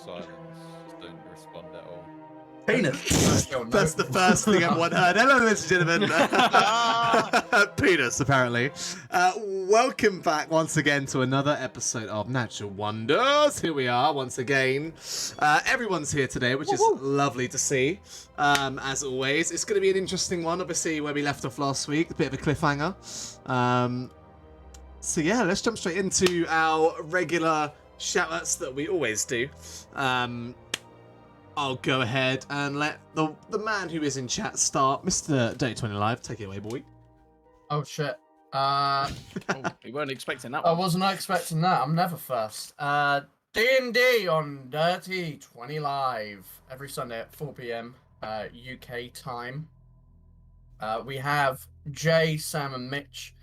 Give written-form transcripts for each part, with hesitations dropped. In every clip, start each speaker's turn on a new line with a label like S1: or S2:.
S1: silence. Just don't respond at all.
S2: Penis.
S3: That's the first thing everyone heard. Hello, ladies and gentlemen. Penis, apparently. Welcome back once again to another episode of Natural Wonders. Here we are once again. Everyone's here today, which is lovely to see. As always, it's going to be an interesting one. Obviously, where we left off last week, a bit of a cliffhanger. So yeah, let's jump straight into our regular shout-outs that we always do. I'll go ahead and let the man who is in chat start. Mr. Day 20 Live, take it away, boy.
S4: Oh shit.
S5: We weren't expecting that
S4: I
S5: one.
S4: was not expecting that. I'm never first. D&D on Dirty 20 Live every Sunday at 4 p.m. UK time. We have Jay, Sam, and Mitch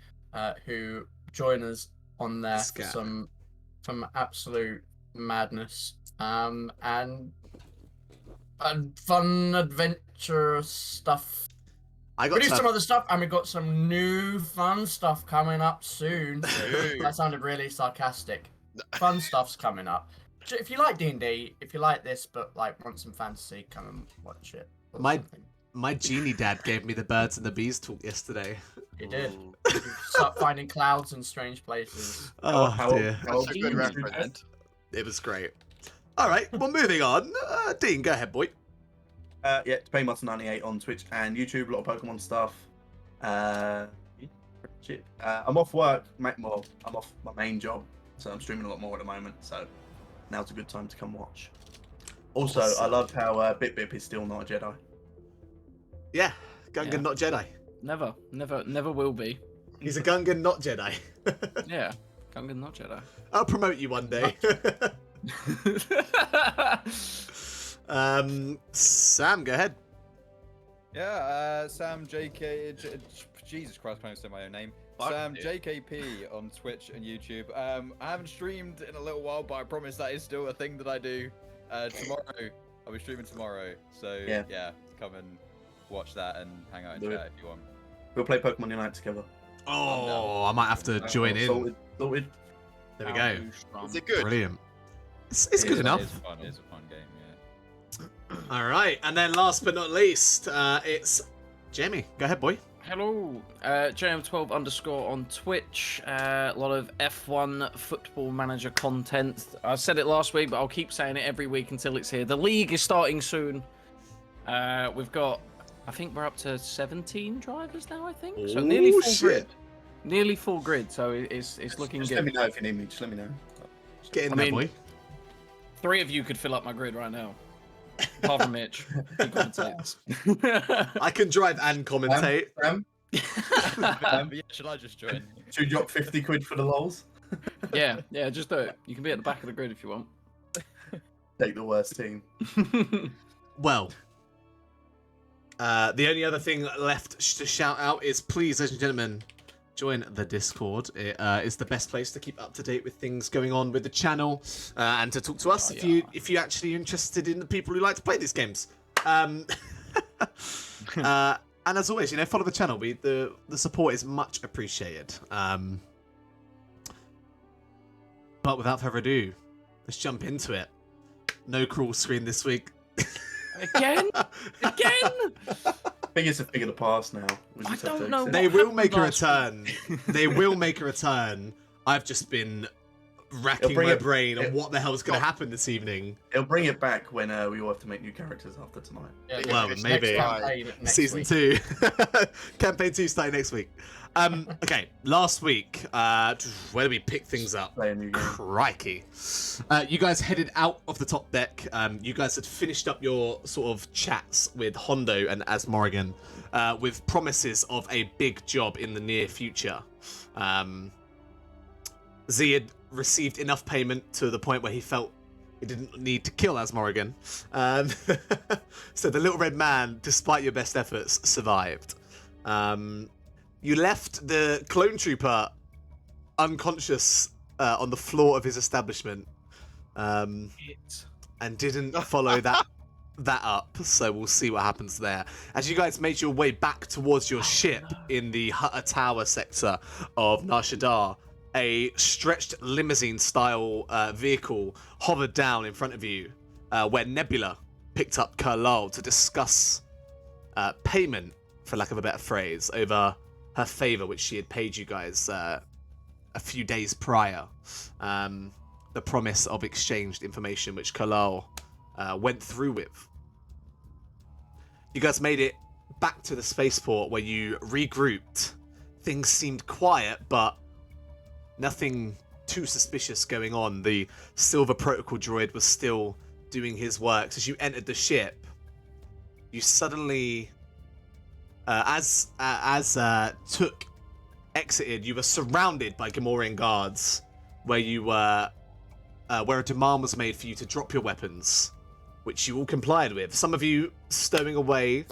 S4: who join us on there for some absolute madness and fun adventurous stuff. We do some other stuff, and we've got some new fun stuff coming up soon. That sounded really sarcastic. Fun stuff's coming up. If you like D&D, if you like this, but like want some fantasy, come and watch it.
S3: My genie dad gave me the birds and the bees talk yesterday.
S4: He did. You start finding clouds in strange places.
S3: Oh dear.
S2: That's a good reference.
S3: It was great. All right, well, moving on. Dean, go ahead, boy.
S2: Yeah, Paymutton98 on Twitch and YouTube. A lot of Pokemon stuff. I'm off work. Well, I'm off my main job, so I'm streaming a lot more at the moment. So now's a good time to come watch. Also, I love how Bip Bip is still not a Jedi.
S3: Yeah, Gungan, not Jedi.
S5: Never will be.
S3: He's a Gungan, not Jedi.
S5: Yeah, Gungan, not Jedi.
S3: I'll promote you one day. Sam, go ahead.
S1: Yeah, Sam JK. Jesus Christ, I can't say my own name. Sam JKP on Twitch and YouTube. I haven't streamed in a little while, but I promise that is still a thing that I do. Tomorrow, I'll be streaming tomorrow. So yeah, come and watch that and hang out in chat if you want.
S2: We'll play Pokemon Unite together.
S3: Oh, I might have to join in.
S2: Sorted.
S3: There we go.
S6: Is it good?
S3: Brilliant. It's good enough.
S1: It is a fun game, yeah.
S3: All right, and then last but not least, it's Jamie. Go ahead, boy.
S5: Hello, JM12 _ on Twitch. A lot of F1 Football Manager content. I said it last week, but I'll keep saying it every week until it's here. The league is starting soon. We've got, I think we're up to 17 drivers now. I think so. Nearly full grid. Nearly full grid. So it's looking
S2: Just
S5: good.
S2: let me know if you need me. Just let me know.
S3: Get in there, boy.
S5: 3 of you could fill up my grid right now. Apart from Mitch. He commentates.
S3: I can drive and commentate.
S1: Yeah, should I just join?
S2: Should we drop 50 quid for the lols?
S5: Yeah, just do it. You can be at the back of the grid if you want.
S2: Take the worst team.
S3: Well, the only other thing left to shout out is, please, ladies and gentlemen, join the Discord. It is the best place to keep up to date with things going on with the channel and to talk to us if you actually are interested in the people who like to play these games. And as always, follow the channel. The support is much appreciated. But without further ado, let's jump into it. No crawl screen this week.
S5: Again?
S2: I think it's a thing of the past now.
S5: I don't know.
S3: They will make a return. They will make a return. I've just been racking my brain on what the hell is going to happen this evening.
S2: It'll bring it back when we all have to make new characters after tonight.
S4: Yeah,
S3: Well, maybe. Season 2. Campaign 2 starting next week. Okay, last week, where do we pick things up?
S2: Play a new game.
S3: Crikey. You guys headed out of the top deck. You guys had finished up your sort of chats with Hondo and Asmorgan with promises of a big job in the near future. Z had received enough payment to the point where he felt he didn't need to kill Asmorgan. So the little red man, despite your best efforts, survived. You left the clone trooper unconscious on the floor of his establishment, and didn't follow that up. So we'll see what happens there. As you guys made your way back towards your ship in the Hutta Tower sector of Nar Shaddaa, a stretched limousine-style vehicle hovered down in front of you. where Nebula picked up Carlisle to discuss payment, for lack of a better phrase, over her favor, which she had paid you guys a few days prior. The promise of exchanged information, which Carlisle went through with. You guys made it back to the spaceport where you regrouped. Things seemed quiet, but nothing too suspicious going on. The Silver Protocol droid was still doing his work. As you entered the ship, you suddenly, as Took exited, you were surrounded by Gamorrean guards, where you were, where a demand was made for you to drop your weapons, which you all complied with. Some of you stowing away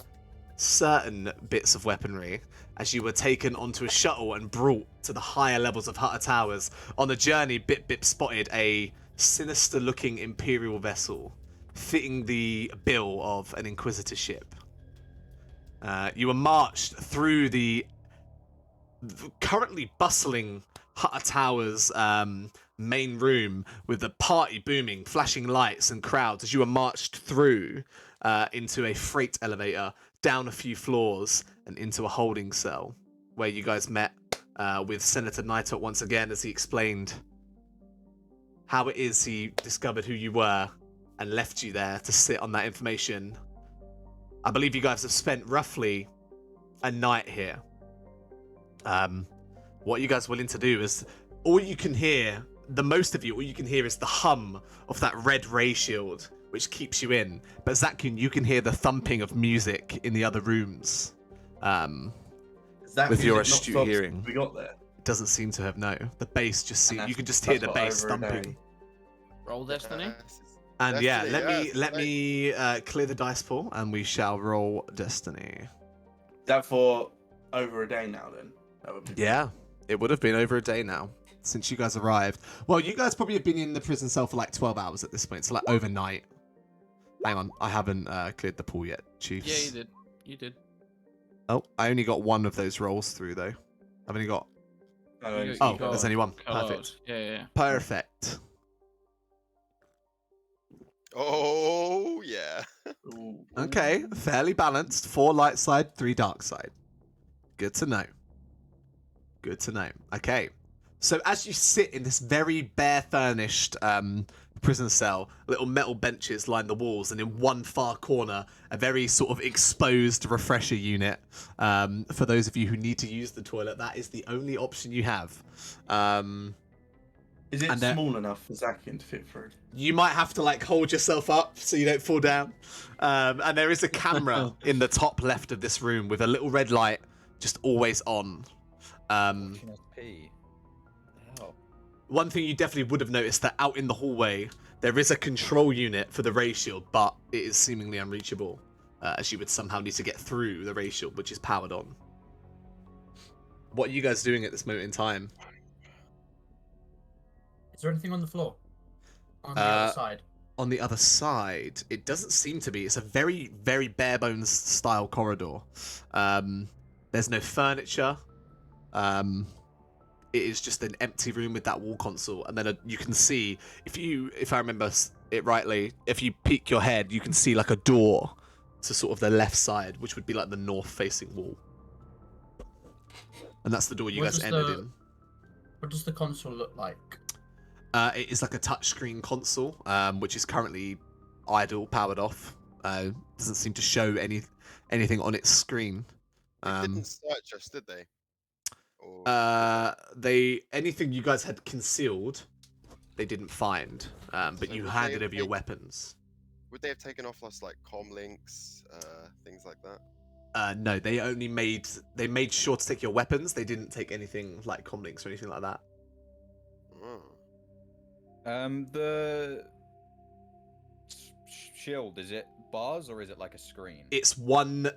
S3: certain bits of weaponry as you were taken onto a shuttle and brought to the higher levels of Hutter Towers. On the journey, Bip spotted a sinister-looking Imperial vessel, fitting the bill of an Inquisitor ship. You were marched through the currently bustling Hutter Towers main room with the party booming, flashing lights and crowds as you were marched through into a freight elevator, down a few floors and into a holding cell where you guys met with Senator Nighthawk once again as he explained how it is he discovered who you were and left you there to sit on that information. I believe you guys have spent roughly a night here. What you guys are willing to do is, all you can hear, the most of you, all you can hear is the hum of that red ray shield, which keeps you in. But Zakun, you can hear the thumping of music in the other rooms. With your astute hearing.
S2: We got there.
S3: It doesn't seem to have, no. The bass just seems, you can just hear the bass thumping.
S5: Roll Destiny.
S3: And yeah,
S6: Destiny,
S3: let me clear the dice pool and we shall roll Destiny.
S2: Is that for over a day now then? That would be
S3: Yeah, it would have been over a day now since you guys arrived. Well, you guys probably have been in the prison cell for like 12 hours at this point, so like overnight. Hang on, I haven't cleared the pool yet, Chiefs.
S5: Yeah, you did. You did.
S3: Oh, I only got one of those rolls through though. I've only got.
S5: You
S3: Oh,
S5: got
S3: there's only one.
S5: Carlisle.
S3: Perfect.
S5: Yeah.
S3: Perfect.
S6: Oh yeah.
S3: Okay, fairly balanced. 4 light side, 3 dark side. Good to know. Good to know. Okay. So as you sit in this very bare furnished prison cell, little metal benches line the walls, and in one far corner, a very sort of exposed refresher unit. For those of you who need to use the toilet, that is the only option you have.
S2: Is it small enough for Zakian to fit through?
S3: You might have to like hold yourself up so you don't fall down. And there is a camera in the top left of this room with a little red light just always on. One thing you definitely would have noticed that out in the hallway, there is a control unit for the ray shield, but it is seemingly unreachable, as you would somehow need to get through the ray shield, which is powered on. What are you guys doing at this moment in time?
S4: Is there anything on the floor? On the other side?
S3: On the other side, it doesn't seem to be. It's a very, very bare bones style corridor. There's no furniture. It is just an empty room with that wall console, and then you can see, if I remember it rightly, if you peek your head, you can see like a door to sort of the left side, which would be like the north-facing wall, and that's the door you guys entered in.
S4: What does the console look like?
S3: It is like a touchscreen console, which is currently idle, powered off. Doesn't seem to show anything on its screen.
S6: They didn't search us, did they? Or...
S3: anything you guys had concealed, they didn't find. But
S6: So
S3: you
S6: would
S3: handed
S6: they
S3: over your
S6: take-
S3: weapons.
S6: Would they have taken off us like comm links, things like that?
S3: No, they made sure to take your weapons. They didn't take anything like comlinks or anything like that.
S6: Oh.
S1: The shield, is it bars or is it like a screen?
S3: It's one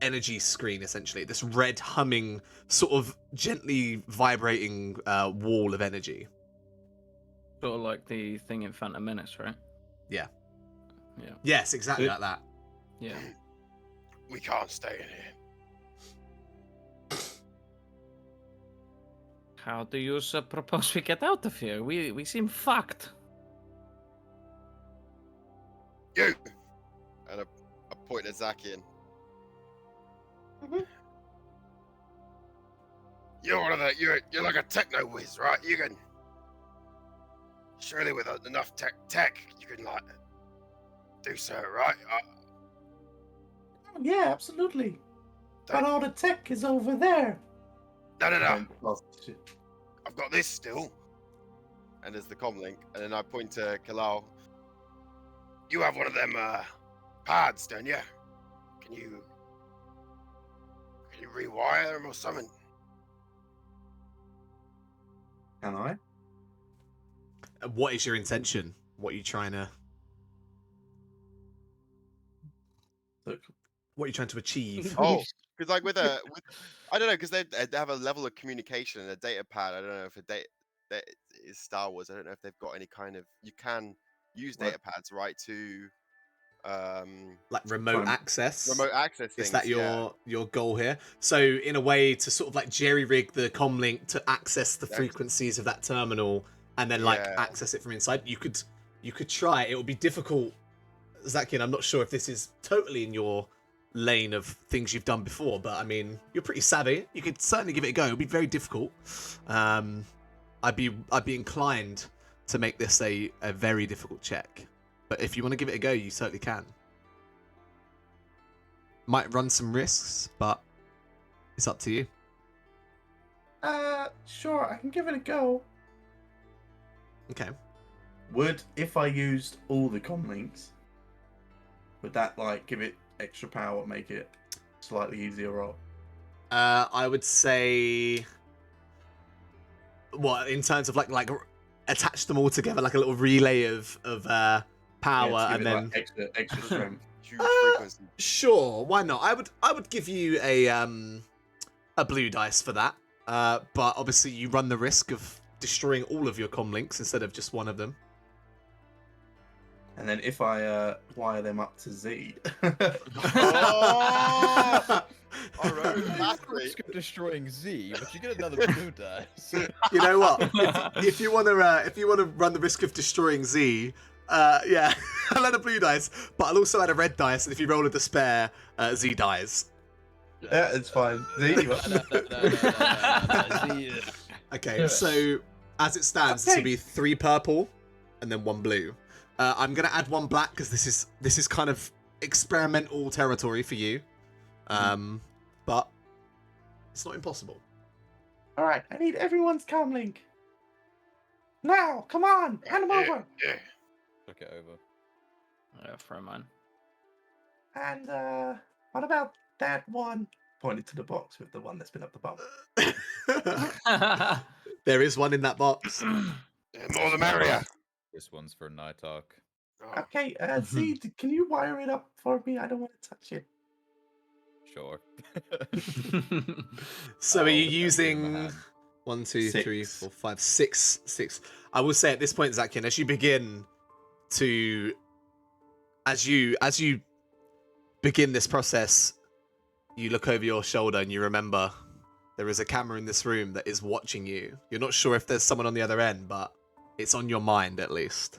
S3: energy screen, essentially. This red humming, sort of gently vibrating wall of energy.
S5: Sort of like the thing in Phantom Menace, right?
S3: Yeah.
S5: Yeah.
S3: Yes, exactly like that.
S5: Yeah.
S6: We can't stay in here.
S5: How do you propose we get out of here? We seem fucked.
S6: You! And I point at Zakian. You're one of the, you're like a techno whiz, right? You can, surely with enough tech, you can like, do so, right?
S2: Yeah, absolutely. But all the tech is over there.
S6: No. I've got this still. And there's the comlink, and then I point to Kalal. You have one of them pads, don't you? Can you rewire them or something?
S2: Can I?
S3: What is your intention? What are you trying to?
S2: Look.
S3: What are you trying to achieve?
S6: Oh, because like with I don't know, because they have a level of communication and a data pad. I don't know if that is Star Wars. I don't know if they've got any kind of. You can use data pads, right? To
S3: like remote access.
S6: Remote access things.
S3: Is that your goal here? So in a way to sort of like jerry rig the comlink to access the frequencies of that terminal and then like access it from inside. You could try. It would be difficult, Zakian. I'm not sure if this is totally in your lane of things you've done before, but I mean you're pretty savvy. You could certainly give it a go. It would be very difficult. I'd be inclined to make this a very difficult check. But if you want to give it a go, you certainly can. Might run some risks, but it's up to you.
S2: Sure, I can give it a go.
S3: Okay.
S2: If I used all the comlinks, would that like give it extra power, make it slightly easier roll?
S3: I would say, what in terms of like attach them all together like a little relay of power, and then
S2: like, extra strength.
S6: Huge frequency.
S3: Sure, why not? I would give you a blue dice for that. But obviously you run the risk of destroying all of your comlinks instead of just one of them.
S2: And then if I wire them up to Z.
S1: Risk of destroying Z, but you get another blue dice.
S3: You know what? If you want to run the risk of destroying Z, yeah, I'll add a blue dice, but I'll also add a red dice, and if you roll a despair, Z dies.
S2: Yeah, it's fine. Z.
S1: Z.
S3: Okay, so as it stands, this will be 3 purple and then 1 blue. I'm gonna add 1 black because this is kind of experimental territory for you, but it's not impossible.
S2: All right, I need everyone's comlink. Now, come on, hand them over.
S6: Yeah.
S1: Took it over.
S5: Yeah, throw mine.
S2: And what about that one? Pointed to the box with the one that's been up the bum.
S3: There is one in that box.
S6: More the merrier.
S1: This one's for Night Arc.
S6: Oh.
S2: Okay, Z, can you wire it up for me? I don't want to touch it.
S1: Sure.
S3: So are you using
S1: man.
S3: 1, 2, 3,
S2: 6.
S3: 4, 5, 6? I will say at this point, Zakian, as you begin to, as you begin this process, you look over your shoulder and you remember there is a camera in this room that is watching you. You're not sure if there's someone on the other end, but it's on your mind at least.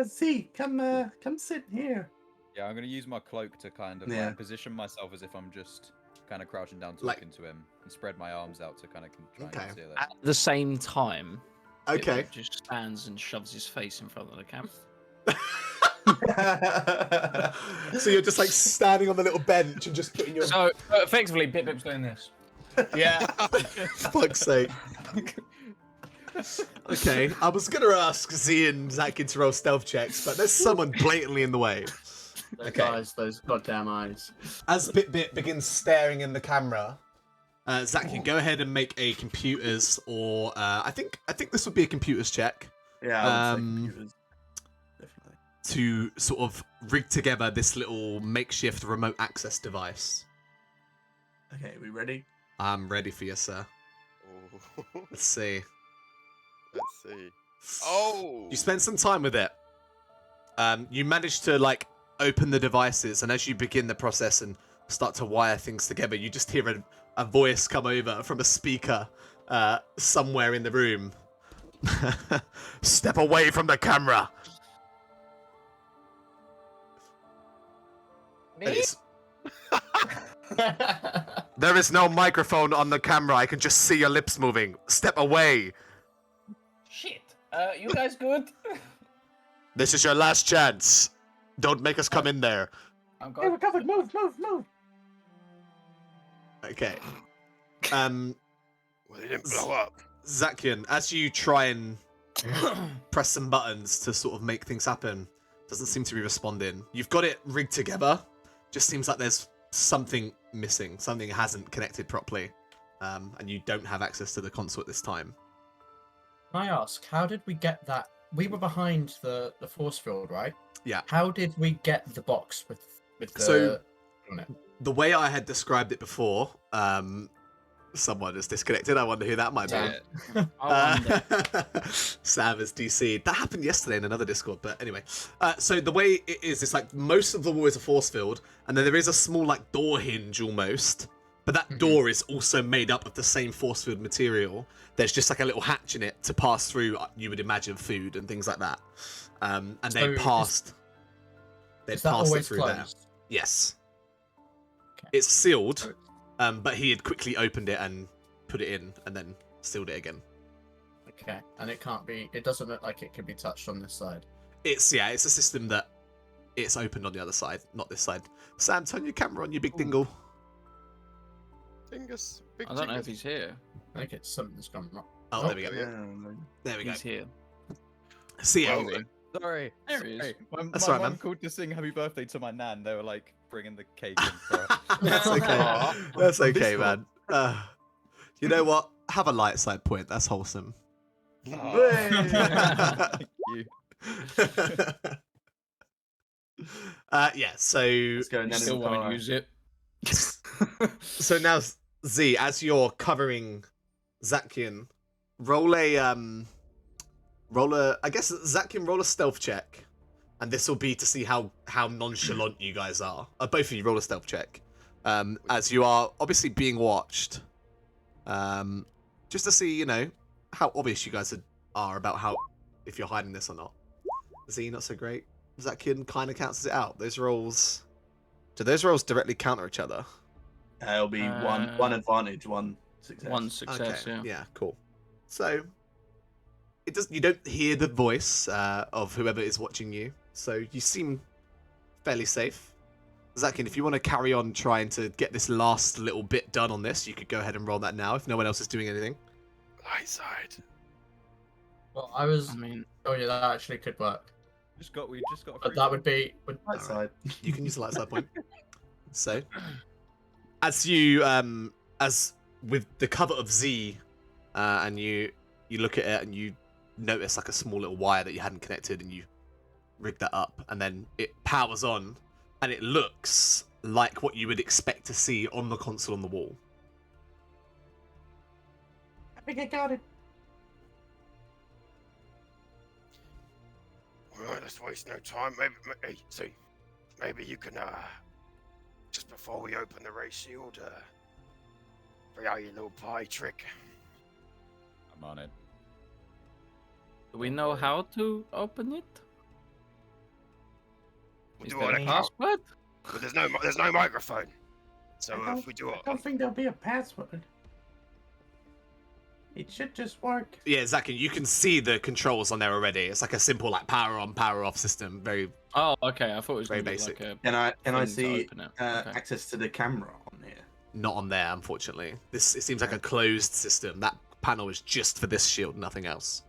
S2: Z, come sit here.
S1: Yeah, I'm gonna use my cloak to kind of like, position myself as if I'm just kind of crouching down talking to him, and spread my arms out to kind of try and conceal it.
S5: At the same time,
S3: Okay.
S5: it just stands and shoves his face in front of the camera.
S3: So you're just like standing on the little bench and just putting your...
S5: So effectively, Bip-Bip's doing this.
S3: Yeah. Fuck's sake. Okay, I was gonna ask Z and Zakin to roll stealth checks, but there's someone blatantly in the way.
S4: Those eyes, those goddamn eyes.
S3: As Bip begins staring in the camera, Zakin, go ahead and make a computers, or I think this would be a computers check.
S2: Yeah, I would say computers. Definitely.
S3: To sort of rig together this little makeshift remote access device.
S2: Okay, we ready?
S3: I'm ready for you, sir.
S6: Oh.
S3: Let's see.
S6: Let's see. Oh!
S3: You spend some time with it. You manage to like open the devices, and as you begin the process and start to wire things together, you just hear a voice come over from a speaker somewhere in the room. Step away from the camera. And there is no microphone on the camera. I can just see your lips moving. Step away.
S5: Shit. You guys good?
S3: This is your last chance. Don't make us come in there.
S5: I'm
S2: Hey, we're
S5: good.
S2: covered. Move.
S3: Okay.
S6: Well, they didn't blow up.
S3: Zakian, as you try and press some buttons to sort of make things happen, doesn't seem to be responding. You've got it rigged together. Just seems like there's something missing. Something hasn't connected properly. And you don't have access to the console at this time.
S4: Can I ask, how did we get that? We were behind the force field, right?
S3: Yeah.
S4: How did we get the box with the...
S3: So-
S4: on it?
S3: The way I had described it before, someone is disconnected. I wonder who that might be.
S5: I wonder.
S3: Sam is DC'd. That happened yesterday in another Discord, but anyway. So the way it is, it's like most of the wall is a force field, and then there is a small like door hinge almost. But that door is also made up of the same force field material. There's just like a little hatch in it to pass through, you would imagine, food and things like that. And they
S4: So
S3: passed. They
S4: Is that
S3: passed it
S4: always
S3: through there.
S4: closed?
S3: Yes.
S4: Okay.
S3: It's sealed, but he had quickly opened it and put it in, and then sealed it again.
S4: Okay, and it can't be... It doesn't look like it can be touched on this side.
S3: It's a system that it's opened on the other side, not this side. Sam, turn your camera on, you big dingle.
S6: Dingus. Big
S5: I don't know if
S6: dingus.
S5: he's here.
S4: I think it's something's gone wrong.
S3: Oh, there we go.
S6: yeah.
S3: There we go.
S5: He's here.
S3: See ya.
S6: Well,
S1: Sorry.
S5: There he is.
S1: Sorry. My
S3: That's
S1: mum
S3: all right, man.
S1: called to sing happy birthday to my nan. They were like bringing the cake in for her.
S3: That's okay.
S6: Aw.
S3: That's okay,
S2: Discord.
S3: man. You know what? Have a light side point. That's wholesome.
S1: Oh, thank you.
S3: Yeah, so
S2: Let's go.
S5: You
S2: Nan in
S5: still
S2: the car.
S5: won't use it.
S3: so now Z, as you're covering Zakian, roll a I guess Zakian, roll a stealth check, and this will be to see how nonchalant you guys are. Both of you roll a stealth check, as you are obviously being watched, just to see how obvious you guys are about how if you're hiding this or not. Z, not so great. Zakian kind of cancels it out. Those rolls. Do those rolls directly counter each other?
S2: It'll be one advantage, one success.
S5: One success,
S3: Okay.
S5: yeah.
S3: Yeah, cool. So it does. You don't hear the voice of whoever is watching you, so you seem fairly safe. Zakian, if you want to carry on trying to get this last little bit done on this, you could go ahead and roll that now if no one else is doing anything.
S6: Light side.
S4: Well, I was...
S5: I mean,
S4: Oh yeah, that actually could work.
S1: We just got a
S4: But
S1: free
S4: that would be...
S2: Right side.
S3: You can use the light side point. So, as you as with the cover of Z, and you look at it and you notice like a small little wire that you hadn't connected, and you rig that up, and then it powers on, and it looks like what you would expect to see on the console on the wall.
S2: I think I got it.
S6: Alright, let's waste no time. Maybe you can, just before we open the ray shield, bring out your little pie trick.
S1: I'm on it.
S5: do we know how to open it?
S6: We'll
S5: Is
S6: do
S5: there
S6: it on
S5: a
S6: account,
S5: password?
S6: but there's no microphone. So if we do it,
S2: I don't think there'll be a password. It should just work.
S3: Yeah, Zakian, you can see the controls on there already. It's like a simple like power on, power off system. Very
S5: Oh, okay. I thought it was
S3: Very
S5: gonna be
S3: basic.
S5: like a
S2: Can I
S5: thing to
S2: see
S5: open it. Okay.
S2: access to the camera on here?
S3: not on there, unfortunately. It seems like a closed system. That panel is just for this shield, nothing else.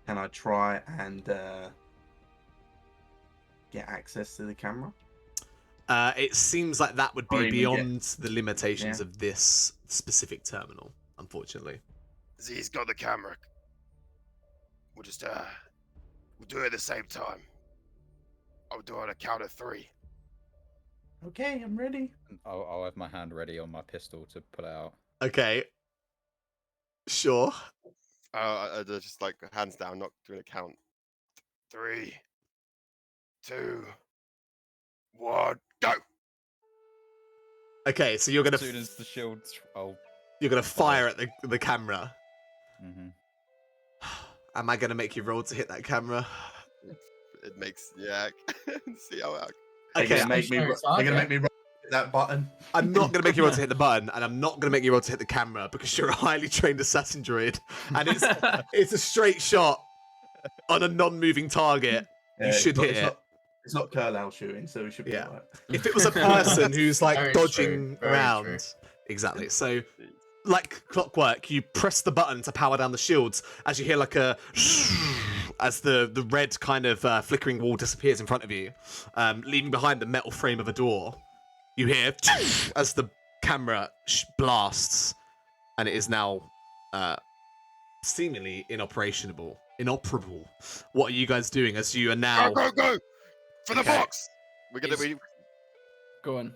S2: Can I try and get access to the camera?
S3: It seems like that would
S2: Or
S3: be
S2: even
S3: beyond the limitations
S2: Yeah.
S3: of this specific terminal, unfortunately.
S6: Z's got the camera. We'll just we'll do it at the same time. I'll do it on a count of 3.
S2: Okay, I'm ready.
S1: I'll have my hand ready on my pistol to pull it out.
S3: Okay. Sure.
S6: Just like hands down, not doing a count. 3, 2, 1, go!
S3: Okay, so you're gonna
S1: As soon as the shield,
S3: fire at the camera.
S1: Mm-hmm.
S3: Am I gonna make you roll to hit that camera?
S6: It makes, yeah. See how
S2: They're
S3: Okay,
S2: gonna make me. They're gonna make me roll that button.
S3: I'm not going to make you roll to hit the button, and I'm not going to make you roll to hit the camera because you're a highly trained assassin druid, and it's a straight shot on a non-moving target. You should hit it.
S2: It's not Curlow shooting, so we should be alright.
S3: If it was a person who's like
S4: Very
S3: dodging
S4: true, very
S3: around,
S4: true.
S3: exactly. So, like clockwork, you press the button to power down the shields as you hear like a as the red kind of flickering wall disappears in front of you, leaving behind the metal frame of a door. You hear as the camera blasts, and it is now seemingly inoperable. What are you guys doing as you are now?
S6: Go for the box. We're gonna be.
S5: Go on.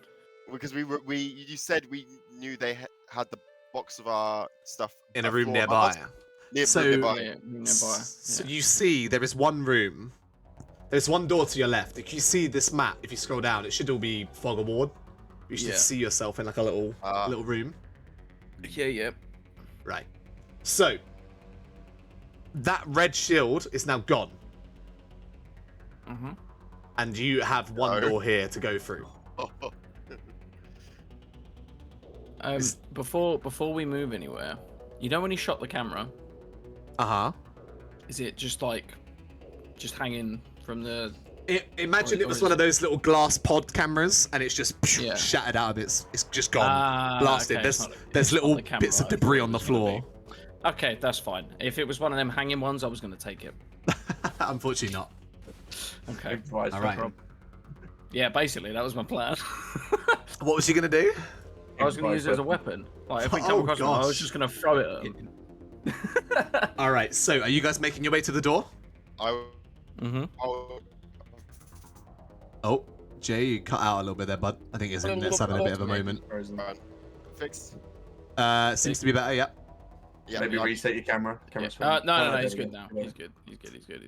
S6: Because you said we knew they had the box of our stuff
S3: In a room nearby. So
S5: Nearby.
S3: you see there is one room. There's one door to your left. If you see this map, if you scroll down, it should all be fog of war. You should see yourself in like a little room.
S5: Yeah.
S3: Right. So that red shield is now gone.
S5: Mm-hmm.
S3: And you have one door here to go through.
S5: Before we move anywhere, you know when he shot the camera, is it just hanging from the?
S3: Imagine it was one of those little glass pod cameras, and it's just shattered out of it. It's just gone, blasted.
S5: Okay,
S3: there's little
S5: camera,
S3: bits of debris on the floor.
S5: Okay, that's fine. If it was one of them hanging ones, I was going to take it.
S3: Unfortunately, not.
S5: Okay.
S3: All right.
S5: Yeah, basically that was my plan.
S3: What was you gonna do?
S5: I was going to use it as a weapon. Like if we come across one, I was just going to throw it at him.
S3: All right. So, are you guys making your way to the door? Oh, Jay, you cut out a little bit there, bud. I think his internet's having a bit of a moment.
S6: Fixed.
S3: Seems to be better. Yeah.
S6: Yeah.
S2: Maybe reset your camera.
S5: No, he's good now. He's good.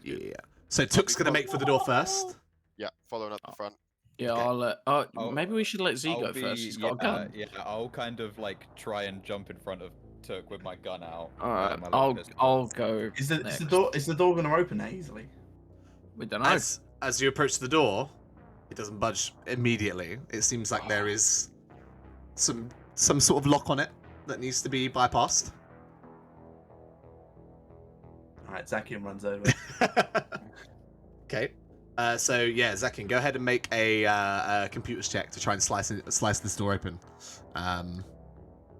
S3: Yeah. So Took's gonna make for the door first.
S6: Yeah, following up the front.
S5: Yeah,
S3: Okay.
S5: maybe we should let Z go first. He's got a gun.
S1: Yeah, I'll kind of like try and jump in front of Took with my gun out.
S5: Alright,
S1: my little pistol.
S5: I'll go.
S2: Is the door gonna open that easily?
S5: We don't know.
S3: As you approach the door, it doesn't budge immediately. It seems like there is some sort of lock on it that needs to be bypassed.
S2: Alright, Zakian runs over.
S3: Okay. So yeah, Zakian, go ahead and make a computer's check to try and slice this door open.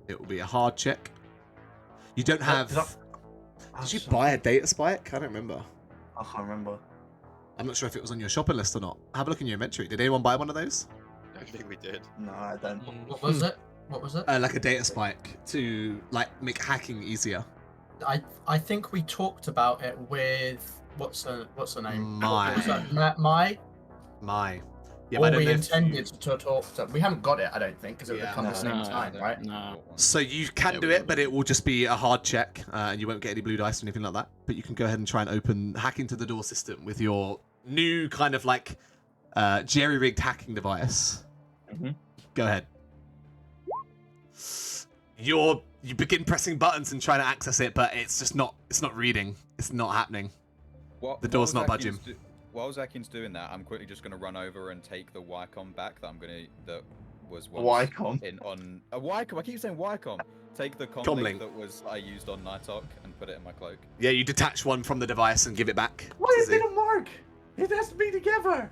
S3: It will be a hard check. You don't have. Did you buy a data spike? I don't remember.
S2: I can't remember.
S3: I'm not sure if it was on your shopping list or not. Have a look in your inventory. Did anyone buy one of those?
S6: I don't think we did.
S2: No, I don't.
S4: What was it? What was it?
S3: Like a data spike to like make hacking easier.
S4: I think we talked about it with what's the name?
S3: My.
S4: What was that? My.
S3: Yeah,
S4: Or
S3: but I don't
S4: we
S3: know if
S4: intended to talk to. We haven't got it, I don't think, because it would
S3: Yeah.
S4: come at the same time, right?
S5: No.
S3: So you can do it, but it will just be a hard check, and you won't get any blue dice or anything like that. But you can go ahead and try and hack into the door system with your new kind of like jerry-rigged hacking device.
S2: Mm-hmm.
S3: Go ahead. You begin pressing buttons and trying to access it, but it's just not. It's not reading. It's not happening. The door's not budging.
S1: While Zakian's doing that, I'm quickly just gonna run over and take the Wycom back that was
S2: Wycom?
S1: on a Wycom. I keep saying Wycom. Take the comlink that I used on Nighthawk and put it in my cloak.
S3: Yeah, you detach one from the device and give it back.
S2: Why it didn't work? It has to be together.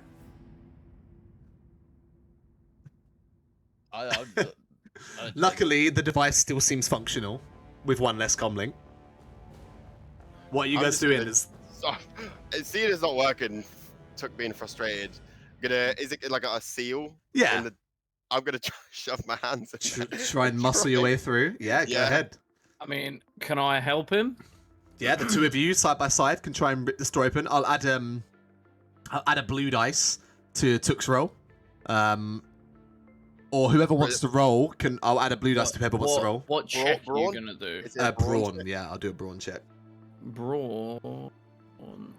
S3: Luckily, the device still seems functional with one less comlink. What are you guys doing?
S6: Seeing it's not working, Took being frustrated. Is it like a seal?
S3: Yeah.
S6: I'm gonna try shove my hands in.
S3: Try and muscle your way through. Yeah, go ahead.
S5: I mean, can I help him?
S3: Yeah, the two of you side by side can try and rip this door open. I'll add a blue dice to Took's roll. Or whoever wants to roll can. I'll add a blue dice to whoever wants to roll.
S5: What check are you gonna do?
S3: Brawn. Yeah, I'll do a brawn check.
S5: Brawn.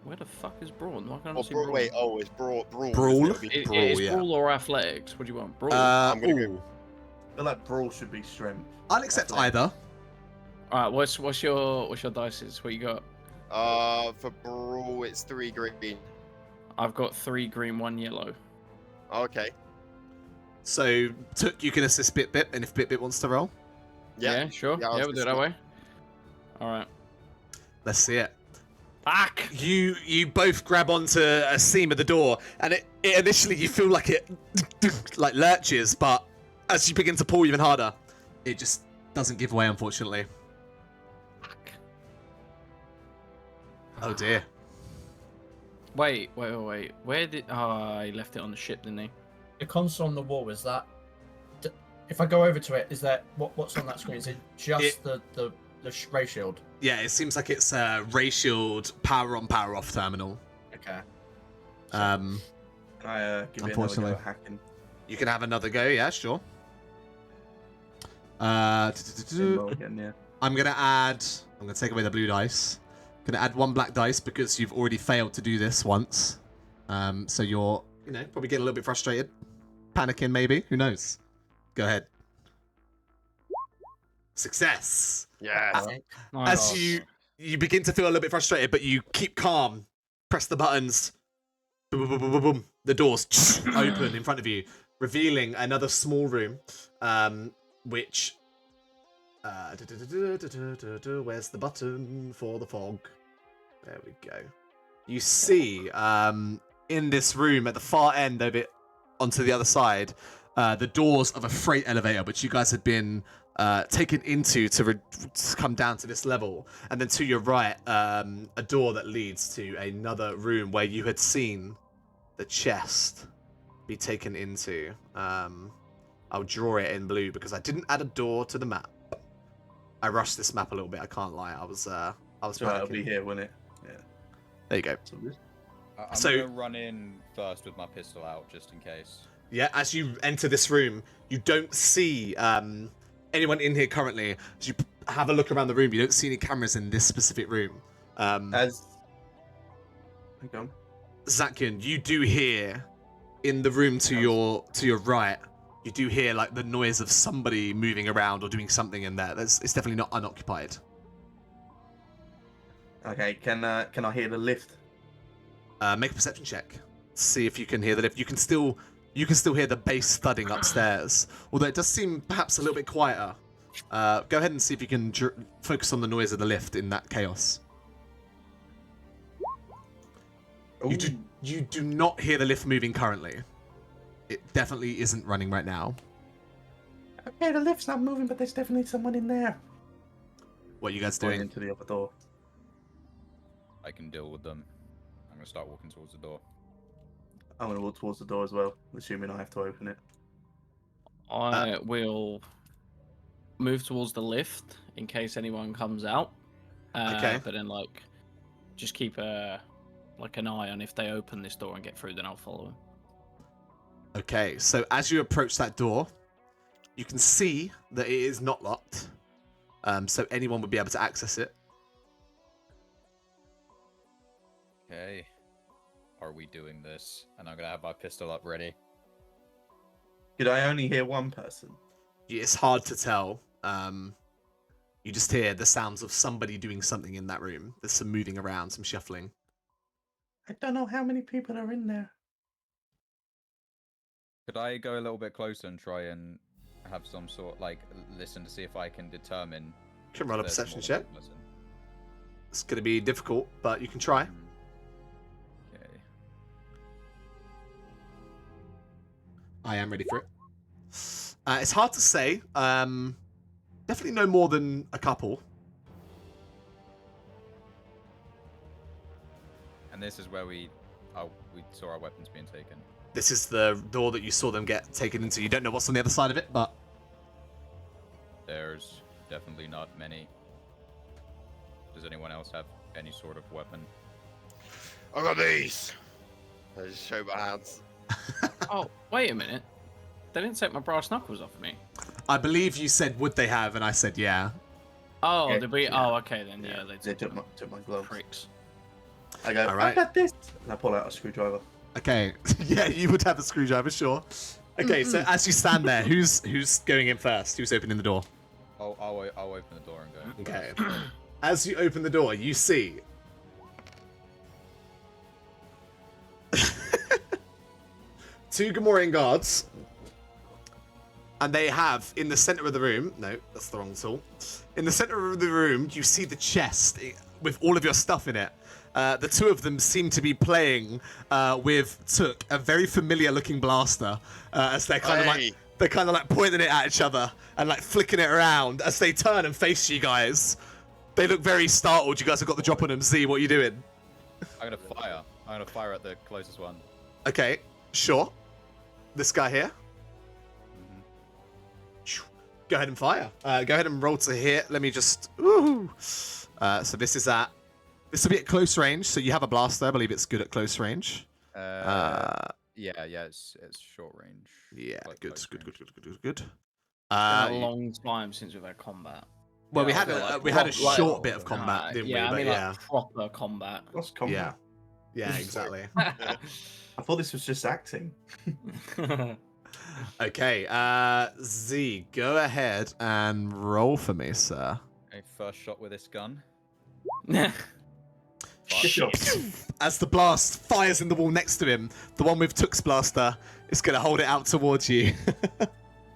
S5: Where the fuck is Brawn? Why can't I see Brawn?
S6: Wait, it's Brawl.
S3: Brawl?
S5: It's Brawl or Athletics. What do you want? Brawl.
S6: I'm gonna go.
S2: I feel like Brawl should be strength.
S3: I'll accept either.
S5: Alright, what's your dices? What you got?
S6: For Brawl, it's 3 green.
S5: I've got 3 green, 1 yellow.
S6: Okay.
S3: So, Took, you can assist Bit, and if Bit wants to roll,
S5: Yeah, sure.
S6: Yeah, I'll
S5: Yeah, we'll do it that
S6: just-
S5: way. All right.
S3: let's see it.
S5: Fuck!
S3: You both grab onto a seam of the door, and it initially you feel like it like lurches, but as you begin to pull even harder, it just doesn't give way, unfortunately.
S5: Fuck.
S3: Oh dear.
S5: Wait. Where did... Oh, he left it on the ship, didn't he?
S4: The console on the wall, is that... If I go over to it, is that... What's on that screen? Is it just the ray shield?
S3: Yeah, it seems like it's a ray shield power on, power off terminal.
S4: Okay.
S2: Can I give you another go
S3: Unfortunately.
S2: at hacking?
S3: You can have another go, yeah, sure.
S2: Roll again, yeah.
S3: I'm gonna take away the blue dice. Gonna add 1 black dice because you've already failed to do this once. So you're, probably getting a little bit frustrated. Panicking maybe, who knows? Go ahead. Success!
S6: Yes.
S3: As you begin to feel a little bit frustrated, but you keep calm, press the buttons. Boom, boom, boom, boom, boom. The doors open in front of you, revealing another small room, which... where's the button for the fog? There we go. You see, in this room, at the far end of it, onto the other side, the doors of a freight elevator, which you guys had been taken into to come down to this level. And then to your right, a door that leads to another room where you had seen the chest be taken into. I'll draw it in blue because I didn't add a door to the map. I rushed this map a little bit, I can't lie. I was
S2: So
S3: panicking.
S2: it'll be here, won't it? Yeah.
S3: There you go.
S2: So good.
S1: I'm
S3: So-
S1: gonna run in first with my pistol out, just in case.
S3: Yeah, as you enter this room, you don't see anyone in here currently. As you have a look around the room, you don't see any cameras in this specific room.
S2: As... Hang on.
S3: Zakian, you do hear in the room to your right, you do hear like the noise of somebody moving around or doing something in there. It's definitely not unoccupied.
S2: Okay, can I hear the lift?
S3: Make a perception check. See if you can hear the lift. You can still hear the bass thudding upstairs, although it does seem perhaps a little bit quieter. Go ahead and see if you can focus on the noise of the lift in that chaos. You do not hear the lift moving currently. It definitely isn't running right now.
S2: Okay, the lift's not moving, but there's definitely someone in there.
S3: What are you guys
S2: Going
S3: doing?
S2: into the other door.
S1: I can deal with them. I'm gonna start walking towards the door.
S2: I'm gonna walk towards the door as well, assuming I have to open it.
S5: I will move towards the lift in case anyone comes out.
S3: Okay.
S5: But then, just keep an eye on if they open this door and get through, then I'll follow them.
S3: Okay, so as you approach that door, you can see that it is not locked. So anyone would be able to access it.
S1: Okay. Are we doing this? And I'm gonna have my pistol up ready.
S2: Did I only hear one person?
S3: It's hard to tell. You just hear the sounds of somebody doing something in that room. There's some moving around, some shuffling.
S2: I don't know how many people are in there.
S1: Could I go a little bit closer and try and have some sort listen to see if I can determine?
S3: Can roll a
S1: if there's
S3: perception
S1: more
S3: check.
S1: than one person?
S3: It's going to be difficult, but you can try.
S1: Okay.
S3: I am ready for it. It's hard to say. Definitely no more than a couple.
S1: And this is where we saw our weapons being taken.
S3: This is the door that you saw them get taken into. You don't know what's on the other side of it, but
S1: There's definitely not many. Does anyone else have any sort of weapon?
S6: I got these. I just show my hands.
S5: Oh, wait a minute. They didn't take my brass knuckles off of me.
S3: I believe you said would they have, and I said yeah.
S5: Oh,
S2: Yeah,
S5: did we?
S2: yeah.
S5: Oh, okay then. Yeah,
S2: They took my gloves.
S5: pricks.
S2: I go,
S3: All right.
S2: I got this. And I pull out a screwdriver.
S3: Okay, yeah, you would have a screwdriver, sure. Okay, so as you stand there, who's going in first? Who's opening the door?
S1: I'll open the door and go.
S3: Okay. As you open the door, you see 2 Gamorrean guards, and they have in the center of the room. No, that's the wrong tool. In the center of the room, you see the chest with all of your stuff in it. The 2 of them seem to be playing with Took, a very familiar-looking blaster, as they're kind of like pointing it at each other and like flicking it around as they turn and face you guys. They look very startled. You guys have got the drop on them. Z, what are you doing?
S1: I'm gonna fire. I'm gonna fire at the closest one.
S3: Okay, sure. This guy here. Go ahead and fire. Go ahead and roll to hit. Let me just. Ooh. So this is at. This will be at close range. So you have a blaster. I believe it's good at close range.
S1: Yeah, it's short range.
S3: Yeah,
S1: like
S3: good.
S1: close range.
S3: Good.
S5: It's been a long time since we've had combat.
S3: Well,
S1: Yeah,
S3: we had a short bit of combat, didn't
S5: yeah,
S3: we?
S5: I mean,
S3: But
S5: like proper combat.
S2: What's combat?
S3: yeah, exactly.
S2: I thought this was just acting.
S3: Okay, Z, go ahead and roll for me, sir.
S1: Okay, first shot with this gun.
S3: As the blast fires in the wall next to him, the one with Took's blaster is going to hold it out towards you.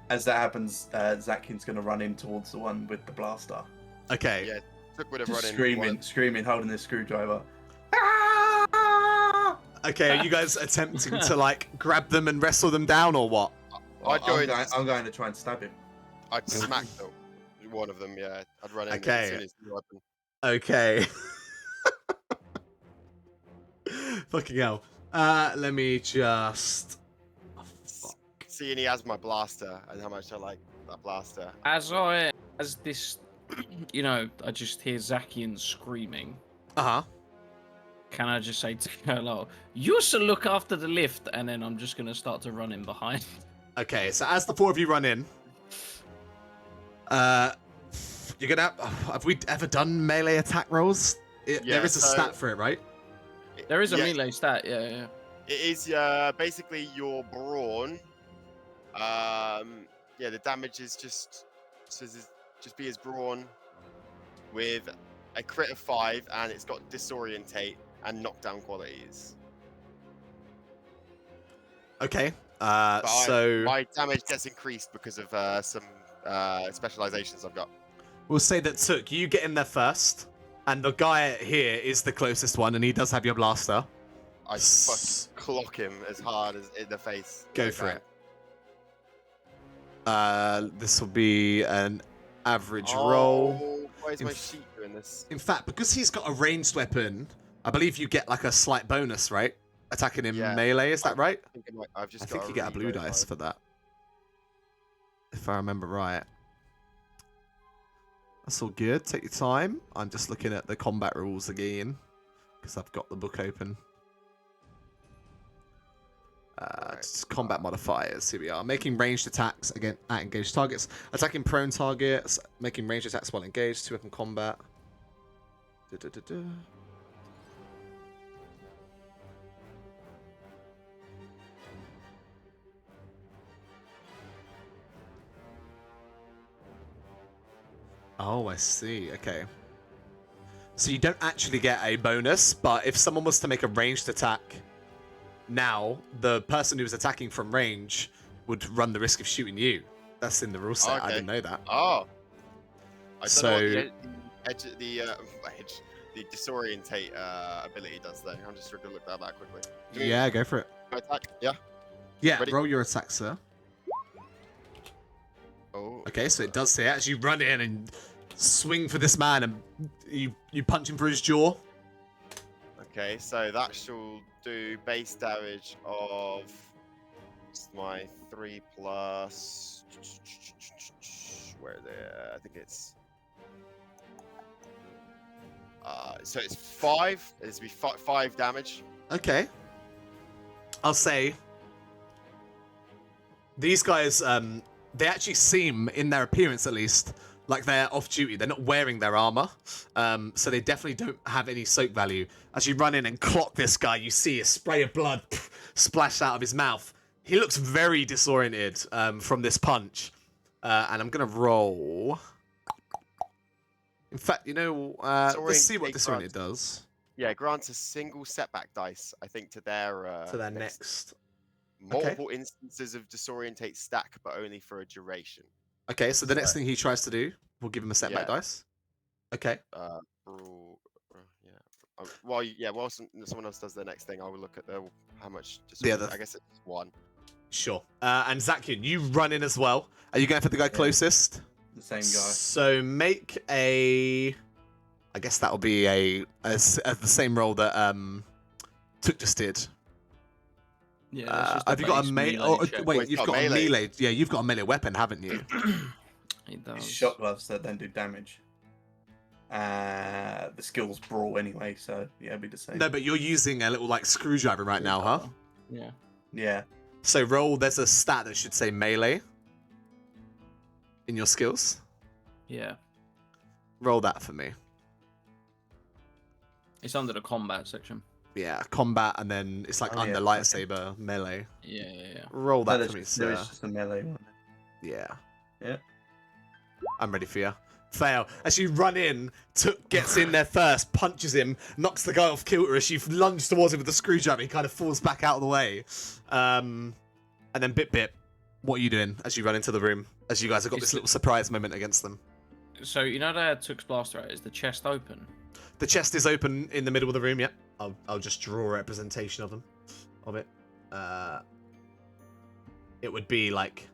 S2: As that happens, Zakin's going to run in towards the one with the blaster.
S3: Okay.
S6: Yeah, Took would have
S2: Just
S6: run in.
S2: screaming, holding this screwdriver.
S3: Okay, are you guys attempting to like grab them and wrestle them down or what?
S6: I'm
S2: going to try and stab him.
S6: I'd smack one of them. Yeah, I'd run in
S3: Okay.
S6: as soon as the weapon.
S3: Okay. Fucking hell. Let me just.
S6: Seeing he has my blaster and how much I like that blaster.
S5: As this, I just hear Zakian screaming. Can I just say to hello? You should look after the lift, and then I'm just gonna start to run in behind.
S3: Okay, so as the 4 of you run in, you're gonna. Have we ever done melee attack rolls? There is a stat for it, right?
S5: There is a melee stat, yeah.
S6: It is basically your brawn. The damage is just be his brawn with a crit of 5, and it's got disorientate and knockdown qualities.
S3: Okay.
S6: So my damage gets increased because of some specializations I've got.
S3: We'll say that Took, you get in there first, and the guy here is the closest one, and he does have your blaster.
S6: I fucking clock him as hard as in the face.
S3: Go for it. This will be an average roll.
S6: Why is my sheet doing this?
S3: In fact, because he's got a ranged weapon, I believe you get like a slight bonus, right? Attacking him melee, is that right?
S6: I
S3: think you get a blue dice for that. If I remember right. That's all good. Take your time. I'm just looking at the combat rules again, because I've got the book open. Just combat modifiers. Here we are. Making ranged attacks at engaged targets. Attacking prone targets. Making ranged attacks while engaged. 2-weapon combat. Oh, I see. Okay. So you don't actually get a bonus, but if someone was to make a ranged attack now, the person who was attacking from range would run the risk of shooting you. That's in the rule set.
S6: Okay.
S3: I didn't know that.
S6: Oh. I don't know what the disorientate ability does though. I'm just going to look that back quickly.
S3: Yeah, go for it.
S6: Attack? Yeah.
S3: Yeah,
S6: Ready?
S3: roll your attack, sir.
S6: Oh.
S3: Okay, so it does say as you run in and swing for this man and you punch him for his jaw.
S6: Okay, so that shall do base damage of my 3 plus. Where is it? I think it's. So it's 5. It's be 5 damage.
S3: Okay. I'll say these guys, they actually seem, in their appearance at least, like they're off duty. They're not wearing their armor, so they definitely don't have any soak value. As you run in and clock this guy, you see a spray of blood splash out of his mouth. He looks very disoriented from this punch, and I'm gonna roll. In fact, let's see what disoriented does.
S6: Yeah, grants a single setback dice, I think, to their
S3: next.
S6: Multiple instances of disorientate stack, but only for a duration.
S3: Okay, so the next thing he tries to do, we'll give him a setback dice. Okay.
S6: While someone else does their next thing, I will look at how much.
S3: The other.
S6: I guess it's 1.
S3: Sure. And Zakian, you run in as well. Are you going for the guy closest?
S2: The same guy.
S3: So make a. I guess that'll be the same roll that Took just did.
S5: Yeah.
S3: Have you got a melee? Wait, you've got a melee. Yeah, you've got a melee weapon, haven't you?
S5: He does.
S2: Shot gloves that don't do damage. The skill's brawl anyway, so yeah, it'd be the same.
S3: No, but you're using a little like screwdriver right now, huh?
S5: Yeah.
S2: Yeah.
S3: So roll. There's a stat that should say melee in your skills.
S5: Yeah.
S3: Roll that for me.
S5: It's under the combat section.
S3: Yeah, combat, and then it's like under lightsaber melee.
S5: Yeah.
S3: Roll that for me, sir.
S2: There is just a melee one.
S3: Yeah.
S2: Yeah.
S3: I'm ready for you. Fail. As you run in, Took gets in there first, punches him, knocks the guy off kilter. As you lunge towards him with the screwdriver, he kind of falls back out of the way. And then Bip, what are you doing as you run into the room? As you guys have got this little surprise moment against them.
S5: So, you know that Took's blaster out? Is the chest open?
S3: The chest is open in the middle of the room, yeah. I'll just draw a representation of it. It would be like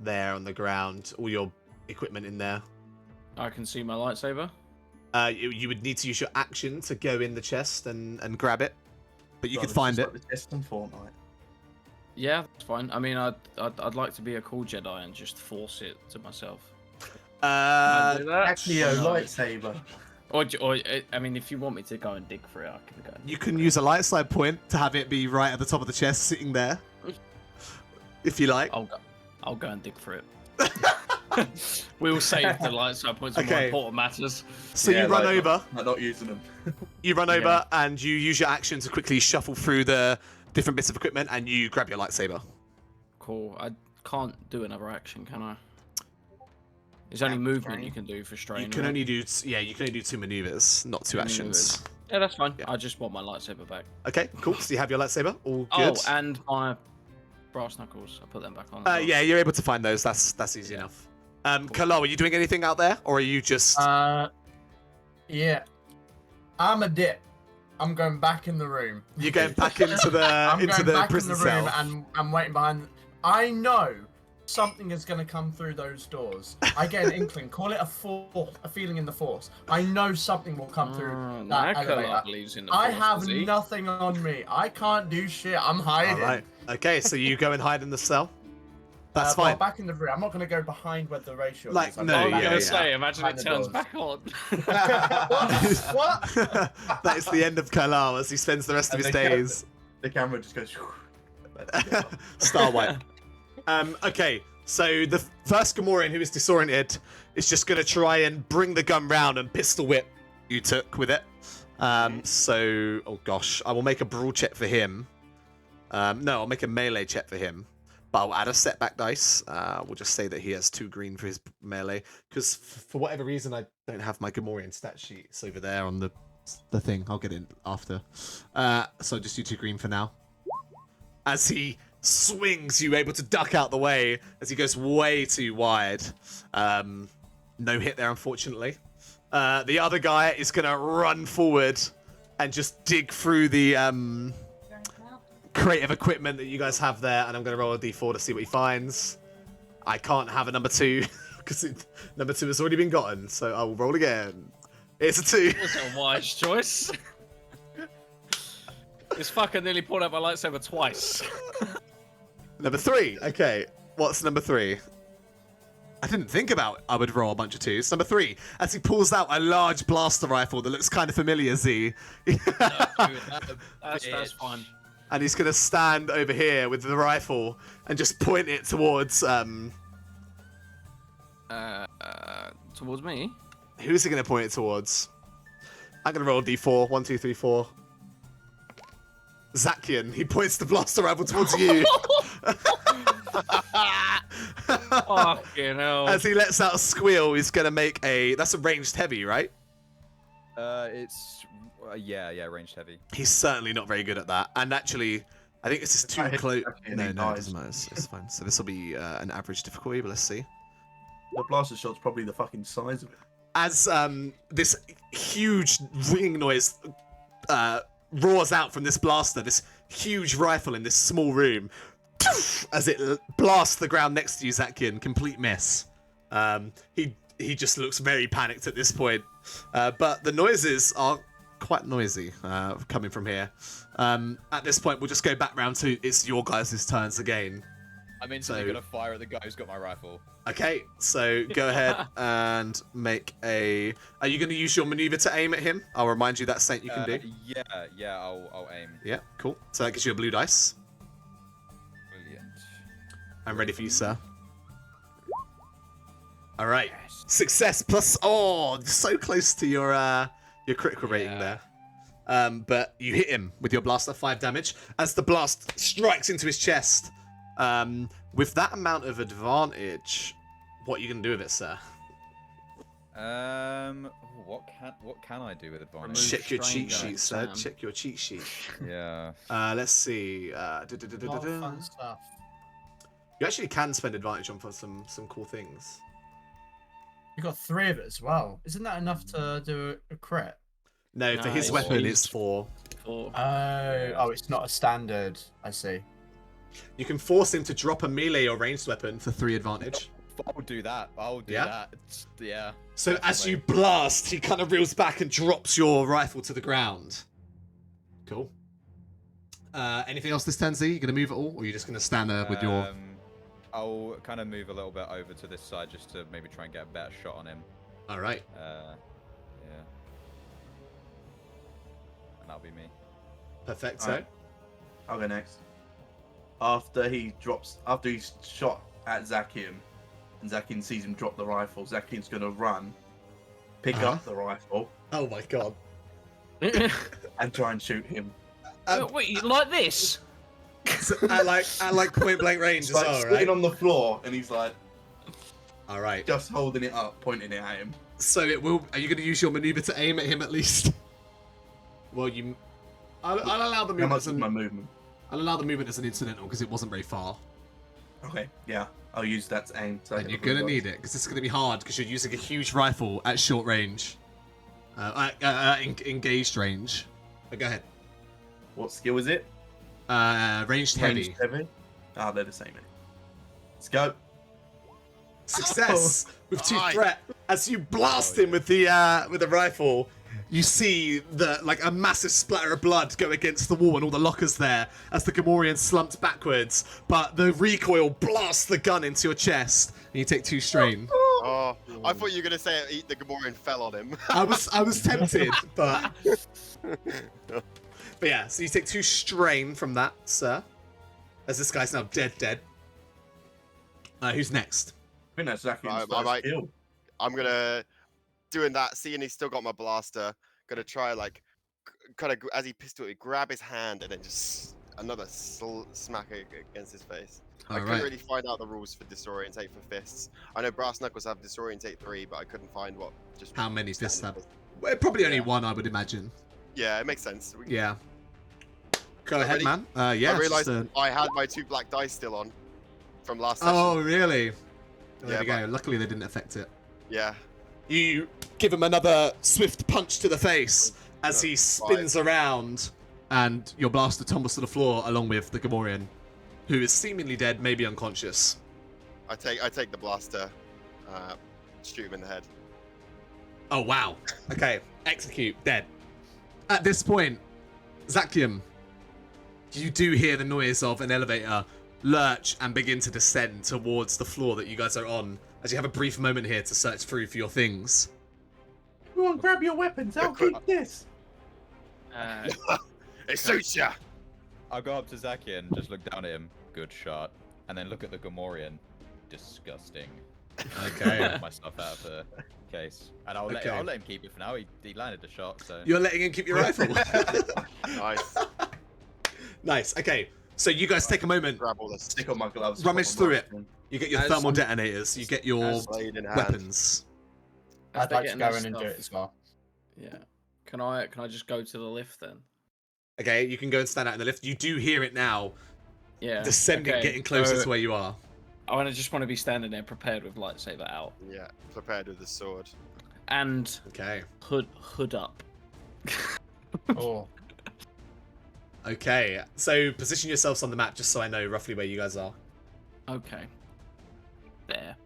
S3: there on the ground, all your equipment in there.
S5: I can see my lightsaber.
S3: You would need to use your action to go in the chest and grab it, but you could find it.
S2: Like the chest on Fortnite.
S5: Yeah, that's fine. I mean, I'd like to be a cool Jedi and just force it to myself. Can I do that?
S2: Actually, a lightsaber.
S5: Or, I mean, if you want me to go and dig for it, I can go.
S3: You can use a light side point to have it be right at the top of the chest, sitting there. If you like.
S5: I'll go and dig for it. We'll save the light side points for more important matters.
S3: So you run over.
S2: Not using them.
S3: You run over and you use your action to quickly shuffle through the different bits of equipment, and you grab your lightsaber.
S5: Cool. I can't do another action, can I? There's only movement you can do for strain.
S3: You can only do 2 maneuvers, not 2 actions.
S5: Yeah, that's fine. I just want my lightsaber back.
S3: Okay, cool. So you have your lightsaber. All good.
S5: Oh, and my brass knuckles. I put them back on.
S3: Yeah, you're able to find those. That's easy enough. Kalo, are you doing anything out there, or are you just?
S4: Yeah. I'm a dip. I'm going back in the room.
S3: You're going back into the prison cell.
S4: And I'm waiting behind. I know something is going to come through those doors. I get an inkling. Call it a feeling in the force. I know something will come through that elevator. I have nothing on me. I can't do shit. I'm hiding.
S3: All right. Okay, so you go and hide in the cell. That's fine.
S4: Well, back in the room. I'm not going to go behind where the ratio is.
S5: I was going to say, imagine it turns back on.
S4: What?
S3: That is the end of Kalal as he spends the rest of his days.
S2: The camera just goes.
S3: Star wipe. Okay, so the first Gamorrean who is disoriented is just going to try and bring the gun round and pistol whip you Took with it. So, oh gosh, I will make a brawl check for him. No, I'll make a melee check for him. But I'll add a setback dice. We'll just say that he has 2 green for his melee. Because for whatever reason, I don't have my Gamorrean stat sheet. It's over there on the thing. I'll get it after. So just do 2 green for now. As he swings, you're able to duck out the way as he goes way too wide. No hit there, unfortunately. The other guy is going to run forward and just dig through the crate of equipment that you guys have there, and I'm going to roll a d4 to see what he finds. I can't have a number 2 because number 2 has already been gotten, so I will roll again. It's a 2.
S5: That's a wise choice. This fucker nearly pulled out my lightsaber twice.
S3: Number 3. Okay, what's number 3? I didn't think about I would roll a bunch of 2s. Number 3, as he pulls out a large blaster rifle that looks kind of familiar, Z.
S5: That's fine.
S3: And he's going to stand over here with the rifle and just point it towards...
S5: towards me?
S3: Who's he going to point it towards? I'm going to roll a d4. 1, 2, 3, 4. Zakian. He points the blaster rifle towards you.
S5: Fucking hell.
S3: As he lets out a squeal, he's going to make a... That's a ranged heavy, right?
S1: It's... yeah, ranged heavy.
S3: He's certainly not very good at that. And actually, I think this is too
S2: I hit
S3: close.
S2: Zakian and
S3: No,
S2: he
S3: no, it
S2: dies.
S3: doesn't matter. It's fine. So this will be an average difficulty, but let's see.
S2: The blaster shot's probably the fucking size of it.
S3: As this huge ringing noise roars out from this blaster, this huge rifle in this small room, as it blasts the ground next to you, Zakian, complete miss. He just looks very panicked at this point. But the noises are quite noisy coming from here. At this point, we'll just go back round to it's your guys' turns again.
S1: I'm instantly gonna fire at the guy who's got my rifle.
S3: Okay, so go ahead and make a... Are you going to use your maneuver to aim at him? I'll remind you that's something you can do.
S1: Yeah, I'll aim.
S3: Yeah, cool. So that gives you a blue dice.
S1: Brilliant.
S3: I'm ready for you, sir. All right. Success plus... Oh, so close to your critical rating there. But you hit him with your blaster, 5 damage. As the blast strikes into his chest... with that amount of advantage, what are you gonna do with it, sir?
S1: What can I do with advantage?
S3: Check your cheat
S5: stranger,
S3: sheet, sir.
S5: Sam.
S3: Check your cheat sheet.
S1: Yeah.
S3: Let's see.
S4: Lot of fun stuff.
S3: You actually can spend advantage on for some cool things.
S4: You got 3 of it as well. Isn't that enough to do a crit?
S3: No, for his
S5: Nice.
S3: weapon, it's 4.
S4: Oh, it's not a standard. I see.
S3: You can force him to drop a melee or ranged weapon for 3 advantage.
S1: I'll do that.
S3: Yeah?
S1: That. Yeah.
S3: So as you blast, he kind of reels back and drops your rifle to the ground. Cool. Anything else this turn, Z? You gonna move at all, or are you just gonna stand there with your?
S1: I'll kind of move a little bit over to this side just to maybe try and get a better shot on him.
S3: All right.
S1: Yeah. And that'll be me.
S3: Perfecto.
S2: Alright. I'll go next. After he's shot at Zakian, and Zakian sees him drop the rifle, Zakian's gonna run, pick up the rifle,
S3: Oh my god.
S2: and try and shoot him.
S5: Wait, you like this?
S3: So at like point blank range
S2: He's
S3: as
S2: like
S3: well,
S2: sitting
S3: right?
S2: on the floor, and he's like
S3: All right.
S2: just holding it up, pointing it at him.
S3: So it will. Are you going to use your maneuver to aim at him at least? Well, I'll allow the
S2: How
S3: movement.
S2: much
S3: As
S2: is
S3: an,
S2: my movement?
S3: I'll allow the movement as an incidental because it wasn't very far.
S2: Okay, yeah, I'll use that to aim. So I
S3: And
S2: get
S3: you're
S2: the blue
S3: gonna
S2: dots.
S3: need it because this is gonna be hard because you're using a huge rifle at short range, engaged range. But go ahead.
S2: What skill is it?
S3: Ranged heavy.
S2: Ranged heavy. Ah, they're the same. Let's go.
S3: Success with 2
S6: Nice.
S3: threat as you blast him with the rifle. You see a massive splatter of blood go against the wall and all the lockers there as the Gamorrean slumps backwards, but the recoil blasts the gun into your chest and you take 2 strain.
S6: Oh, I thought you were gonna say the Gamorrean fell on him.
S3: I was tempted, but yeah. So you take 2 strain from that, sir. As this guy's now dead. Who's next?
S2: I think that's Zakian's
S6: I
S2: first
S6: might-
S2: kill.
S6: I'm gonna doing that, seeing he's still got my blaster. Gonna try kind of as he pistol it, grab his hand and then just another smack against his face. I couldn't really find out the rules for disorientate for fists. I know brass knuckles have disorientate 3, but I couldn't find what just
S3: How many fists
S6: standard
S3: have?
S6: fist.
S3: Well, probably only
S6: Yeah.
S3: 1, I would imagine.
S6: Yeah, it makes sense.
S3: Yeah. Go ahead,
S6: Ready?
S3: man. Yeah.
S6: I realised
S3: just,
S6: I had my 2 black dice still on from last session.
S3: Oh, really? There
S6: Yeah,
S3: we go. Luckily, they didn't affect it.
S6: Yeah.
S3: You give him another swift punch to the face as he spins around, and your blaster tumbles to the floor along with the Gamorrean, who is seemingly dead, maybe unconscious.
S6: I take the blaster, shoot him in the head.
S3: Oh, wow. Okay. Execute. Dead. At this point, Zakium, you do hear the noise of an elevator lurch and begin to descend towards the floor that you guys are on, as you have a brief moment here to search through for your things.
S2: Go on, grab your weapons. I'll keep this.
S6: It suits ya.
S1: I'll go up to Zakian, just look down at him. Good shot. And then look at the Gamorrean. Disgusting.
S3: Okay.
S1: Get myself out of the case. And I'll let him keep it for now. He landed the shot, so.
S3: You're letting him keep your rifle.
S6: Nice.
S3: Nice. Okay. So you guys take a moment.
S6: Grab all this.
S2: Stick on my gloves.
S3: Rummage
S2: put
S3: through
S2: my
S3: it.
S2: mask on.
S3: You get your
S5: As
S3: thermal
S5: I'm-
S3: detonators. You get your
S6: Blade in hand.
S3: weapons.
S4: I'd
S5: they're
S4: like to
S5: getting
S4: go
S5: their
S4: in and do
S5: stuff.
S4: it as well.
S5: Yeah. Can I just go to the lift then?
S3: Okay, you can go and stand out in the lift. You do hear it now,
S5: Yeah.
S3: descending, getting closer to where you are.
S5: I just want to be standing there prepared with lightsaber out.
S6: Yeah, prepared with the sword.
S5: And
S3: Okay.
S5: hood up.
S4: Oh.
S3: Okay, so position yourselves on the map just so I know roughly where you guys are.
S5: Okay. There.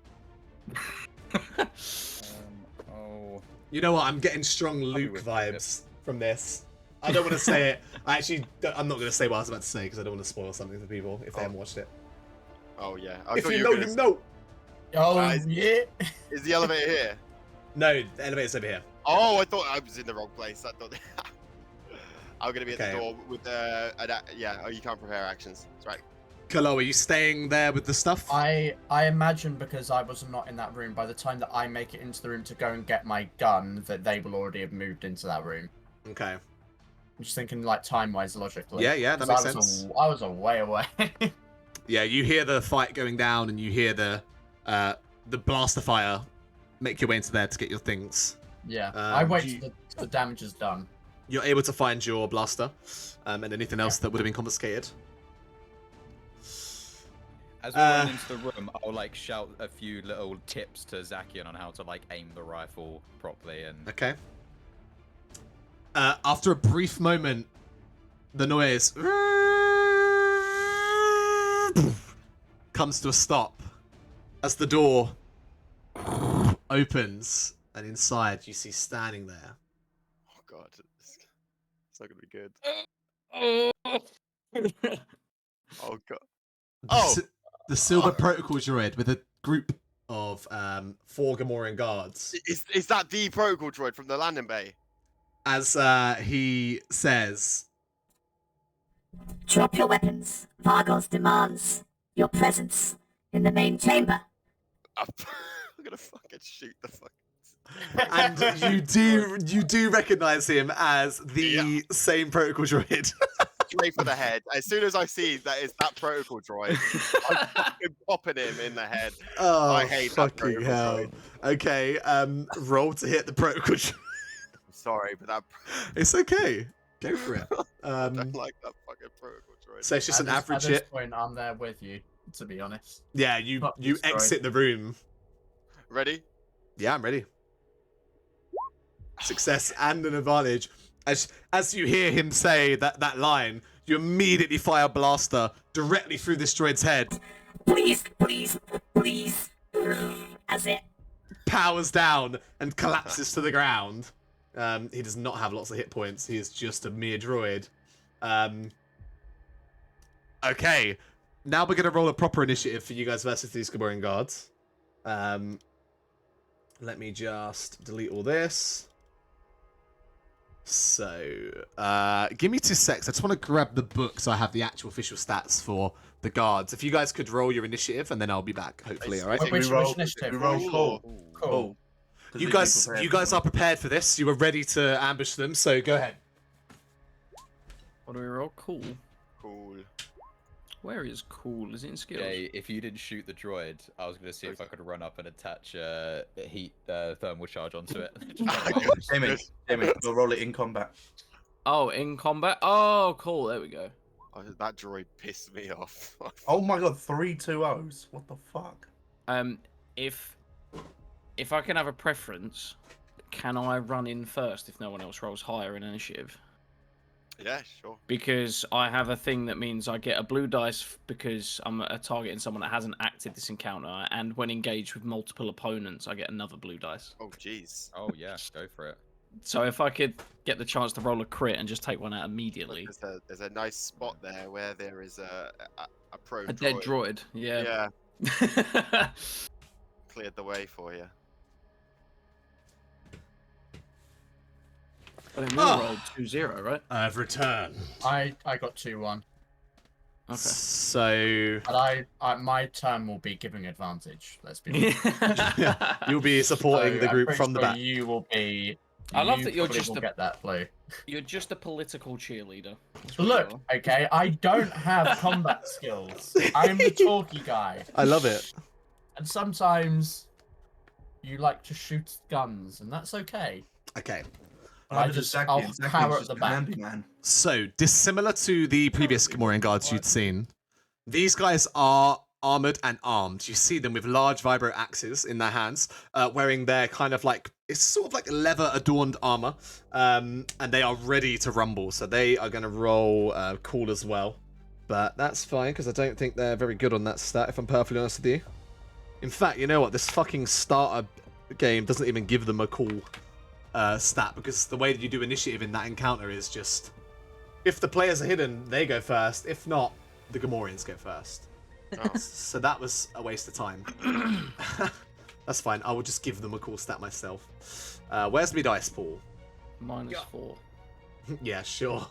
S1: Oh.
S3: You know what? I'm getting strong Luke
S1: with
S3: vibes from this. I don't want to say it. I'm not going to say what I was about to say because I don't want to spoil something for people if they haven't watched it.
S6: Oh yeah.
S3: If you know, you know.
S4: Oh,
S6: Guys.
S4: yeah.
S6: Is the elevator here?
S3: No, the elevator's over here.
S6: Oh, I thought I was in the wrong place. I thought I'm gonna be at
S3: Okay.
S6: the door with the. Yeah. Oh, you can't prepare actions. That's right.
S3: Kalo, are you staying there with the stuff?
S4: I imagine because I was not in that room, by the time that I make it into the room to go and get my gun, that they will already have moved into that room.
S3: Okay.
S4: I'm just thinking, like, time-wise, logically.
S3: Yeah, that
S4: 'Cause
S3: makes sense.
S4: I was a way away.
S3: Yeah, you hear the fight going down, and you hear the blaster fire. Make your way into there to get your things.
S4: Yeah, I wait
S3: you-
S4: till the damage is done.
S3: You're able to find your blaster, and anything else that would have been confiscated.
S1: As we run into the room, I'll like shout a few little tips to Zakian on how to like aim the rifle properly and.
S3: Okay. After a brief moment, the noise comes to a stop as the door opens, and inside you see standing there.
S6: Oh god, it's not gonna be good. Oh god.
S3: The silver protocol droid with a group of 4 Gamorrean guards.
S6: Is that the protocol droid from the landing bay?
S3: As he says,
S7: Drop your weapons. Vargos demands your presence in the main chamber.
S6: I'm gonna fucking shoot the fuck.
S3: and you do recognize him as the same protocol droid.
S6: Straight for the head. As soon as I see that it's that protocol droid, I'm fucking popping him in the head.
S3: Oh,
S6: I hate that
S3: fucking
S6: protocol
S3: hell.
S6: droid.
S3: Okay, roll to hit the protocol droid.
S6: I'm sorry, but that
S3: It's okay. Go for it.
S6: I don't like that fucking protocol droid.
S3: So it's just an average
S4: At this
S3: hit.
S4: point, I'm there with you, to be honest.
S3: Yeah, you
S4: Not
S3: you
S4: destroy.
S3: exit the room.
S6: Ready?
S3: Yeah, I'm ready. Success and an advantage. As you hear him say that line, you immediately fire a blaster directly through this droid's head.
S7: Please, please, please. That's it.
S3: Powers down and collapses to the ground. He does not have lots of hit points. He is just a mere droid. Okay, now we're gonna roll a proper initiative for you guys versus these Gamorrean guards. Let me just delete all this. So, give me 2 secs. I just want to grab the book so I have the actual official stats for the guards. If you guys could roll your initiative, and then I'll be back. Hopefully, all right.
S4: Wait, which initiative?
S2: We roll cool.
S4: Cool.
S3: You guys are prepared for this. You are ready to ambush them. So go ahead.
S5: What do we roll? Cool.
S6: Cool.
S5: Where is cool? Is it in skills?
S1: Jay, if you didn't shoot the droid, I was going to see if I could run up and attach heat thermal charge onto it.
S2: Jamie, we'll roll it in combat.
S5: Oh, in combat? Oh, cool. There we go.
S6: Oh, that droid pissed me off.
S2: Oh my god, 3 2-0s. What the fuck?
S5: If I can have a preference, can I run in first if no one else rolls higher in initiative?
S6: Yeah, sure.
S5: Because I have a thing that means I get a blue dice because I'm targeting someone that hasn't acted this encounter, and when engaged with multiple opponents, I get another blue dice.
S6: Oh, jeez.
S1: Oh yeah, go for it.
S5: So if I could get the chance to roll a crit and just take one out immediately.
S6: There's a nice spot there where there is a pro
S5: A dead droid, yeah.
S6: Yeah, cleared the way for you.
S5: But then we rolled 2-0, right?
S3: I've returned.
S4: I got 2-1.
S5: Okay.
S3: So
S4: But my turn will be giving advantage. Let's be honest.
S3: you'll be supporting
S4: So
S3: the
S4: I'm
S3: group
S4: pretty
S3: from the
S4: sure
S3: back.
S4: You will be.
S5: I love
S4: you
S5: that you're
S4: probably
S5: just
S4: will
S5: a-
S4: get that blue.
S5: You're just a political cheerleader. That's what
S4: Look,
S5: you are.
S4: okay, I don't have combat skills. I'm the talky guy,
S3: I love it.
S4: and sometimes you like to shoot guns, and that's okay.
S3: Okay.
S4: I just I'll power at the back.
S2: Man.
S3: So, dissimilar to the previous Gamorrean guards you'd seen, these guys are armored and armed. You see them with large vibro axes in their hands, wearing their kind of like, it's sort of like leather adorned armor, and they are ready to rumble. So they are going to roll cool as well. But that's fine, because I don't think they're very good on that stat, if I'm perfectly honest with you. In fact, you know what? This fucking starter game doesn't even give them a cool stat, because the way that you do initiative in that encounter is just, if the players are hidden, they go first. If not, the Gamorreans go first.
S6: Oh.
S3: So that was a waste of time. That's fine. I will just give them a cool stat myself. Where's my dice, Paul?
S5: -4.
S3: Yeah, sure.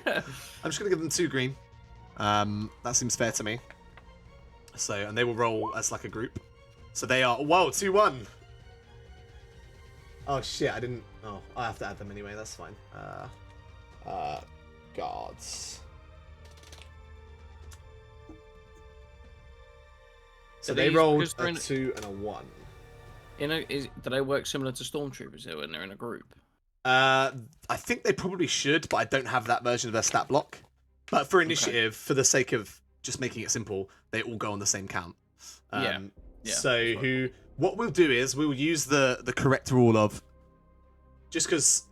S3: I'm just going to give them 2 green. That seems fair to me. So, and they will roll as like a group. So they are, whoa, 2-1. Oh shit, I didn't, oh, I have to add them anyway, that's fine. Guards. So they rolled a 2 and a 1.
S5: Do they work similar to stormtroopers here when they're in a group?
S3: I think they probably should, but I don't have that version of their stat block. But for initiative, for the sake of just making it simple, they all go on the same count.
S5: Yeah,
S3: So what we'll do is we'll use the correct rule of, just because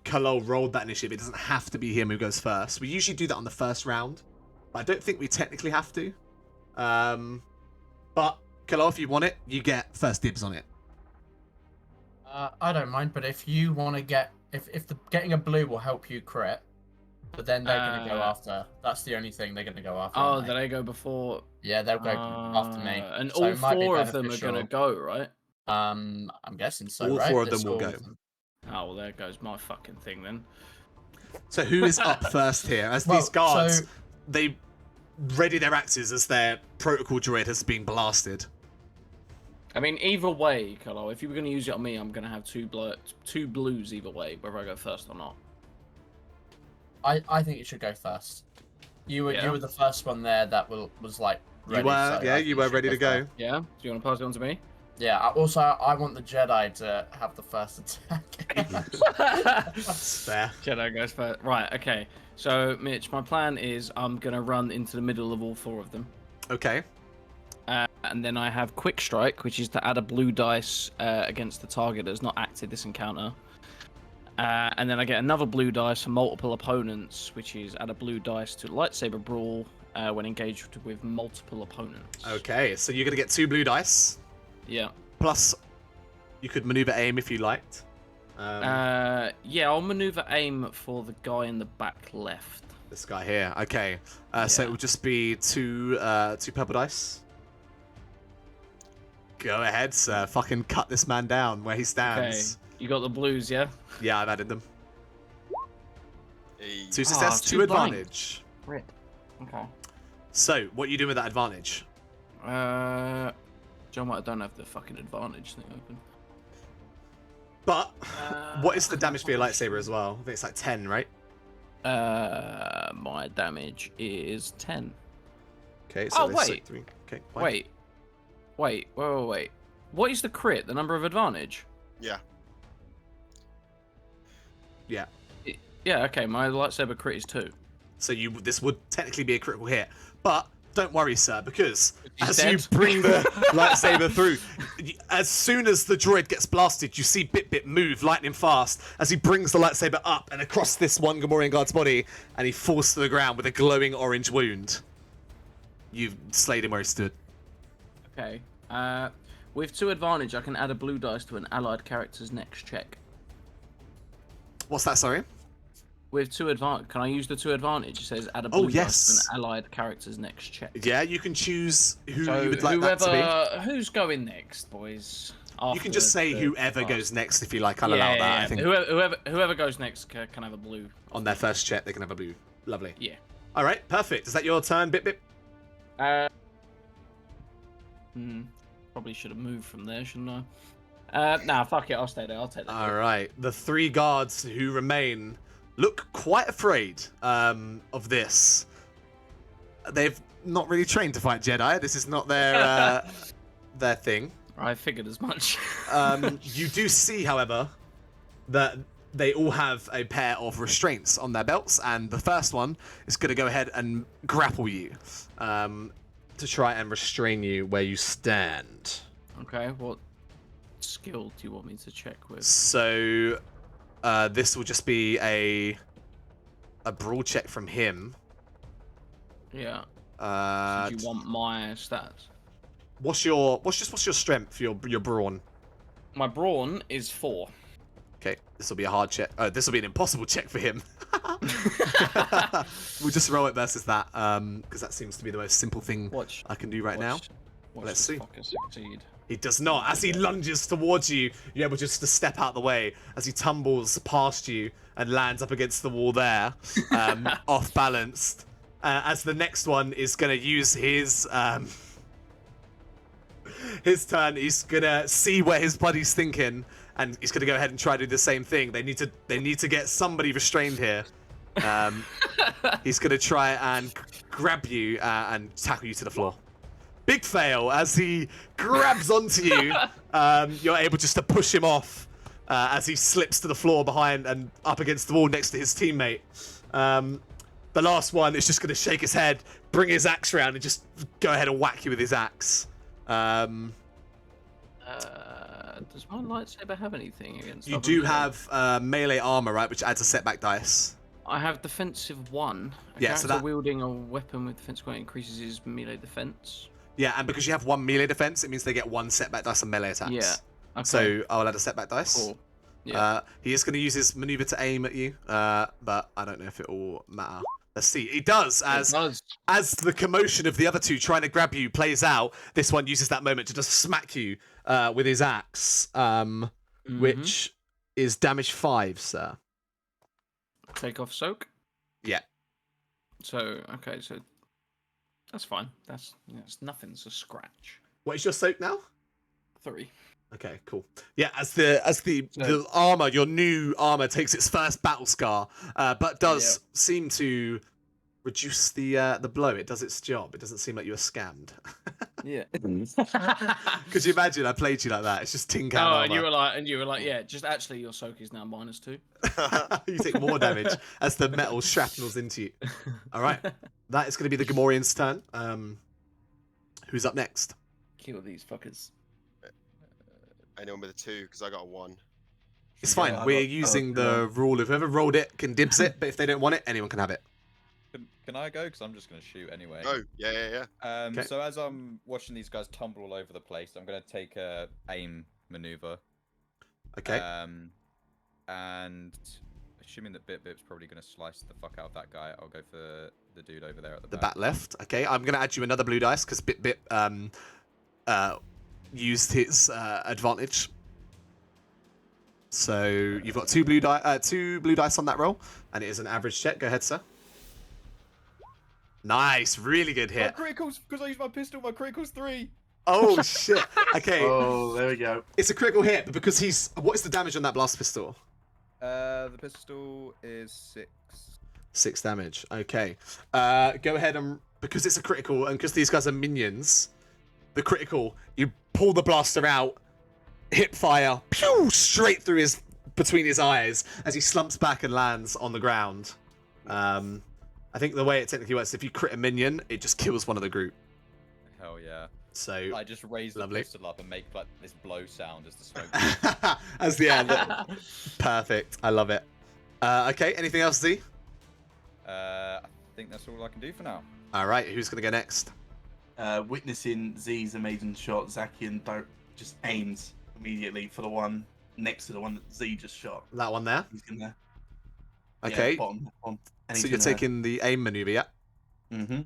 S3: Kalol rolled that initiative, it doesn't have to be him who goes first. We usually do that on the first round, but I don't think we technically have to. But Kalol, if you want it, you get first dibs on it.
S4: I don't mind, but if you want to get, if getting a blue will help you crit, but then they're going to go after. That's the only thing they're going to go after.
S5: Oh, do they go before?
S4: Yeah, they'll go after me.
S5: And
S4: So
S5: all
S4: it might be
S5: 4 of them are going to
S4: beneficial.
S5: go, right?
S4: I'm guessing so,
S3: All
S4: right?
S3: 4 of them
S4: It's
S3: will
S4: all
S3: go.
S4: of them.
S5: Oh, well, there goes my fucking thing then.
S3: So who is up first here? As
S4: Well,
S3: these guards,
S4: so-
S3: they ready their axes as their protocol droid has been blasted.
S5: I mean, either way, Carlo, if you were going to use it on me, I'm going to have two blues either way, whether I go first or not.
S4: I think you should go first. You were the first one there that was like ready.
S3: You were ready to go.
S5: Yeah? Do you want to pass it on to me?
S4: Yeah. Also, I want the Jedi to have the first attack.
S3: Fair.
S5: Jedi goes first. Right, okay. So, Mitch, my plan is I'm going to run into the middle of all 4 of them.
S3: Okay.
S5: And then I have Quick Strike, which is to add a blue dice against the target that has not acted this encounter. And then I get another blue dice for multiple opponents, which is add a blue dice to Lightsaber Brawl when engaged with multiple opponents.
S3: Okay, so you're going to get 2 blue dice.
S5: Yeah.
S3: Plus, you could maneuver aim if you liked.
S5: Yeah, I'll maneuver aim for the guy in the back left.
S3: This guy here. Okay. So it will just be 2 purple dice. Go ahead, sir. Fucking cut this man down where he stands.
S5: Okay. You got the blues, yeah?
S3: Yeah, I've added them.
S6: Hey.
S3: 2 success, 2 advantage.
S5: Rip. Okay.
S3: So, what are you doing with that advantage?
S5: John, I don't have the fucking advantage thing open.
S3: But, what is the damage for your lightsaber as well? I think it's like 10, right?
S5: My damage is 10.
S3: Okay, so
S5: Oh, wait.
S3: 3. Okay, fine.
S5: Wait. What is the crit? The number of advantage?
S6: Yeah.
S3: Yeah.
S5: Yeah, okay, my lightsaber crit is 2.
S3: So this would technically be a critical hit. But don't worry, sir, because
S5: He's
S3: as
S5: dead.
S3: you bring the lightsaber through, as soon as the droid gets blasted, you see Bit move lightning fast as he brings the lightsaber up and across this one Gamorrean guard's body, and he falls to the ground with a glowing orange wound. You've slayed him where he stood.
S5: Okay. With 2 advantage, I can add a blue dice to an allied character's next check.
S3: What's that, sorry?
S5: With 2 advantage, can I use the 2 advantage? It says add a blue
S3: yes.
S5: dice to an allied character's next check.
S3: Yeah, you can choose who
S5: So
S3: you would like that to
S5: who's going next, boys?
S3: be. You can just say whoever goes next if you like. I'll
S5: Yeah,
S3: allow that.
S5: yeah.
S3: I think
S5: Whoever goes next can have a blue.
S3: on their first check they can have a blue. Lovely.
S5: Yeah.
S3: All right, perfect. Is that your turn, Bit?
S5: Probably should have moved from there, shouldn't I? Nah, fuck it. I'll stay there. I'll take that.
S3: All right. The 3 guards who remain look quite afraid of this. They've not really trained to fight Jedi. This is not their their thing.
S5: I figured as much.
S3: You do see, however, that they all have a pair of restraints on their belts, and the first one is going to go ahead and grapple you to try and restrain you where you stand.
S5: Okay, what skill do you want me to check with?
S3: So this will just be a brawl check from him.
S5: Yeah.
S3: Uh,
S5: Do you want my stats?
S3: what's your strength? Your brawn.
S5: My brawn is 4.
S3: Okay, this will be a hard check. This will be an impossible check for him. We'll just roll it versus that, because that seems to be the most simple thing I can do right now. Let's see.
S5: Succeed.
S3: He does not. As he lunges towards you, you're able just to step out the way as he tumbles past you and lands up against the wall there, off balanced. As the next one is going to use his turn, he's going to see where his buddy's thinking, and he's going to go ahead and try to do the same thing. They need to get somebody restrained here. He's going to try and grab you and tackle you to the floor. Big fail as he grabs onto you. You're able just to push him off as he slips to the floor behind and up against the wall next to his teammate. The last one is just going to shake his head, bring his axe around, and just go ahead and whack you with his axe.
S5: Does my lightsaber have anything against?
S3: You do have melee armor, right, which adds a setback dice.
S5: I have defensive 1.
S3: Yeah, so that
S5: wielding a weapon with defense square increases his melee defense.
S3: Yeah, and because you have 1 melee defense, it means they get 1 setback dice on melee attacks.
S5: Yeah. Okay.
S3: So I'll add a setback dice.
S5: Cool. Yeah.
S3: He is going to use his maneuver to aim at you, but I don't know if it will matter. Let's see. He does, as the commotion of the other two trying to grab you plays out. This one uses that moment to just smack you with his axe, which is damage 5, sir.
S5: Take off soak.
S3: Yeah.
S5: So okay, so that's fine. That's nothing's a scratch.
S3: What is your soak now?
S5: 3.
S3: Okay, cool. Yeah, as the armor, your new armor takes its first battle scar, but does seem to reduce the blow. It does its job. It doesn't seem like you were scammed.
S5: Yeah.
S3: Could you imagine? I played you like that. It's just tin can armor.
S5: And you were like, yeah. Just actually, your soak is now -2.
S3: You take more damage as the metal shrapnels into you. All right, that is going to be the Gamorrean's turn. Who's up next?
S5: Kill these fuckers.
S6: Anyone with a 2, because I got a 1.
S3: It's fine. We're using the rule of whoever rolled it can dibs it, but if they don't want it, anyone can have it.
S1: Can I go? Because I'm just going to shoot anyway.
S6: Oh, yeah.
S3: Okay.
S1: So as I'm watching these guys tumble all over the place, I'm going to take a aim maneuver.
S3: Okay.
S1: And assuming that Bip's probably going to slice the fuck out of that guy, I'll go for the dude over there at the back.
S3: Back left. Okay, I'm going to add you another blue dice because Bip used his advantage. So you've got two blue dice on that roll, and it is an average check. Go ahead, sir. Nice, really good hit.
S1: My criticals, because I used my pistol, my criticals 3.
S3: Oh shit. Okay.
S2: Oh, there we go.
S3: It's a critical hit, but because what is the damage on that blast pistol?
S1: The pistol is 6.
S3: 6 damage. Okay. Go ahead and because it's a critical, and because these guys are minions, the critical, you pull the blaster out, hip fire, pew, straight through between his eyes as he slumps back and lands on the ground. I think the way it technically works, if you crit a minion, it just kills one of the group.
S1: Hell yeah.
S3: So
S1: I just raise the pistol up and make like this blow sound as the smoke.
S3: as the end. Perfect. I love it. Okay, anything else, Z?
S1: I think that's all I can do for now.
S3: All right, who's going to go next?
S2: Witnessing Z's amazing shot, Zakian just aims immediately for the one next to the one that Z just shot.
S3: That one there?
S2: He's gonna.
S3: Okay.
S2: Yeah, bottom. And
S3: so you're taking the aim maneuver, yeah?
S2: Mm-hmm.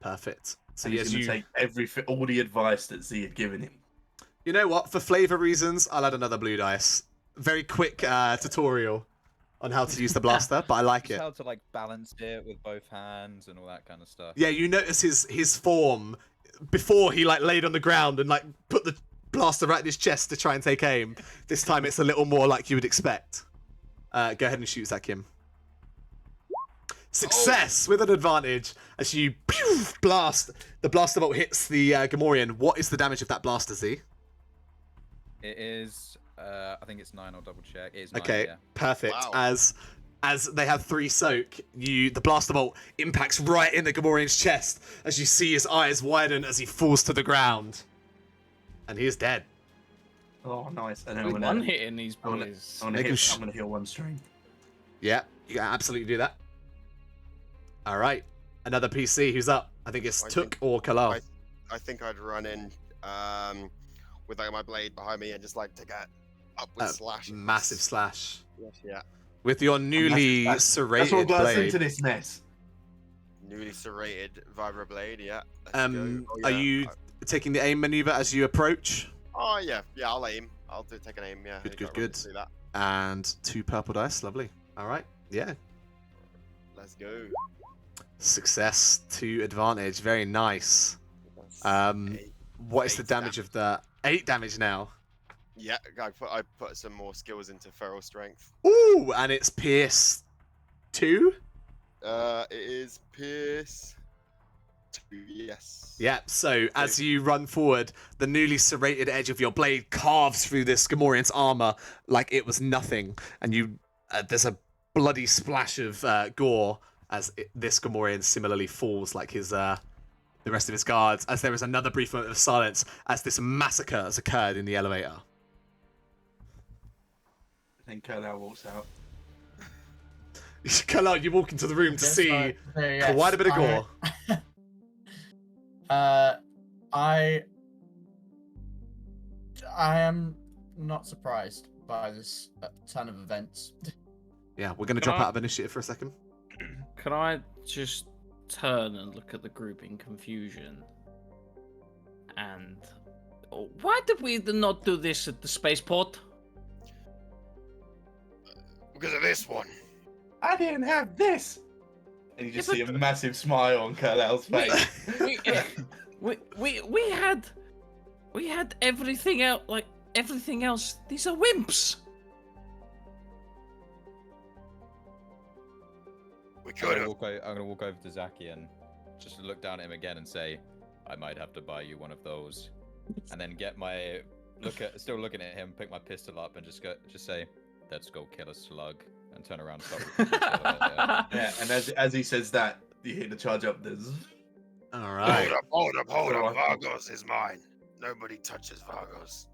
S3: Perfect. So
S2: he's gonna take all the advice that Z had given him.
S3: You know what? For flavor reasons, I'll add another blue dice. Very quick tutorial on how to use the blaster, but I like it.
S1: How to like balance it with both hands and all that kind of stuff.
S3: Yeah, you notice his form before he like laid on the ground and like put the blaster right in his chest to try and take aim. This time it's a little more like you would expect. Go ahead and shoot Zakim. Success with an advantage as you blast. The blaster bolt hits the Gamorrean. What is the damage of that blaster, Z?
S1: It is I think it's 9. I'll double check. It is 9,
S3: Okay,
S1: yeah.
S3: perfect.
S6: Wow.
S3: As they have 3 soak, the blaster bolt impacts right in the Gamorrean's chest as you see his eyes widen as he falls to the ground, and he is dead.
S2: Oh, nice. And then
S5: We're
S2: I'm
S5: one
S2: gonna,
S5: hitting these
S2: I'm gonna,
S5: boys.
S2: I'm gonna heal 1 strength.
S3: Yeah, you can absolutely do that. All right, another PC. Who's up? I think it's
S6: I
S3: Took
S6: think-
S3: or Kalal.
S6: I think I'd run in with like my blade behind me and just like take a upward slash.
S3: Massive slash.
S6: Yeah.
S3: With your newly
S2: That's what
S3: serrated
S2: got us
S3: blade.
S2: into this mess.
S6: Newly serrated vibra blade. Yeah. Let's
S3: Are
S6: go. Oh, yeah.
S3: you taking the aim maneuver as you approach?
S6: Oh yeah. Yeah. I'll aim. I'll take an aim. Yeah.
S3: Good,
S6: I
S3: good,
S6: got
S3: good.
S6: to do that.
S3: And 2 purple dice. Lovely. All right. Yeah.
S6: Let's go.
S3: Success to advantage. Very nice.
S6: That's 8.
S3: What is the
S6: 8
S3: damage of that? 8 damage now.
S6: Yeah. I put some more skills into feral strength.
S3: Ooh, and it's Pierce 2?
S6: It is Pierce 2. Yes.
S3: Yeah, so as you run forward, the newly serrated edge of your blade carves through this Gamorrean's armor like it was nothing, and you there's a bloody splash of gore as this Gamorrean similarly falls like his the rest of his guards, as there is another brief moment of silence as this massacre has occurred in the elevator.
S2: Then Kerlau walks out.
S3: Kalal, you walk into the room to
S4: Yes,
S3: see
S4: yes,
S3: quite a bit of gore.
S4: I am not surprised by this turn of events.
S3: Yeah, we're going to drop out of initiative for a second.
S5: Can I just turn and look at the group in confusion? And why did we not do this at the spaceport?
S6: Because of this one.
S2: I didn't have this. And you just see a massive smile on Kerlau's face.
S5: We had everything else. Like everything else, these are wimps.
S6: We
S1: I'm
S6: could
S1: gonna,
S6: have.
S1: I'm gonna walk over to Zaki and just look down at him again and say, I might have to buy you one of those. And then get my still looking at him, pick my pistol up and just say, let's go kill a slug, and turn around and start with
S2: Yeah, and as he says that, you hear the charge up. There's
S3: All right.
S6: Hold up.
S2: Alright.
S6: Vargos is mine. Nobody touches Vargos.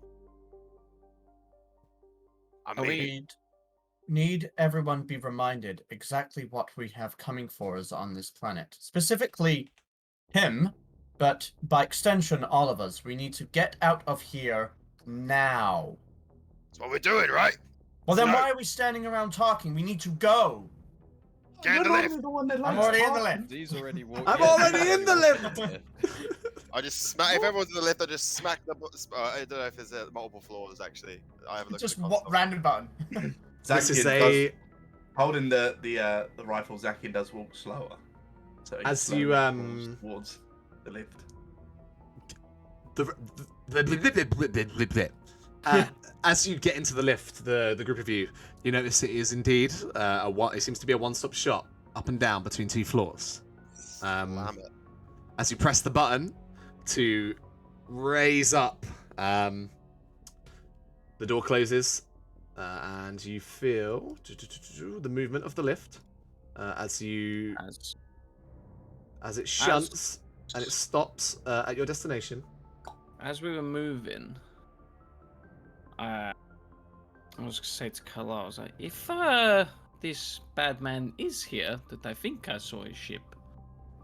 S6: I
S5: Are
S6: mean,
S4: Need everyone be reminded exactly what we have coming for us on this planet. Specifically, him, but by extension, all of us. We need to get out of here now.
S6: that's what we're doing, right?
S4: Well, then
S6: No.
S4: why are we standing around talking? We need to go.
S6: Get in the lift.
S2: The one that
S4: I'm
S2: likes
S4: already in the
S2: talking.
S4: lift.
S1: He's already walking.
S3: I'm already in the lift!
S6: I just smack. If everyone's in the lift, I just smack the. I don't know if there's multiple floors actually. I haven't looked.
S4: Just
S6: at the
S4: what
S6: console.
S4: random button?
S3: This is
S2: Zakian
S3: a...
S2: holding the rifle. Zakian does walk slower. So he
S3: As
S2: slowly
S3: you,
S2: walks towards the lift.
S3: As you get into the lift, the group of you notice it is indeed it seems to be a one-stop shop, up and down between 2 floors.
S6: Slam it.
S3: As you press the button to raise up, the door closes, and you feel the movement of the lift as it shunts and it stops at your destination.
S5: As we were moving, I was gonna say to Carla, I was like, if this bad man is here, that I think I saw his ship,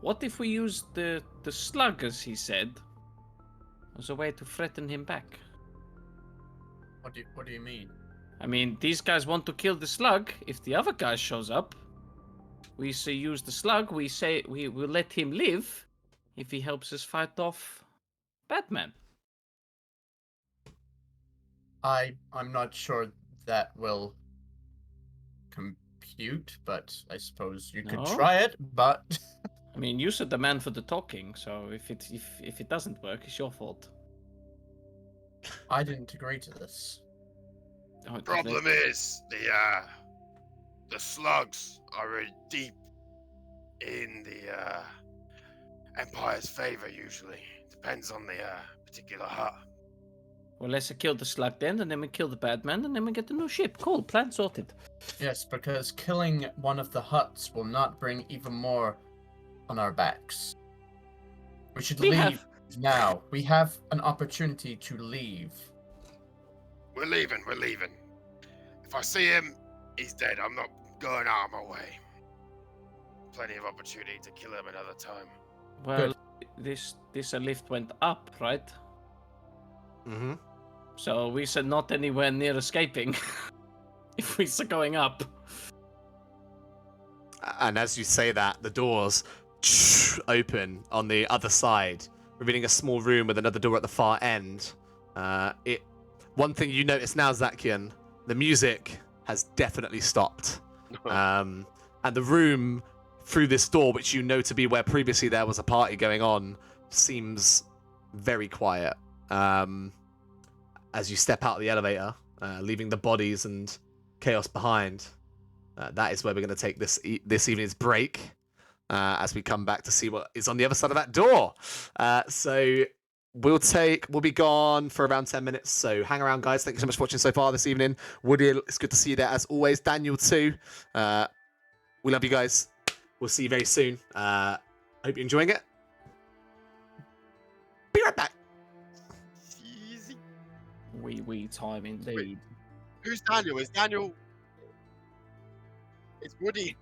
S5: what if we use the slug, as he said, as a way to threaten him back?
S4: What do you mean?
S5: I mean, these guys want to kill the slug. If the other guy shows up, we say use the slug. We say we will let him live if he helps us fight off Batman.
S4: I'm not sure that will compute, but I suppose you could
S5: No?
S4: try it. But
S5: I mean, you said the man for the talking, so if it doesn't work, it's your fault.
S4: I didn't agree to this.
S5: Oh,
S6: Problem is the slugs are really deep in the Empire's favor usually. Depends on the particular hut.
S5: Well, let's kill the slug then, and then we kill the bad man, and then we get the new ship. Cool, plan sorted.
S4: Yes, because killing one of the huts will not bring even more on our backs. We should leave now. We have an opportunity to leave.
S6: We're leaving. If I see him, he's dead. I'm not going out of my way. Plenty of opportunity to kill him another time.
S5: Well, this lift went up, right?
S3: Mm-hmm.
S5: So we said not anywhere near escaping. If we're going up.
S3: And as you say that, the doors open on the other side, revealing a small room with another door at the far end. One thing you notice now, Zakian, the music has definitely stopped. And the room through this door, which you know to be where previously there was a party going on, seems very quiet. As you step out of the elevator, leaving the bodies and chaos behind, that is where we're going to take this evening's break, as we come back to see what is on the other side of that door. So we'll be gone for around 10 minutes. So hang around, guys. Thank you so much for watching so far this evening. Woody, it's good to see you there as always. Daniel too. We love you guys. We'll see you very soon. Hope you're enjoying it. Be right back.
S6: Easy.
S5: Wee time indeed.
S6: Who's Daniel? Is Daniel? It's Woody.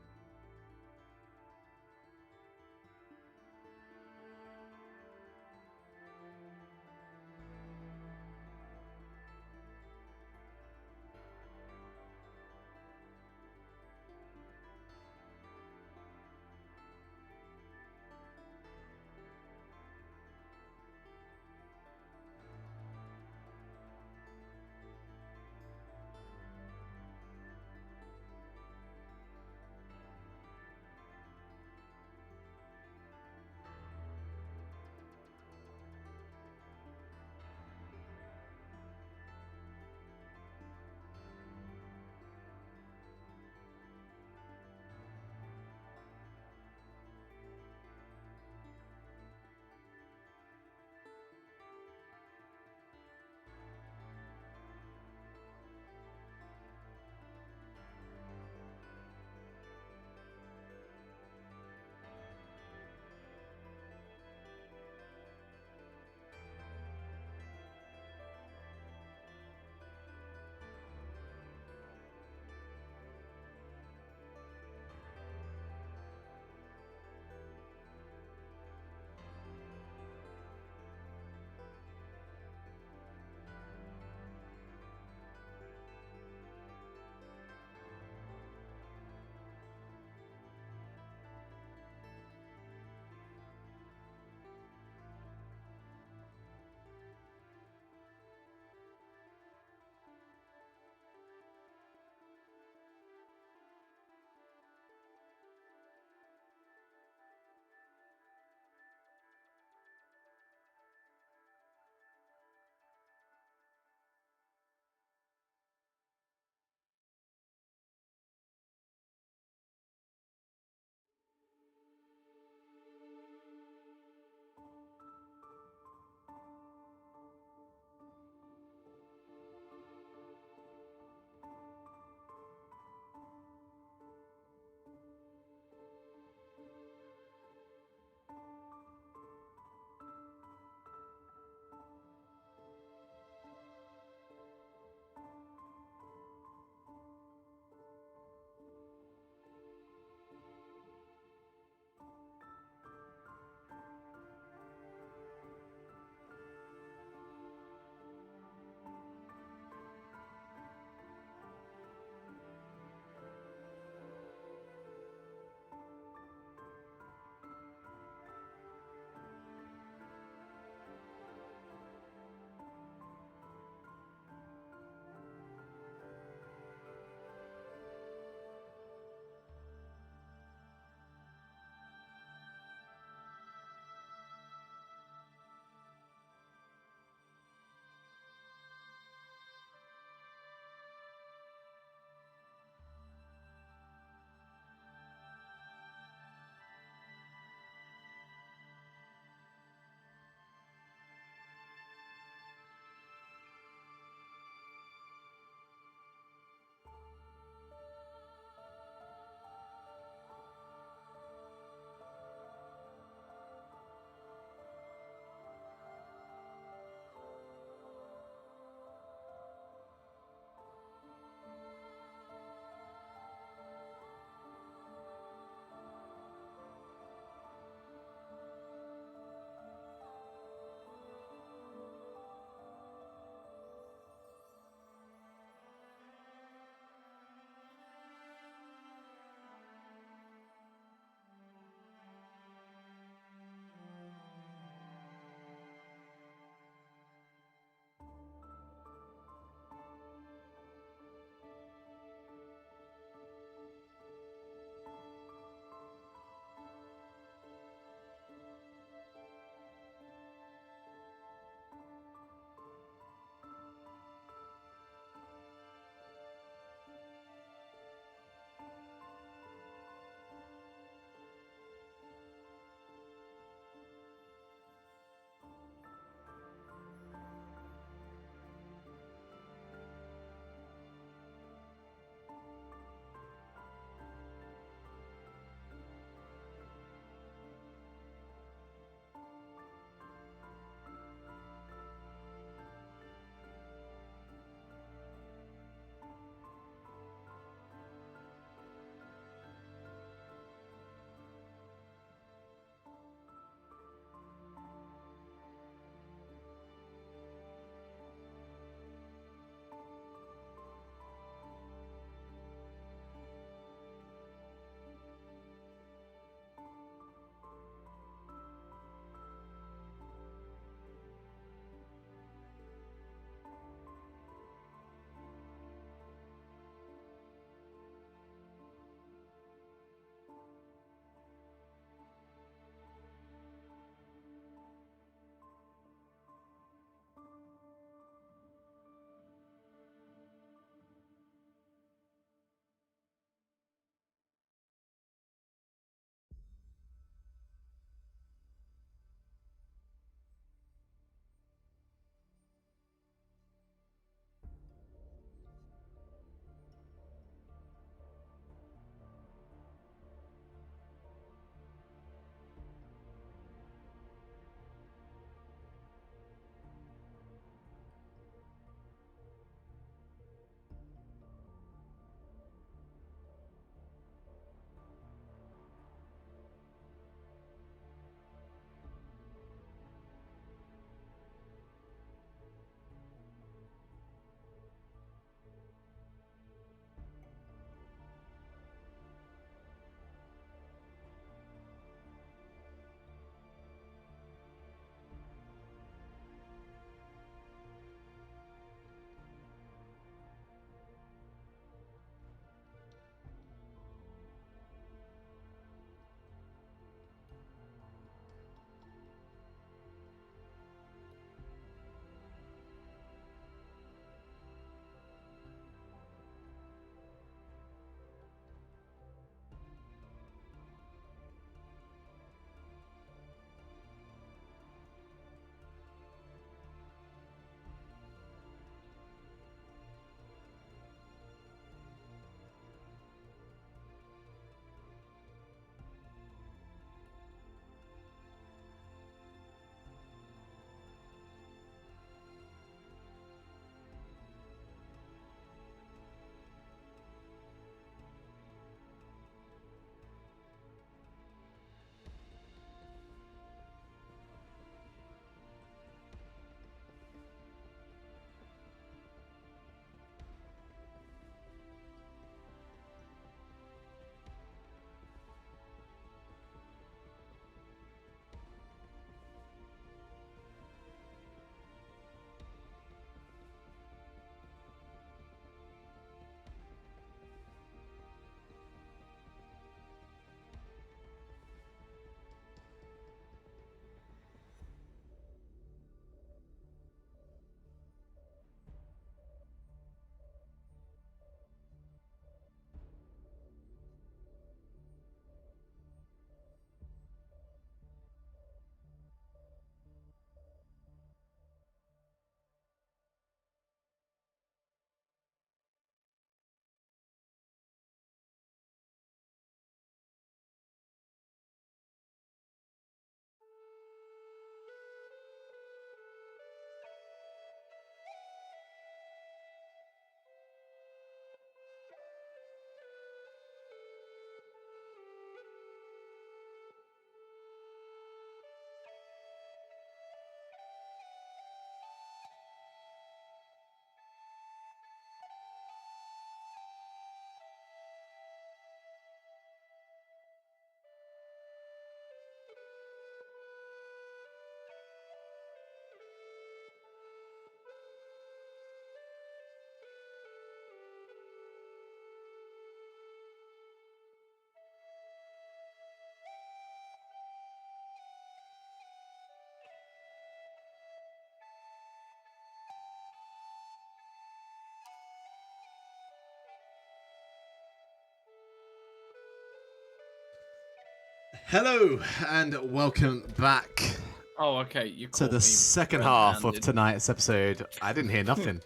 S3: Hello and welcome back
S5: Oh, okay. You
S3: to
S5: caught
S3: the
S5: me
S3: second half of
S5: red-handed.
S3: tonight's episode. I didn't hear nothing.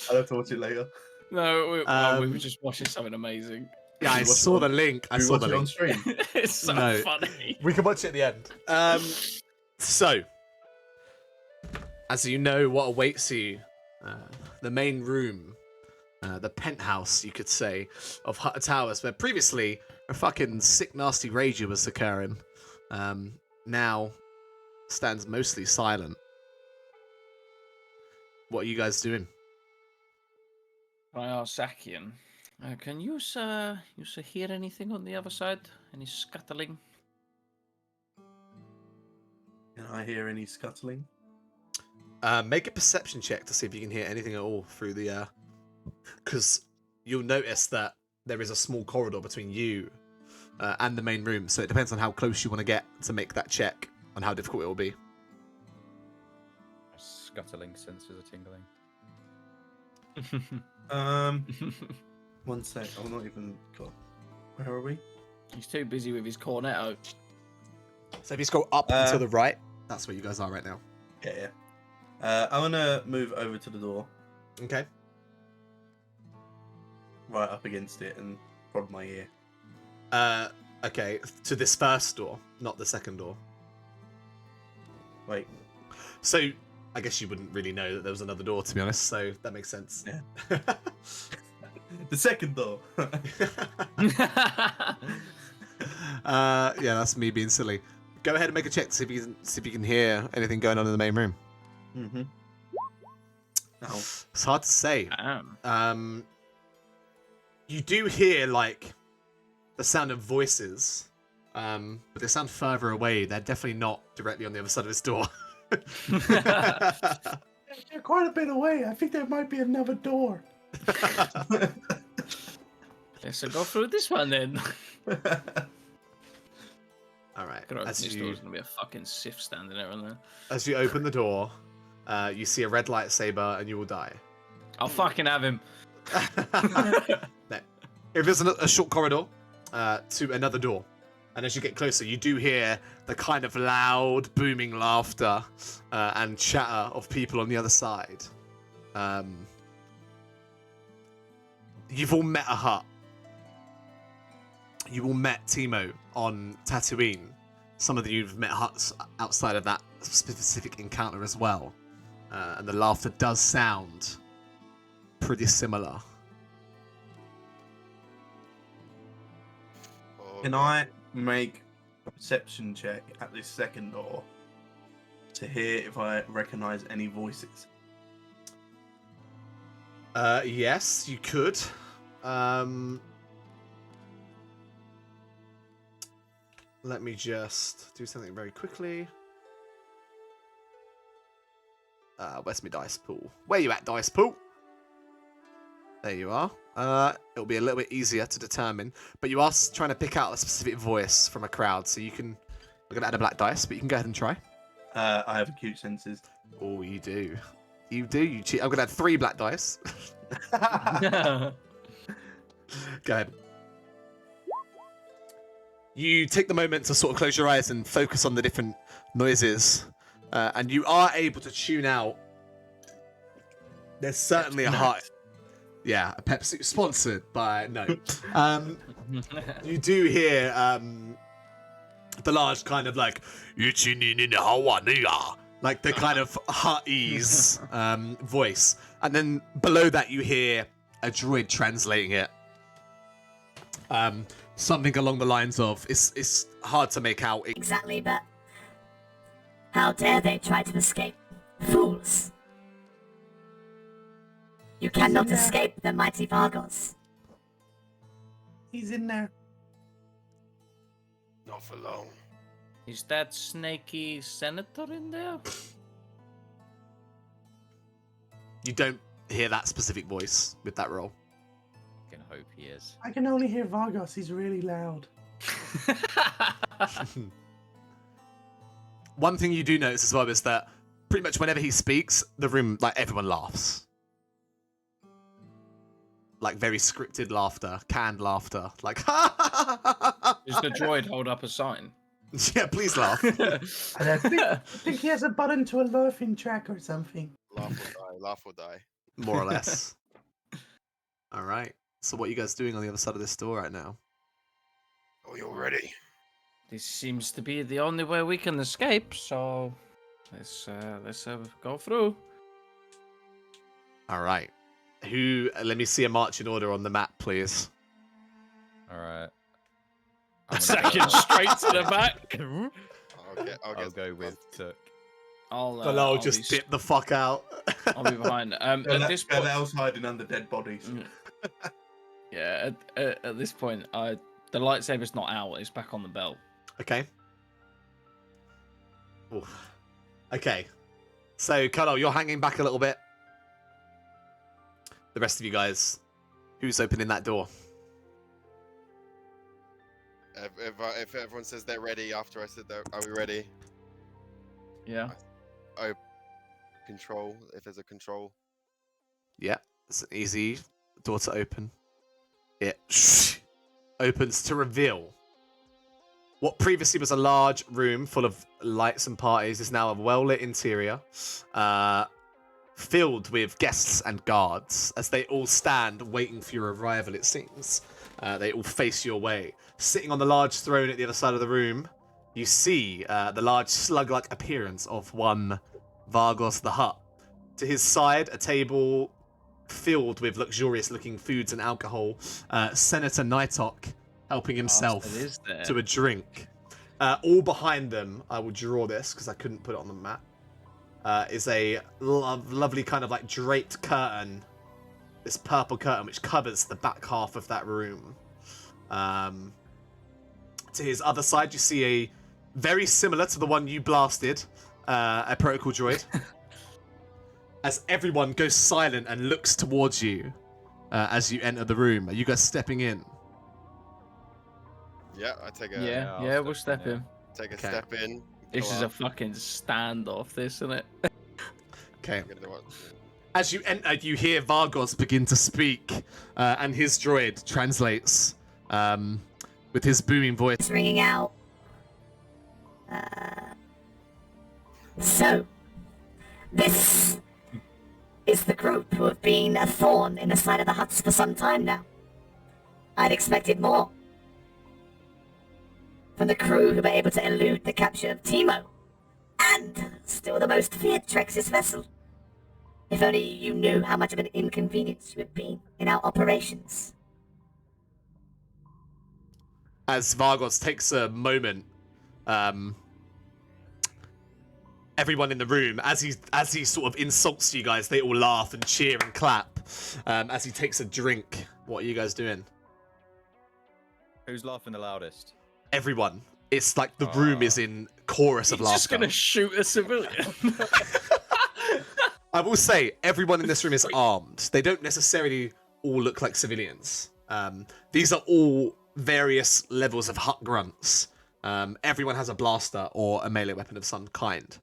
S2: I'll have to watch it later.
S5: No, we
S3: Um,
S5: were just watching something amazing.
S3: Yeah, I
S2: You watch
S3: saw
S2: it
S3: the
S2: on-
S3: link. I
S2: We
S3: saw
S2: watch
S3: the
S2: it on
S3: link.
S2: stream.
S5: It's so
S3: No.
S5: funny.
S3: We can watch it at the end. So, as you know, what awaits you, the main room, the penthouse, you could say, of Hutter Towers, where previously a fucking sick, nasty rage was occurring, now stands mostly silent. What are you guys doing?
S5: I asked Sakian, can you hear anything on the other side? Any scuttling?
S2: Can I hear any scuttling?
S3: Make a perception check to see if you can hear anything at all through the air. Because you'll notice that there is a small corridor between you and the main room, so it depends on how close you want to get to make that check on how difficult it will be.
S1: Scuttling senses are tingling.
S2: One sec. I'm not even. God. Where are we?
S5: He's too busy with his cornetto.
S3: So if you scroll up and to the right, that's where you guys are right now.
S2: Yeah. I'm gonna move over to the door,
S3: Okay.
S2: right up against it, and prod my ear.
S3: Okay, to this first door, not the second door.
S2: Wait.
S3: So I guess you wouldn't really know that there was another door, to be honest, so that makes sense.
S2: Yeah. The second door.
S3: Yeah, that's me being silly. Go ahead and make a check to see if you can hear anything going on in the main room.
S2: Mm-hmm. Oh.
S3: It's hard to say.
S5: Damn.
S3: You do hear like the sound of voices, but they sound further away. They're definitely not directly on the other side of this door.
S2: They're quite a bit away. I think there might be another door.
S5: Let's go through this one then.
S3: All right.
S5: Could open
S3: As
S5: this door,
S3: you
S5: there's gonna be a fucking Sith standing there on there.
S3: as you open the door, you see a red lightsaber, and you will die.
S5: I'll fucking have him.
S3: No. If there's a short corridor to another door, and as you get closer, you do hear the kind of loud, booming laughter and chatter of people on the other side. You've all met a Hutt. You all met Timo on Tatooine. Some of you have met Hutts outside of that specific encounter as well. And the laughter does sound pretty similar.
S2: Can I make a perception check at this second door to hear if I recognize any voices?
S3: Yes, you could. Let me just do something very quickly. Where's my dice pool? Where you at, dice pool? There you are. It'll be a little bit easier to determine, but you are trying to pick out a specific voice from a crowd, so you can. We're gonna add a black dice, but you can go ahead and try.
S2: I have acute senses.
S3: Oh, you do. You do. You cheat. I'm gonna add 3 black dice. Go ahead. You take the moment to sort of close your eyes and focus on the different noises, and you are able to tune out. There's certainly a high. Yeah, a Pepsi sponsored by no. You do hear the large kind of like like the kind of Huttese voice, and then below that you hear a droid translating it. Something along the lines of it's hard to make out.
S7: Exactly, but how dare they try to escape? Fools! You cannot escape the mighty Vargos.
S2: He's in there.
S6: Not for long.
S5: Is that snaky senator in there?
S3: You don't hear that specific voice with that roll.
S1: I can hope he is.
S2: I can only hear Vargos. He's really loud.
S3: One thing you do notice as well is that pretty much whenever he speaks, the room, like, everyone laughs. Like, very scripted laughter, canned laughter. Like,
S5: Does the droid hold up a sign?
S3: Yeah, please laugh.
S2: And I think he has a button to a laughing track or something.
S6: Laugh or die. Laugh or die.
S3: More or less. All right. So what are you guys doing on the other side of this door right now?
S6: Oh, you're ready.
S5: This seems to be the only way we can escape, so let's go through.
S3: All right. Let me see a marching order on the map, please.
S1: All right.
S5: Second straight to the back.
S1: I'll go with Took.
S3: I'll just dip the fuck out.
S5: I'll be behind. At this point,
S2: else hiding under dead bodies.
S5: yeah. At this point, the lightsaber's not out; it's back on the belt.
S3: Okay. Oof. Okay. So, Carlo, you're hanging back a little bit. The rest of you guys, who's opening that door?
S6: If everyone says they're ready after I said that, are we ready?
S5: Yeah.
S6: Control, if there's a control.
S3: Yeah, it's an easy door to open. It opens to reveal what previously was a large room full of lights and parties is now a well-lit interior, filled with guests and guards as they all stand waiting for your arrival, it seems. They all face your way. Sitting on the large throne at the other side of the room, you see the large slug-like appearance of one Vargos the Hutt. To his side, a table filled with luxurious-looking foods and alcohol. Senator Nighthawk helping himself to a drink. All behind them, I will draw this because I couldn't put it on the map, is a lovely kind of like draped curtain. This purple curtain which covers the back half of that room. To his other side, you see a very similar to the one you blasted, a protocol droid. As everyone goes silent and looks towards you as you enter the room. Are you guys stepping in?
S6: Yeah, I take a
S5: Yeah, we'll step in.
S6: take a step in.
S5: This
S6: go
S5: is a
S6: up.
S5: fucking standoff, this, isn't it?
S3: Okay.
S6: I'm gonna do what-
S3: As you enter, you hear Vargos begin to speak, and his droid translates with his booming voice.
S7: It's ringing out. So, this is the group who have been a thorn in the side of the Hutts for some time now. I'd expected more. From the crew who were able to elude the capture of Timo. And still the most feared Trex's vessel. If only you knew how much of an inconvenience you have been in our operations.
S3: As Vargos takes a moment, everyone in the room, as he sort of insults you guys, they all laugh and cheer and clap. As he takes a drink, what are you guys doing?
S1: Who's laughing the loudest?
S3: Everyone. It's like the room is in chorus of
S5: He's
S3: laughter.
S5: just gonna shoot a civilian.
S3: I will say, everyone in this room is armed. They don't necessarily all look like civilians. These are all various levels of Hutt grunts. Everyone has a blaster or a melee weapon of some kind.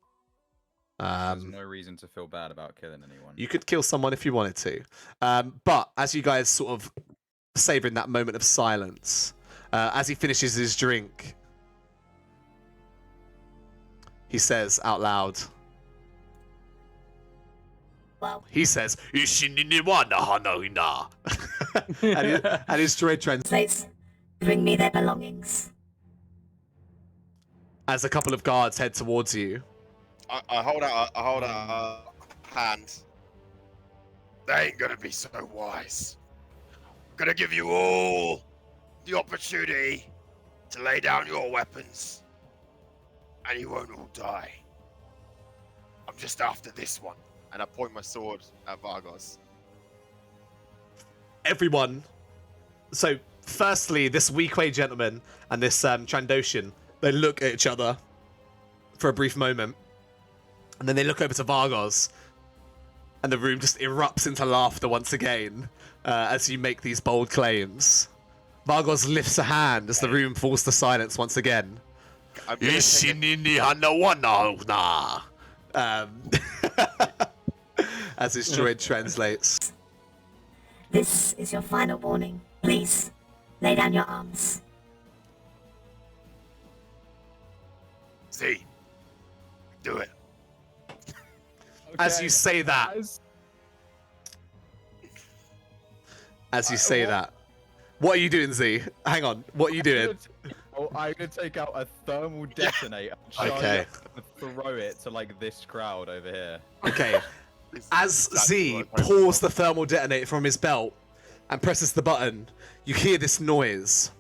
S1: There's no reason to feel bad about killing anyone.
S3: You could kill someone if you wanted to. But as you guys sort of savor in that moment of silence, as he finishes his drink, he says out loud,
S7: Well,
S3: he says, and his droid translates
S7: Slates, bring me their belongings.
S3: as a couple of guards head towards you.
S6: I hold out a hand. They ain't gonna be so wise. I'm gonna give you all the opportunity to lay down your weapons, and you won't all die. I'm just after this one. And I point my sword at Vargos.
S3: Everyone. So, firstly, this Weequay gentleman and this Trandoshan, they look at each other for a brief moment, and then they look over to Vargos, and the room just erupts into laughter once again as you make these bold claims. Vargos lifts a hand as the room falls to silence once again.
S6: I'm gonna take
S3: As his droid translates.
S7: This is your final warning. Please, lay down your arms.
S6: See, do it.
S3: As you say that, what are you doing, Z? Hang on, what are you doing?
S1: I'm gonna take out a thermal detonator and
S3: Okay.
S1: throw it to like this crowd over here.
S3: Okay. As Z pulls the thermal detonator from his belt and presses the button, you hear this noise.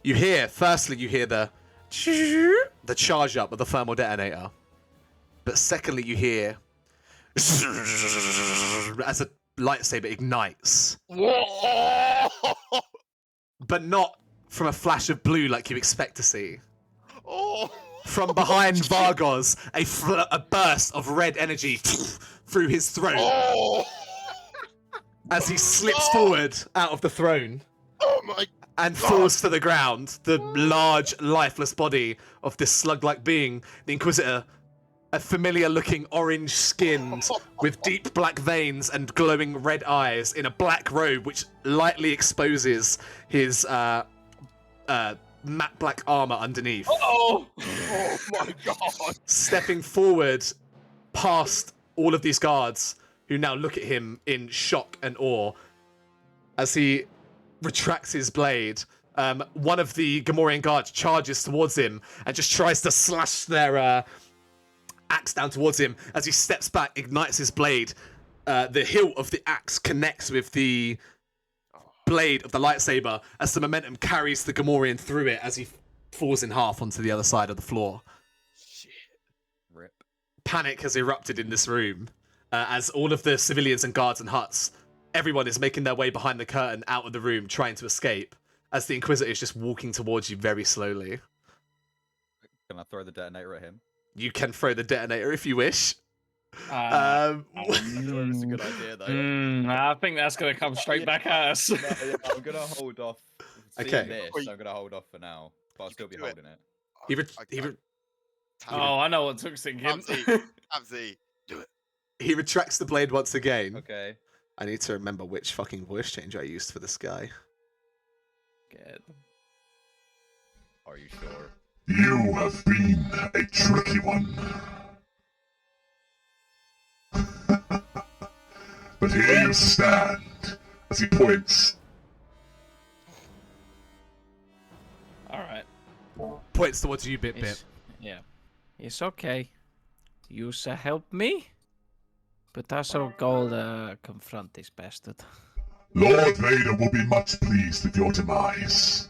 S3: You hear the charge up of the thermal detonator. But secondly, you hear as a lightsaber ignites. But not from a flash of blue like you expect to see.
S6: Oh.
S3: From behind Vargos, a burst of red energy through his throat.
S6: Oh.
S3: As he slips forward out of the throne.
S6: Oh my
S3: and falls to the ground, the large, lifeless body of this slug-like being, the Inquisitor, a familiar-looking orange-skinned, with deep black veins and glowing red eyes, in a black robe which lightly exposes his matte black armor underneath.
S6: Oh! Oh my god!
S3: Stepping forward past all of these guards, who now look at him in shock and awe, as he retracts his blade. One of the Gamorrean guards charges towards him and just tries to slash their axe down towards him. As he steps back, ignites his blade. The hilt of the axe connects with the blade of the lightsaber as the momentum carries the Gamorrean through it as he falls in half onto the other side of the floor.
S6: Shit.
S1: Rip.
S3: Panic has erupted in this room as all of the civilians and guards and huts, everyone is making their way behind the curtain out of the room trying to escape as the Inquisitor is just walking towards you very slowly.
S1: Can I throw the detonator at him?
S3: You can throw the detonator if you wish.
S1: It's a good idea, though.
S5: I think that's going to come straight back at us.
S1: No, yeah, I'm going to hold off.
S3: Okay.
S1: This, I'm going to hold off for now, but I'll still be holding it.
S5: Oh, I know what Took's thinking.
S6: Abzi, do it.
S3: He retracts the blade once again.
S1: Okay.
S3: I need to remember which fucking voice change I used for this guy.
S5: Good.
S1: Are you sure?
S8: You have been a tricky one. But here you stand, as he points.
S5: Alright.
S3: Points towards you, Bit.
S5: Yeah. It's okay. You help me, but also go confront this bastard.
S8: Lord Vader will be much pleased with your demise.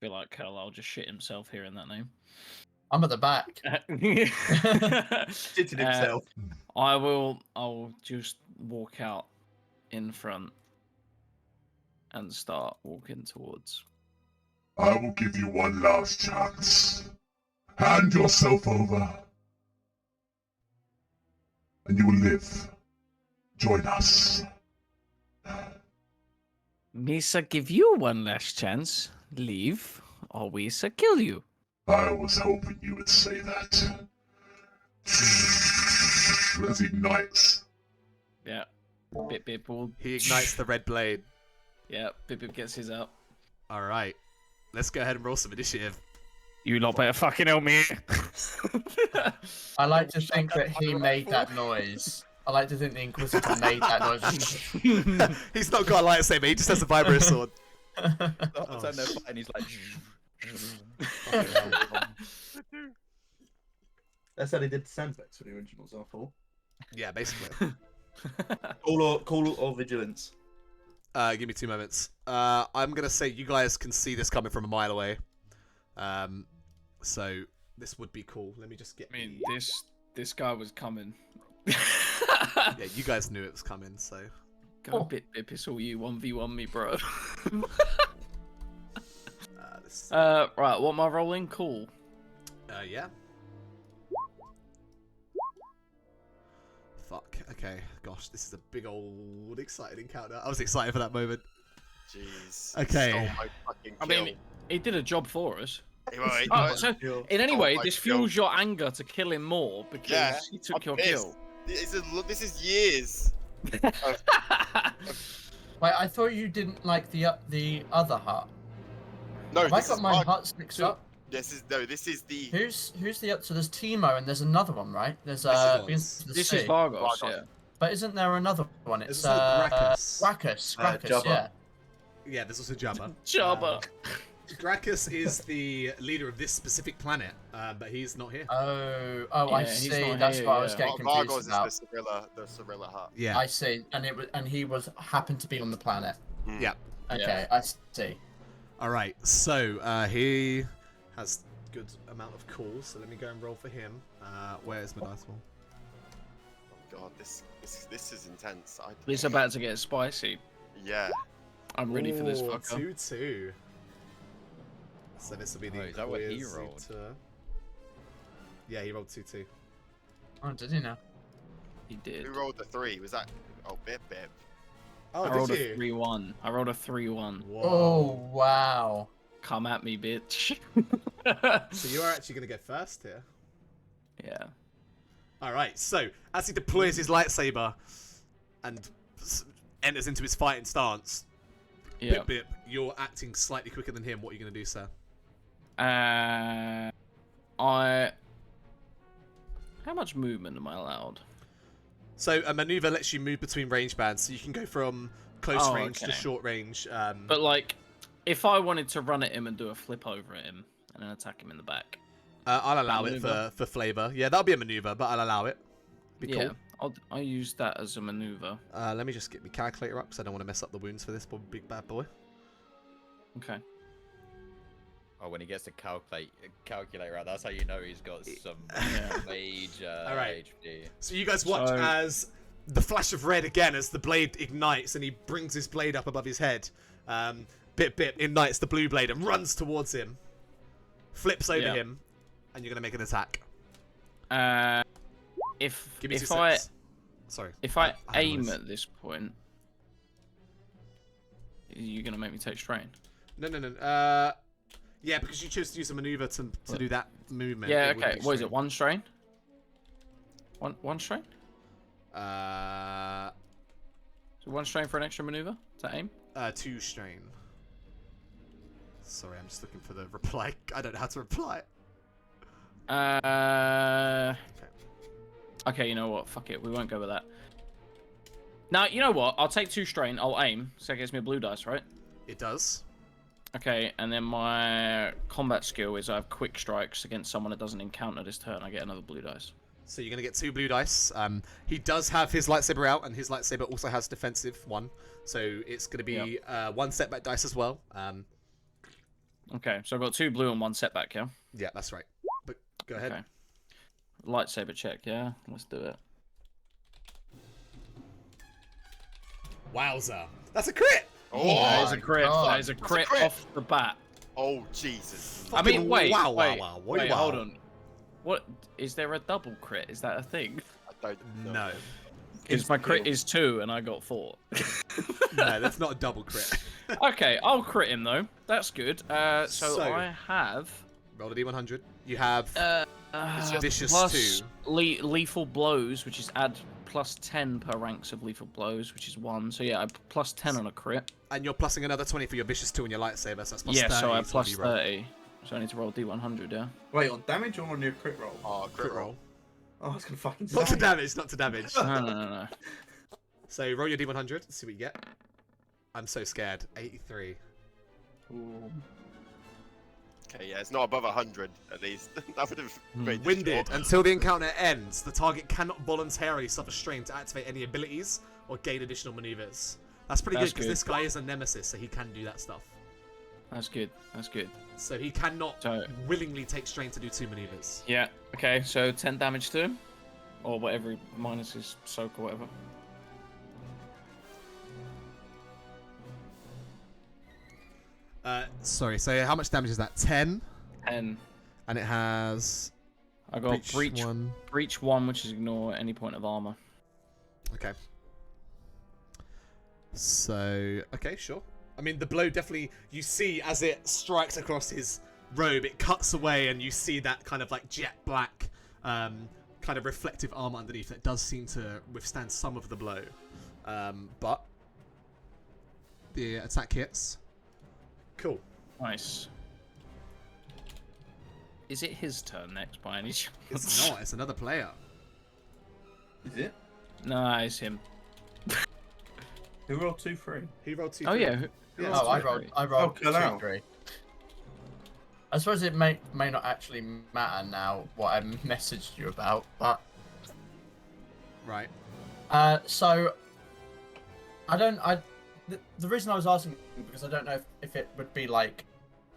S5: I feel like I'll just shit himself hearing that name.
S4: I'm at the back.
S2: Shitted himself.
S5: I'll just walk out in front and start walking towards.
S8: I will give you one last chance. Hand yourself over, and you will live. Join us.
S5: Misa, give you one last chance. Leave, or Misa kill you.
S8: I was hoping you would say that. As he ignites.
S5: Yeah. Bip will.
S3: He ignites the red blade.
S5: Yeah, Bip gets his up.
S3: Alright. Let's go ahead and roll some initiative.
S5: You lot better fucking help me.
S4: I like to think that he made that noise. I like to think the Inquisitor made that noise.
S3: He's not got a lightsaber, he just has a vibro sword.
S1: And he's like...
S2: That's how they did the sound effects for the originals, I thought.
S3: Yeah, basically.
S2: Call or vigilance.
S3: Give me 2 moments. I'm gonna say you guys can see this coming from a mile away. So this would be cool. Let me just get.
S5: I mean, this guy was coming.
S3: Yeah, you guys knew it was coming, so.
S5: Go Bip, it's all you 1v1 me, bro. Right, what am I rolling? Cool.
S3: Yeah. Fuck. Okay. Gosh, this is a big old exciting encounter. I was excited for that moment.
S6: Jeez.
S3: Okay.
S6: Stole my fucking
S5: I
S6: kill.
S5: mean, he did a job for us.
S6: So,
S5: in any way,
S6: my
S5: this
S6: kill.
S5: fuels your anger to kill him more because he took
S6: I'm
S5: your
S6: pissed.
S5: kill.
S6: This is years.
S4: Wait, I thought you didn't like the other hut.
S6: No,
S4: Have I
S6: this
S4: got
S6: is
S4: my
S6: my...
S4: huts mixed up?
S6: This is the.
S4: Who's the? So there's Timo and there's another one, right? There's
S3: This
S5: This is Vargos, yeah.
S4: But isn't there another one? It's
S3: There's also Gracchus.
S4: Gracchus,
S2: Jabba.
S4: yeah.
S3: Yeah, there's also Jabba.
S5: Jabba.
S3: Gracchus is the leader of this specific planet, but he's not here.
S4: I
S5: Yeah, he's
S4: see.
S5: not
S4: That's
S5: here,
S4: what I was
S5: yeah.
S4: getting
S6: Vargos
S4: confused
S6: is
S4: about.
S6: the Cirilla Hut.
S3: Yeah.
S4: I see, and he was happened to be on the planet.
S3: Yeah.
S4: Okay, I see.
S3: All right. So he has good amount of calls. So let me go and roll for him. Where's my dice roll?
S6: Oh god, this is intense.
S5: It's about to get spicy.
S6: Yeah.
S5: I'm ready for this fucker.
S3: 2-2. So this will be the.
S1: Oh, is that what he
S3: Inquisitor.
S1: rolled?
S3: Yeah, he rolled 2-2.
S4: Oh, did he now?
S5: He did.
S6: Who rolled the 3? Was that? Oh, Bip.
S3: Oh,
S5: I rolled
S3: did
S5: a
S3: you?
S5: 3-1. I rolled a 3-1.
S3: Whoa.
S4: Oh wow.
S5: Come at me, bitch.
S3: So you are actually going to go first here.
S5: Yeah.
S3: All right. So as he deploys his lightsaber and enters into his fighting stance,
S5: Yeah.
S3: Bip, you're acting slightly quicker than him. What are you going to do, sir?
S5: How much movement am I allowed?
S3: So a maneuver lets you move between range bands, so you can go from close range to
S5: okay.
S3: short range.
S5: But like, if I wanted to run at him and do a flip over at him and then attack him in the back.
S3: I'll allow it
S5: maneuver?
S3: for flavor. Yeah, that'll be a maneuver, but I'll allow it. Be
S5: Yeah,
S3: cool.
S5: I'll use that as a maneuver.
S3: Let me just get my calculator up because I don't want to mess up the wounds for this big bad boy.
S5: Okay.
S1: Oh, when he gets the calculator out, that's how you know he's got some major
S3: All right.
S1: HD.
S3: So you guys watch as the flash of red again as the blade ignites and he brings his blade up above his head. Bip ignites the blue blade and runs towards him. Flips over him, and you're gonna make an attack. Give me 2 seconds. Sorry.
S5: If I aim at this point, you're gonna make me take strain.
S3: No. Yeah, because you chose to use a maneuver to do that movement.
S5: Yeah. Okay. What is it? 1 strain? One strain?
S3: So
S5: 1 strain for an extra maneuver to aim?
S3: 2 strain. Sorry, I'm just looking for the reply. I don't know how to reply.
S5: Okay, you know what? Fuck it. We won't go with that. Now, you know what? I'll take 2 strain. I'll aim. So it gives me a blue dice, right?
S3: It does.
S5: Okay, and then my combat skill is I have quick strikes against someone that doesn't encounter this turn. I get another blue dice.
S3: So you're going to get 2 blue dice. He does have his lightsaber out, and his lightsaber also has defensive 1. So it's going to be 1 setback dice as well.
S5: Okay, so I've got 2 blue and 1 setback, yeah?
S3: Yeah, that's right. But go ahead.
S5: Okay. Lightsaber check, yeah? Let's do it.
S3: Wowza. That's a crit!
S6: Oh,
S5: That is a crit.
S4: God.
S5: That is a crit off the bat.
S6: Oh, Jesus.
S5: I mean, wait,
S3: wow,
S5: wait,
S3: wow.
S5: wait, hold on. What is there a double crit? Is that a thing?
S6: I don't know.
S3: No.
S5: Because my crit is 2 and I got 4.
S3: No, that's not a double crit.
S5: Okay, I'll crit him though. That's good. So I have
S3: Roll a d100. You have vicious
S5: plus
S3: 2.
S5: lethal blows, which is add plus 10 per ranks of lethal blows, which is 1. So yeah, I plus 10 on a crit.
S3: And you're plussing another 20 for your vicious 2 and your lightsaber, so that's plus 30.
S5: Yeah, so I
S3: for
S5: plus
S3: the roll.
S5: 30. So I need to roll D100, yeah?
S2: Wait, on damage or on your crit roll?
S6: Oh,
S3: Crit roll.
S2: Oh, I was gonna fucking
S3: Not to
S2: say.
S3: damage, not to damage.
S5: No.
S3: So roll your d100, see what you get. I'm so scared. 83.
S5: Ooh.
S6: Okay, yeah, it's not above 100 at least. That would have made this
S3: Winded.
S6: short.
S3: Until the encounter ends, the target cannot voluntarily suffer strain to activate any abilities or gain additional maneuvers. That's pretty
S5: That's
S3: good because
S5: good.
S3: this guy is a nemesis, so he can do that stuff.
S5: That's good. That's good.
S3: So he cannot
S5: So-
S3: willingly take strain to do 2 maneuvers.
S5: Yeah. Okay. So 10 damage to him, or whatever minus his soak or whatever.
S3: Sorry, so how much damage is that? 10?
S5: 10.
S3: And it has...
S5: I got breach
S3: 1.
S5: breach 1, which is ignore any point of armor.
S3: Okay. So, okay, sure. I mean, the blow definitely, you see as it strikes across his robe, it cuts away and you see that kind of like jet black, kind of reflective armor underneath that does seem to withstand some of the blow. But the attack hits. Cool.
S5: Nice. Is it his turn next by any chance?
S3: It's not. It's another player.
S2: Is it?
S5: No, it's him.
S2: Who rolled 2-3?
S3: He rolled 2.
S5: Oh yeah.
S3: Yeah,
S4: Oh, I rolled
S2: Oh,
S4: 2-3. I suppose it may not actually matter now what I messaged you about, but
S3: Right.
S4: so the reason I was asking because I don't know if it would be like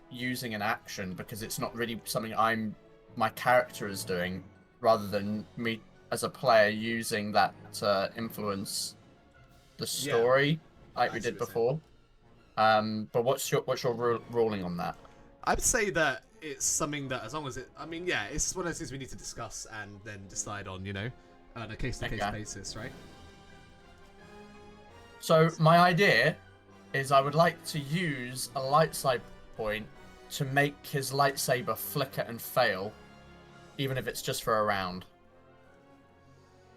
S4: using an action because it's not really something my character is doing rather than me as a player using that to influence the story like we did before. But what's your ruling on that?
S3: I would say that it's something that, as long as I mean, yeah, it's one of those things we need to discuss and then decide on, on a case-to-case basis, right?
S4: So my idea is I would like to use a lightsaber point to make his lightsaber flicker and fail, even if it's just for a round.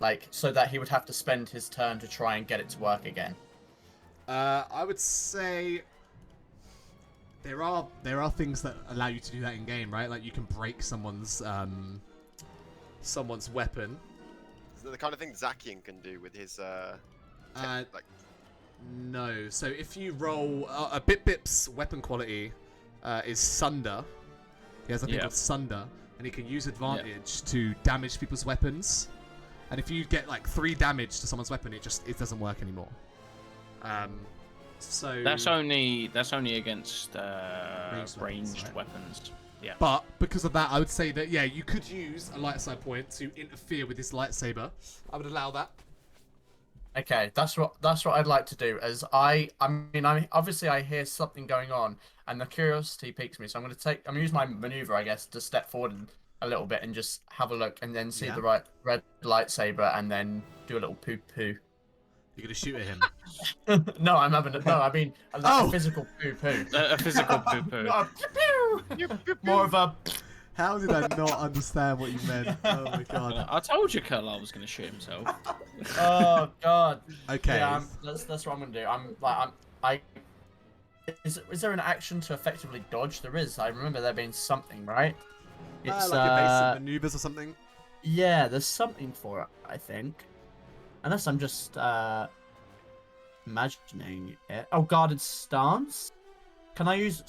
S4: Like, so that he would have to spend his turn to try and get it to work again.
S3: I would say there are things that allow you to do that in game, right? Like you can break someone's weapon.
S6: Is that the kind of thing Zakian can do with his
S3: No. So if you roll a Bip's weapon quality is Sunder. He has a thing called Sunder, and he can use advantage to damage people's weapons. And if you get like 3 damage to someone's weapon, it doesn't work anymore. So
S5: that's only against ranged
S3: right?
S5: weapons. Yeah.
S3: But because of that, I would say that you could use a light side point to interfere with his lightsaber. I would allow that.
S4: Okay, that's what I'd like to do. As I obviously I hear something going on, and the curiosity piques me. So I'm gonna use my maneuver, I guess, to step forward a little bit and just have a look, and then see the right red lightsaber, and then do a little poo poo.
S3: You're gonna shoot at him.
S4: No, I'm having a physical poo poo.
S5: A physical poo poo.
S4: More of a.
S3: How did I not understand what you meant? Oh my god.
S5: I told you Carlisle was going to shoot himself.
S4: Oh god.
S3: Okay.
S4: Yeah, that's what I'm gonna do. Is there an action to effectively dodge? There is. I remember there being something, right? It's
S3: like your basic maneuvers or something.
S4: Yeah, there's something for it, I think. Unless I'm just imagining it. Oh, guarded stance. Can I use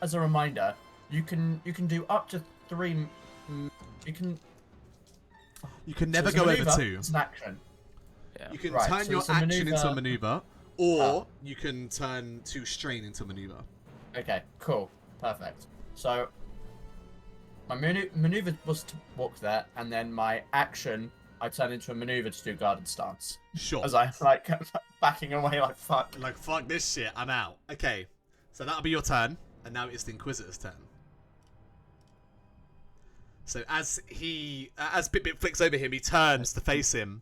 S4: as a reminder? You can do up to 3. You can
S3: never go over 2.
S4: It's an action.
S5: Yeah.
S3: You can
S4: Right,
S3: turn
S4: so
S3: your
S4: it's a
S3: action
S4: maneuver-
S3: into a maneuver, or you can turn 2 strain into a maneuver.
S4: Okay, cool, perfect. So my maneuver was to walk there, and then my action I turn into a maneuver to do guarded stance.
S3: Sure.
S4: As I like backing away like fuck.
S3: Like fuck this shit, I'm out. Okay, so that'll be your turn, and now it's the Inquisitor's turn. So as Bip flicks over him, he turns to face him,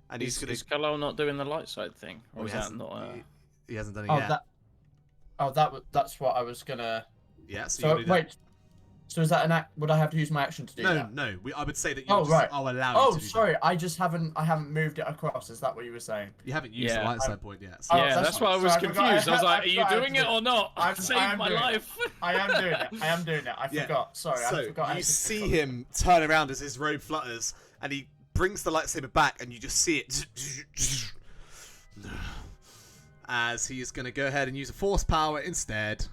S3: and he's gonna.
S5: Is Carlisle not doing the light side thing, or is that not?
S3: He hasn't done it yet.
S4: That's what I was gonna.
S3: Yeah.
S4: So wait. So is that an act? Would I have to use my action to do that?
S3: No. I would say that you.
S4: Oh right.
S3: I'll allow
S4: Oh,
S3: you to do
S4: sorry.
S3: that.
S4: I haven't moved it across. Is that what you were saying?
S3: You haven't used the light side point yet.
S4: Oh,
S5: Yeah, that's why I was
S4: sorry,
S5: confused. I was like, are you
S4: I
S5: doing it or not? I saved my life.
S4: I am doing it. I forgot. Sorry,
S3: So
S4: I forgot.
S3: you see him turn around as his robe flutters, and he brings the lightsaber back, and you just see it as he is going to go ahead and use a force power instead.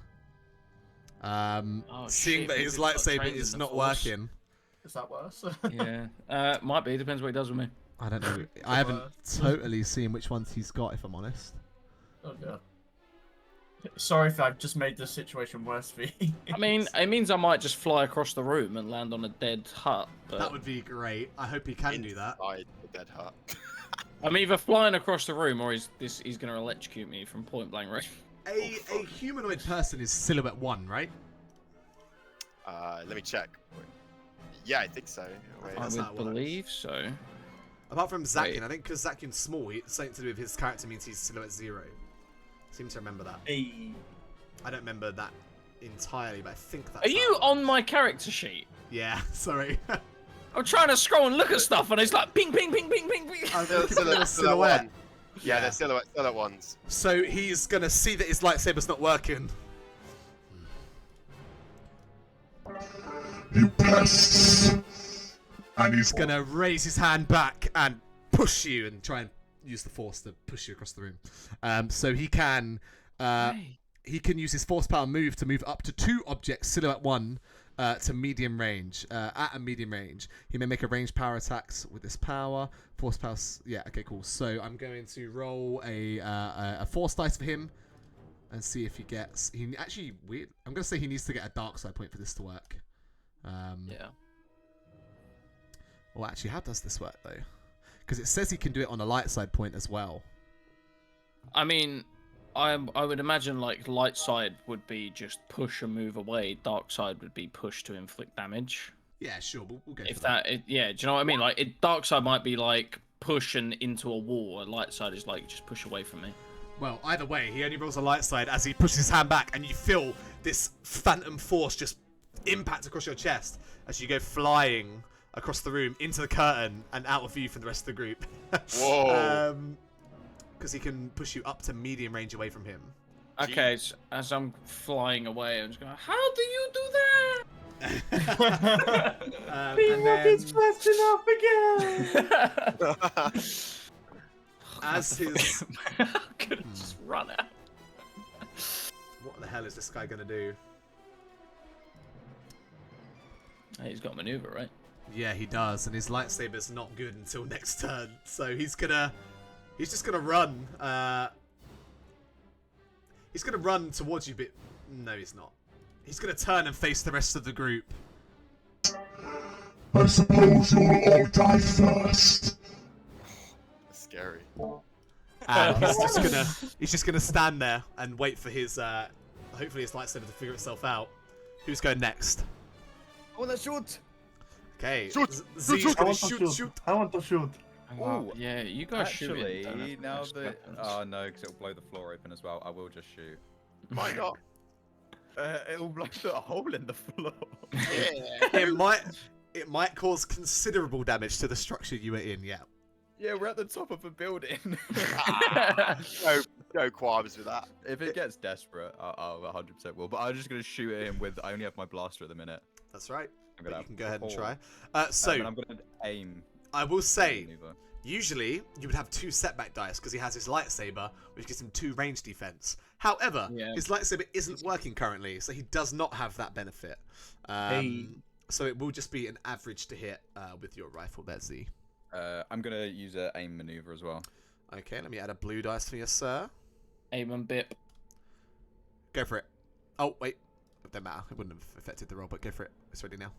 S3: Seeing that his lightsaber is not working.
S4: Is that worse?
S5: Yeah, might be. Depends what he does with me.
S3: I don't know. I haven't totally seen which ones he's got, if I'm honest.
S4: Oh dear. Sorry if I've just made the situation worse for you.
S5: I mean, it means I might just fly across the room and land on a dead hut. But
S3: That would be great. I hope he can do that.
S6: Inside the dead hut.
S5: I'm either flying across the room or he's going to electrocute me from point blank range.
S3: A humanoid person is silhouette 1, right?
S6: Let me check. Yeah, I think so. Wait,
S5: I would believe so.
S3: Apart from Zakian,
S5: Wait.
S3: I think because Zakian's small, something to do with his character means he's silhouette 0. Seem to remember that. I don't remember that entirely, but I think that's.
S5: Are you on my character sheet?
S3: Yeah, sorry.
S5: I'm trying to scroll and look at stuff, and it's like ping, ping, ping, ping, ping, ping.
S3: I'm
S6: Still
S3: looking at a silhouette.
S6: Yeah, they're silhouette ones.
S3: So he's gonna see that his lightsaber's not working.
S8: You pests! And he's
S3: Gonna raise his hand back and push you and try and use the force to push you across the room. So he can use his force power move to move up to 2 objects, silhouette 1, to medium range. At a medium range, he may make a ranged power attacks with this power. Force power. Yeah. Okay. Cool. So I'm going to roll a force dice for him and see if he gets. He actually weird. I'm gonna say he needs to get a dark side point for this to work.
S5: Yeah.
S3: Well, actually, how does this work though? Because it says he can do it on a light side point as well.
S5: I mean, I would imagine like light side would be just push and move away. Dark side would be push to inflict damage.
S3: Yeah, sure. We'll go.
S5: If
S3: for that.
S5: yeah, do you know what I mean? Like, dark side might be like push and into a wall. And light side is like just push away from me.
S3: Well, either way, he only rolls a light side as he pushes his hand back, and you feel this phantom force just impact across your chest as you go flying across the room into the curtain and out of view from the rest of the group.
S6: Whoa.
S3: Because he can push you up to medium range away from him.
S5: Okay, so as I'm flying away, I'm just going, how do you do that?
S3: And then, as his...
S5: I could have just run out.
S3: What the hell is this guy gonna do?
S5: Hey, he's got maneuver, right?
S3: Yeah, he does, and his lightsaber's not good until next turn. So he's just gonna run. He's gonna run towards you, but no, he's not. He's gonna turn and face the rest of the group.
S8: I suppose you'll all die first.
S6: That's scary.
S3: And he's just gonna stand there and wait for his hopefully his lightsaber to figure itself out. Who's going next?
S1: Oh, let's shoot!
S3: Okay.
S6: Shoot!
S3: Z is
S2: I
S3: gonna
S2: want to
S3: shoot.
S2: shoot. I want to shoot.
S1: Oh,
S5: yeah, you guys shoot it.
S1: actually, now that... Oh, no, because it'll blow the floor open as well. I will just shoot.
S6: Why not?
S1: It'll blow a hole in the floor.
S6: Yeah.
S3: It might cause considerable damage to the structure you were in. Yeah.
S1: Yeah, we're at the top of a building.
S6: No qualms with that.
S1: If it gets desperate, I'll 100% will. But I'm just gonna shoot at him with. I only have my blaster at the minute.
S3: That's right.
S1: I'm
S3: But
S1: gonna
S3: you can go ahead and
S1: pull.
S3: try.
S1: And
S3: So
S1: I'm gonna aim.
S3: I will say,
S1: Maneuver.
S3: usually you would have 2 setback dice because he has his lightsaber, which gives him 2 range defense. However, his lightsaber isn't working currently, so he does not have that benefit. So it will just be an average to hit with your rifle there, Z.
S1: I'm gonna use a aim maneuver as well.
S3: Okay, let me add a blue dice for you, sir.
S5: Aim and bip.
S3: Go for it. Oh, wait. It doesn't matter. It wouldn't have affected the roll, but go for it. It's ready now.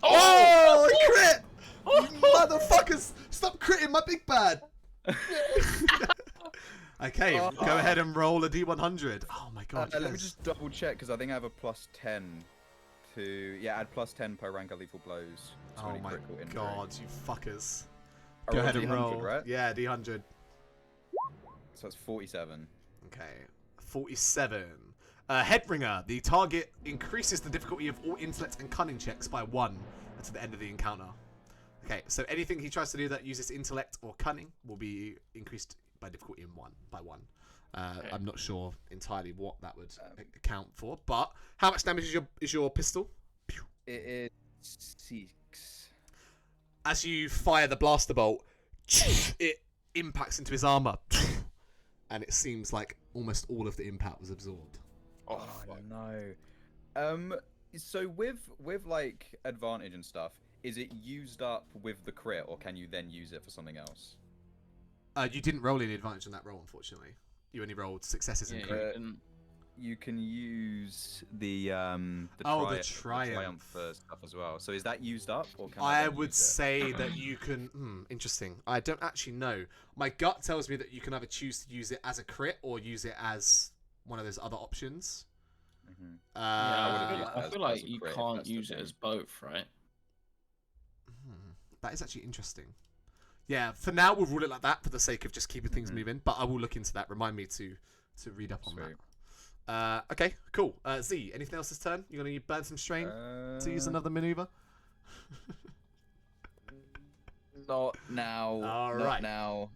S3: Oh, crit! You motherfuckers! Stop critting my big bad! Okay, go ahead and roll a D100. Oh my god.
S1: Let me just double check because I think I have a +10 to add +10 per rank of lethal blows.
S3: Oh
S1: any
S3: my
S1: critical injury.
S3: god, you fuckers.
S1: I
S3: Go
S1: rolled
S3: ahead and
S1: D100,
S3: roll.
S1: right?
S3: Yeah, D100.
S1: So that's 47.
S3: Okay, 47. Headringer. The target increases the difficulty of all intellect and cunning checks by 1 to the end of the encounter. Okay, so anything he tries to do that uses intellect or cunning will be increased by difficulty in 1 by 1.
S5: Okay.
S3: I'm not sure entirely what that would account for, but how much damage is your pistol?
S1: It is 6.
S3: As you fire the blaster bolt, it impacts into his armor, and it seems like almost all of the impact was absorbed.
S6: Oh,
S1: Oh no. So with like advantage and stuff, is it used up with the crit, or can you then use it for something else?
S3: You didn't roll any advantage on that roll, unfortunately. You only rolled successes and crit.
S1: You can use the triumph stuff as well. So is that used up, or can
S3: I
S1: then
S3: would
S1: use it?
S3: say that you can. Interesting. I don't actually know. My gut tells me that you can either choose to use it as a crit or use it as one of those other options.
S1: Mhm.
S5: I feel like you
S1: crit, if
S5: can't
S1: that's the
S5: use it
S1: thing.
S5: as both, right?
S3: That is actually interesting. Yeah, for now we'll rule it like that for the sake of just keeping things moving. But I will look into that. Remind me to read up on
S1: Sweet.
S3: that. Okay, cool. Z, anything else this turn? You're gonna burn some strain to use another maneuver?
S1: Not now.
S3: All
S1: not
S3: right.
S1: now.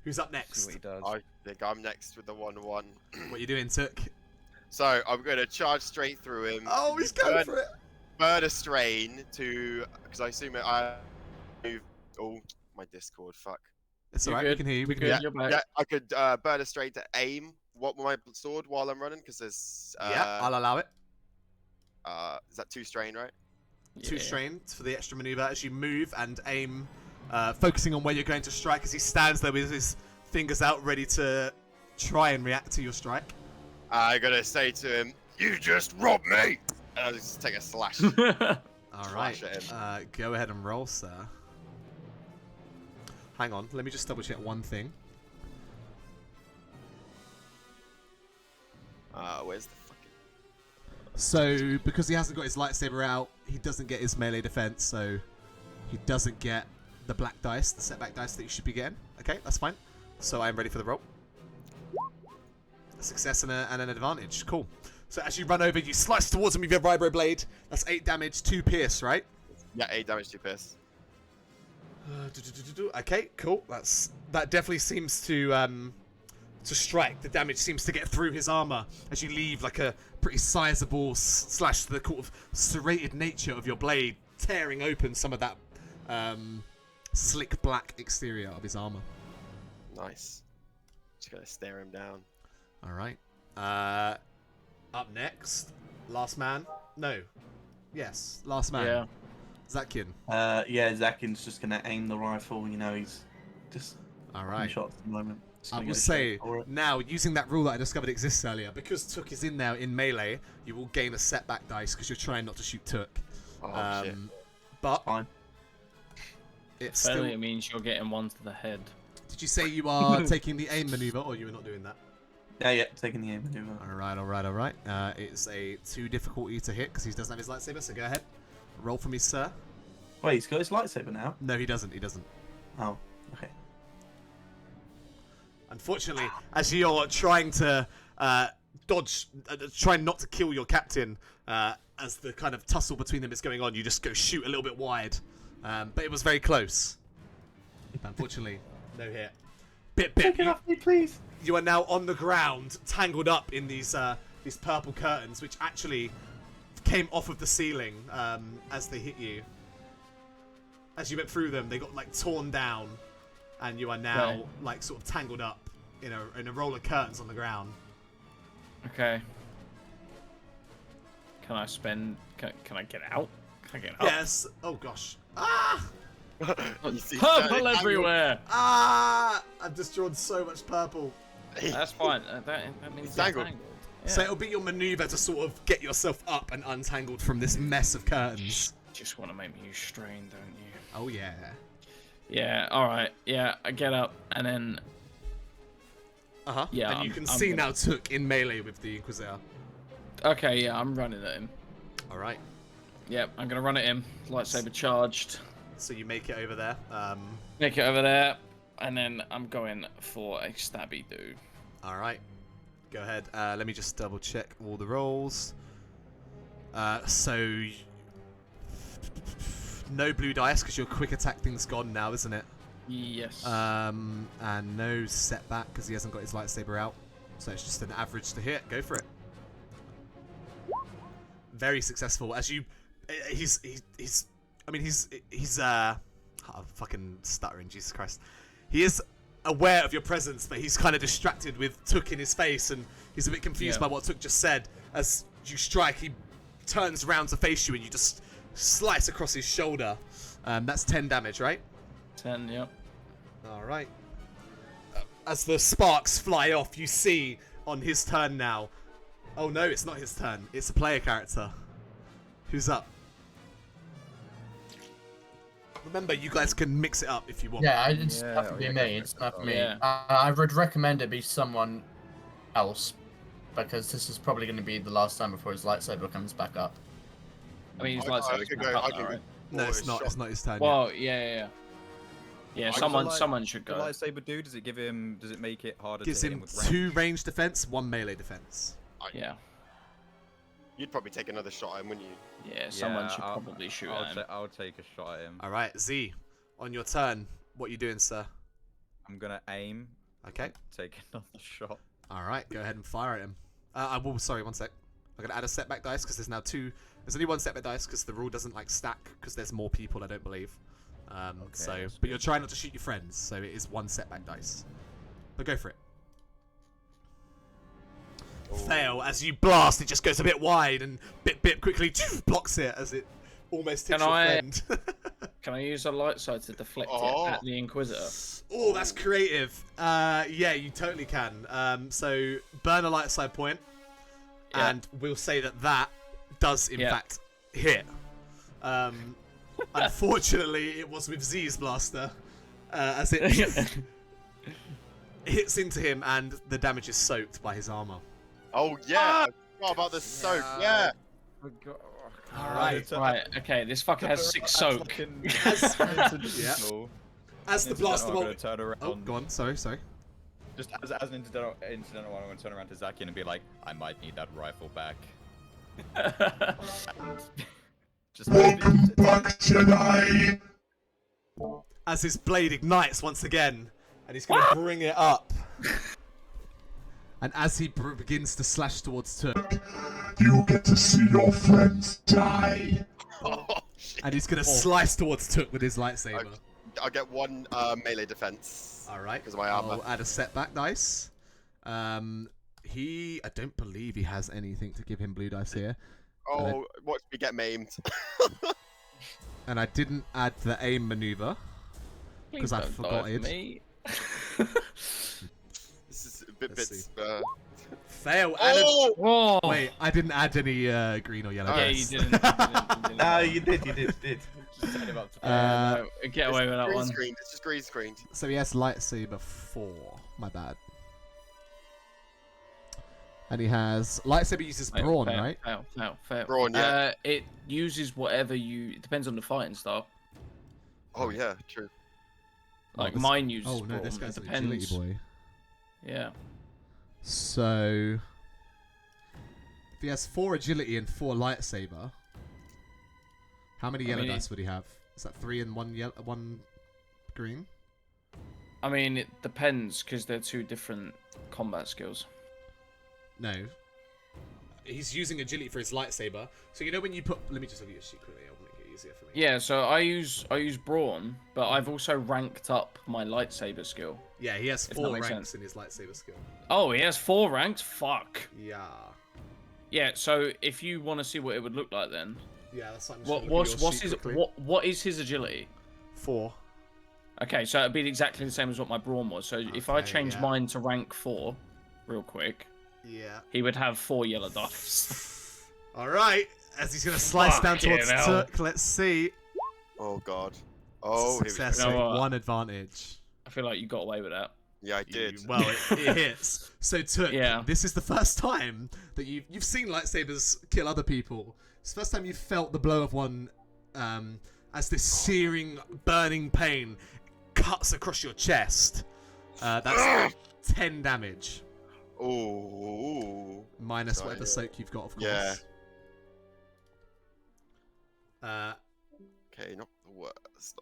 S3: Who's up
S1: See
S3: next?
S1: what he does.
S6: I think I'm next with the 1-1.
S3: What you doing, Took?
S6: So I'm going to charge straight through him.
S3: Oh, he's going for it.
S6: Murder strain to, because I assume I move. Oh, my Discord, fuck.
S3: It's
S5: You're
S3: alright. We
S5: good.
S3: can hear you. We can
S5: You're
S3: hear
S5: good.
S3: you.
S5: You're back.
S6: Yeah, I could burn a strain to aim what my sword while I'm running, because there's.
S3: Yeah, I'll allow it.
S6: Is that 2 strain, right?
S3: 2 strain for the extra maneuver as you move and aim, focusing on where you're going to strike as he stands there with his fingers out ready to try and react to your strike.
S6: I gotta say to him, "You just robbed me!" And I'll just take a slash.
S3: Alright,
S6: Slash at him.
S3: go ahead and roll, sir. Hang on, let me just double check one thing.
S6: Where's the fucking...
S3: So, because he hasn't got his lightsaber out, he doesn't get his melee defense, so he doesn't get the black dice, the setback dice that you should be getting. Okay, that's fine. So I'm ready for the roll. A success and an advantage. Cool. So as you run over, you slice towards him with your vibro blade. That's 8 damage, 2 pierce, right?
S6: Yeah, 8 damage, 2 pierce.
S3: Okay, cool. That definitely seems to strike. The damage seems to get through his armor as you leave like a pretty sizable slash to the sort of serrated nature of your blade, tearing open some of that slick black exterior of his armor.
S6: Nice. Just gotta stare him down.
S3: All right. Up next, last man. No. Yes, last man.
S5: Yeah.
S3: Zakin.
S2: Yeah, Zakin's just gonna aim the rifle. You know, he's just
S3: All right.
S2: shots at the moment. Just
S3: I
S2: gonna
S3: will
S2: go
S3: say,
S2: straight for it.
S3: now, using that rule that I discovered exists earlier, because Took is in there in melee, you will gain a setback dice because you're trying not to shoot Took.
S6: Oh, shit.
S3: But
S2: Fine.
S3: it's
S5: Fairly,
S3: still...
S5: it means you're getting one to the head.
S3: Did you say you are taking the aim maneuver, or you were not doing that?
S2: Yeah, taking the aim maneuver.
S3: All right. It's a 2 difficulty to hit because he doesn't have his lightsaber, so go ahead. Roll for me, sir.
S2: Wait, he's got his lightsaber now?
S3: No, he doesn't.
S2: Oh, okay.
S3: Unfortunately, as you're trying to dodge, trying not to kill your captain, as the kind of tussle between them is going on, you just go shoot a little bit wide. But it was very close. Unfortunately, no hit. Bip.
S2: Take it off me, please.
S3: You are now on the ground, tangled up in these purple curtains, which actually came off of the ceiling as they hit you. As you went through them, they got like torn down, and you are now like sort of tangled up in a roll of curtains on the ground.
S5: Okay. Can I spend? Can I get out? Can I get out?
S3: Yes. Oh gosh. Ah!
S6: You see
S5: Purple
S6: that?
S5: everywhere.
S3: Ah! I've just drawn so much purple.
S5: That's fine. That means
S6: It's
S5: you're
S6: tangled.
S5: tangled.
S3: So
S5: Yeah.
S3: it'll be your maneuver to sort of get yourself up and untangled from this mess of curtains.
S5: Just want to make me use strain, don't you?
S3: Oh yeah.
S5: Yeah. All right. Yeah. I get up and then. Yeah.
S3: And you can
S5: I'm
S3: see
S5: gonna-
S3: now Took in melee with the Inquisitor.
S5: Okay. Yeah. I'm running at him.
S3: All right.
S5: Yep. I'm gonna run at him. Lightsaber charged.
S3: So you make it over there.
S5: Make it over there, and then I'm going for a stabby do.
S3: All right. Go ahead. Let me just double check all the rolls. So no blue dice because your quick attack thing's gone now, isn't it?
S5: Yes.
S3: And no setback because he hasn't got his lightsaber out. So it's just an average to hit. Go for it. Very successful. As you, he's I'm fucking stuttering. Jesus Christ. He is aware of your presence, but he's kind of distracted with Took in his face, and he's a bit confused by what Took just said. As you strike, he turns around to face you, and you just slice across his shoulder. That's 10 damage, right?
S5: 10. Yep.
S3: All right. As the sparks fly off, you see on his turn now. Oh no, it's not his turn. It's a player character. Who's up? Remember, you guys can mix it up if you want.
S4: Yeah, it doesn't have to be me. It's not for me.
S5: Yeah.
S4: I would recommend it be someone else, because this is probably going to be the last time before his lightsaber comes back up.
S5: I mean, his
S6: I
S5: lightsaber's
S6: could
S5: back
S6: go.
S5: up
S6: I
S5: now,
S6: can go.
S5: right?
S3: No, it's
S6: for a
S3: not.
S6: shot.
S3: It's not his turn yet.
S5: Well, yeah. Yeah, someone should
S1: The
S5: go.
S1: lightsaber do? Does it give him? Does it make it harder
S3: Gives
S1: to hit
S3: him
S1: him with range?
S3: 2 range defense, 1 melee defense.
S5: Yeah.
S6: You'd probably take another shot at him, wouldn't you?
S5: Yeah, someone should
S1: I'll-
S5: probably shoot
S1: I'll
S5: at him.
S1: I'll take a shot at him.
S3: All right, Z, on your turn, what you doing, sir?
S1: I'm gonna aim.
S3: Okay.
S1: Take another shot.
S3: All right, go ahead and fire at him. I will. Sorry, one sec. I'm gonna add a setback dice because there's now two. There's only one setback dice because the rule doesn't like stack because there's more people. I don't believe. So, but you're trying not to shoot your friends, so it is one setback dice. But go for it. Fail as you blast. It just goes a bit wide and bit quickly blocks it as it almost hits your friend.
S5: Can I use a light side to deflect it at the Inquisitor?
S3: Oh, that's creative. Yeah, you totally can. So burn a light side point, and we'll say that does in fact hit. Unfortunately, it was with Z's blaster, as it hits into him, and the damage is soaked by his armor.
S6: Oh yeah, I forgot about the soak. Yeah.
S3: Alright.
S5: Right, okay, this fucker has 6 soak.
S3: As the blaster bolt...
S1: Turn around.
S3: Oh, go on, sorry.
S1: Just as an incidental one, I'm going to turn around to Zakian and be like, I might need that rifle back. Just
S8: Welcome back, Jedi!
S3: As his blade ignites once again, and he's going to bring it up. And as he begins to slash towards Turk,
S8: You get to see your friends die.
S6: Oh, shit.
S3: and he's going to slice towards Turk with his lightsaber.
S6: I'll get one melee defense.
S3: Alright,
S6: Because of my armor.
S3: I'll add a setback dice. I don't believe he has anything to give him blue dice here.
S6: Oh, watch me get maimed.
S3: And I didn't add the aim maneuver because I forgot it.
S6: This is a bit
S3: Let's
S6: fail.
S5: Oh!
S3: Wait, I didn't add any green or yellow.
S5: Yeah,
S3: dice.
S5: you didn't.
S2: No, you did.
S5: Get away with that
S6: green
S5: one.
S6: Screened. It's just green screened.
S3: So he has lightsaber 4. My bad. And he has lightsaber uses brawn, right?
S5: Fail.
S6: Brawn, yeah.
S5: It uses whatever you. It depends on the fighting style.
S6: Oh yeah, true.
S5: Like
S3: this-
S5: mine uses.
S3: Oh no,
S5: brawn.
S3: this guy's
S5: It
S3: an agility
S5: depends.
S3: boy.
S5: Yeah.
S3: So if he has 4 agility and 4 lightsaber, how many yellow dice would he have? Is that 3 and 1 green?
S5: I mean, it depends because they're 2 different combat skills.
S3: No. He's using agility for his lightsaber. So you know when you put... Let me just look at your sheet quickly. I'll make it easier for me.
S5: Yeah, so I use brawn, but I've also ranked up my lightsaber skill.
S3: Yeah, he has
S5: If
S3: 4
S5: that makes
S3: ranks
S5: sense.
S3: in his lightsaber skill.
S5: Oh, he has 4 ranks? Fuck.
S3: Yeah.
S5: Yeah, so if you want to see what it would look like then,
S3: Yeah, that's something.
S5: what is his agility?
S3: 4.
S5: Okay, so it'd be exactly the same as what my brawn was. So if I
S3: Okay,
S5: change
S3: yeah.
S5: mine to rank 4, real quick,
S3: Yeah.
S5: he would have 4 yellow dice.
S3: Alright, as he's going to slice down
S5: Fucking
S3: towards
S5: hell.
S3: Turk, let's see.
S6: Oh god. Oh, here we
S3: Success
S6: go.
S5: You know
S3: rate,
S5: what?
S3: 1 advantage.
S5: I feel like you got away with that.
S6: Yeah, I did.
S3: Well, it hits. So Turk,
S5: Yeah.
S3: this is the first time that you've seen lightsabers kill other people. It's the first time you've felt the blow of one as this searing, burning pain cuts across your chest. That's 10 damage.
S6: Oh.
S3: Minus
S6: Sorry,
S3: whatever
S6: yeah.
S3: soak you've got, of course.
S6: Yeah.
S3: Okay,
S6: Not the worst.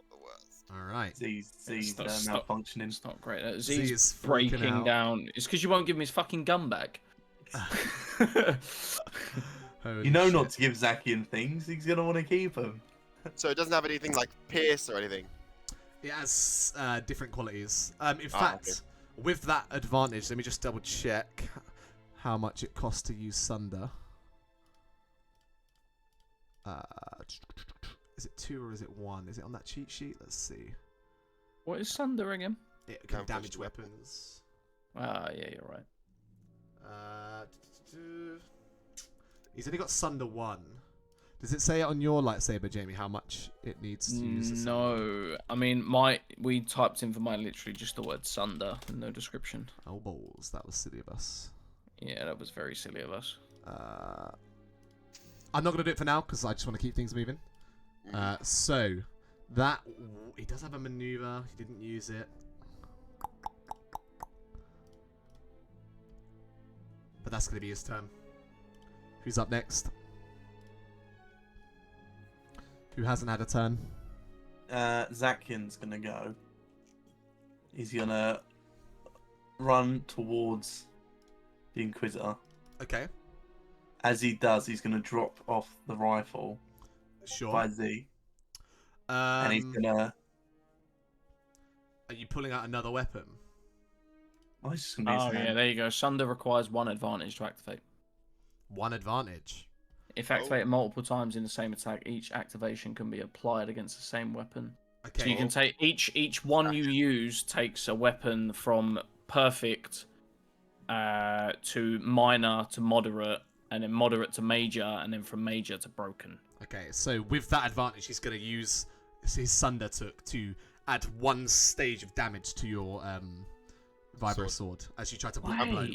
S3: alright.
S2: Z's
S5: Stop.
S2: malfunctioning.
S5: It's not great.
S3: Z is
S5: Z's
S3: freaking
S5: breaking
S3: out.
S5: down. It's because you won't give him his fucking gun back.
S3: Holy
S2: You know
S3: shit.
S2: not to give Zakian things. He's gonna want to keep them.
S6: So it doesn't have anything like pierce or anything.
S3: It has different qualities. In fact, with that advantage, let me just double check how much it costs to use Sunder. Is it 2 or is it 1? Is it on that cheat sheet? Let's see.
S5: What is Sunder again?
S3: It can
S6: Damage
S3: damage
S6: weapons.
S3: weapons.
S5: Ah, yeah, you're right.
S3: He's only got Sunder 1. Does it say it on your lightsaber, Jamie, how much it needs to use? the Sunder?
S5: No, I mean we typed in for mine literally just the word Sunder, and no description.
S3: Oh balls, that was silly of us.
S5: Yeah, that was very silly of us.
S3: I'm not going to do it for now because I just want to keep things moving. So, that... He does have a maneuver. He didn't use it. But that's going to be his turn. Who's up next? Who hasn't had a turn?
S2: Zakian's gonna go. He's gonna run towards the Inquisitor.
S3: Okay.
S2: As he does, he's going to drop off the rifle
S3: Sure.
S2: by Z. And he's going to...
S3: Are you pulling out another weapon?
S2: Oh, he's just going to be his hand.
S5: yeah, there you go. Sunder requires 1 advantage to activate.
S3: 1 advantage.
S5: If activated multiple times in the same attack, each activation can be applied against the same weapon.
S3: Okay.
S5: So you can take each one you use takes a weapon from perfect to minor to moderate, and then moderate to major, and then from major to broken.
S3: Okay, so with that advantage, he's going to use his Sunder took to add 1 stage of damage to your Vibro sword as you try to block the blow.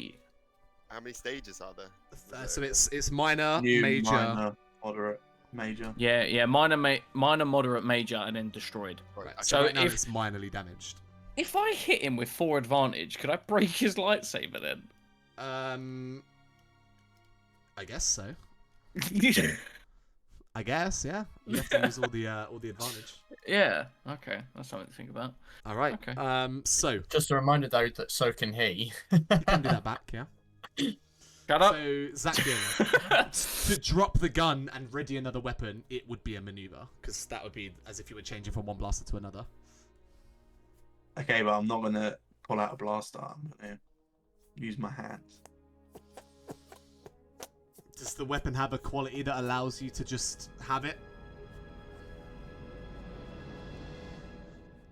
S6: How many stages are there?
S3: So it's minor,
S2: New,
S3: major.
S2: minor, moderate, major.
S5: Yeah, minor, moderate, major, and then destroyed.
S3: Right,
S5: So
S3: right now
S5: if-
S3: it's minorly damaged.
S5: If I hit him with 4 advantage, could I break his lightsaber then?
S3: I guess so. I guess, yeah. You have to use all the advantage.
S5: Yeah. Okay, that's something to think about.
S3: All right.
S5: Okay.
S3: So
S4: Just a reminder though that so can he.
S3: you can do that back, yeah.
S5: Shut up.
S3: So Zakian, to drop the gun and ready another weapon, it would be a maneuver because that would be as if you were changing from one blaster to another.
S2: Okay, but I'm not going to pull out a blaster. I'm going to use my hands.
S3: Does the weapon have a quality that allows you to just have it?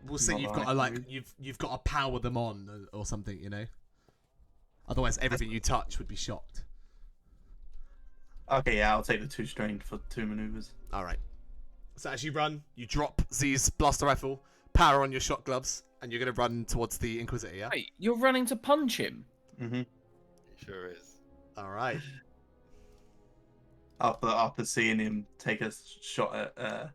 S3: We'll say
S2: Not
S3: you've got to you've got to power them on or something, you know. Otherwise, everything you touch would be shocked.
S2: Okay, yeah, I'll take the 2 strain for 2 maneuvers.
S3: All right. So as you run, you drop Z's blaster rifle, power on your shot gloves, and you're gonna run towards the Inquisitor. Yeah.
S5: Wait, you're running to punch him?
S2: Mm-hmm.
S6: He sure is.
S3: All right.
S2: After seeing him take a shot at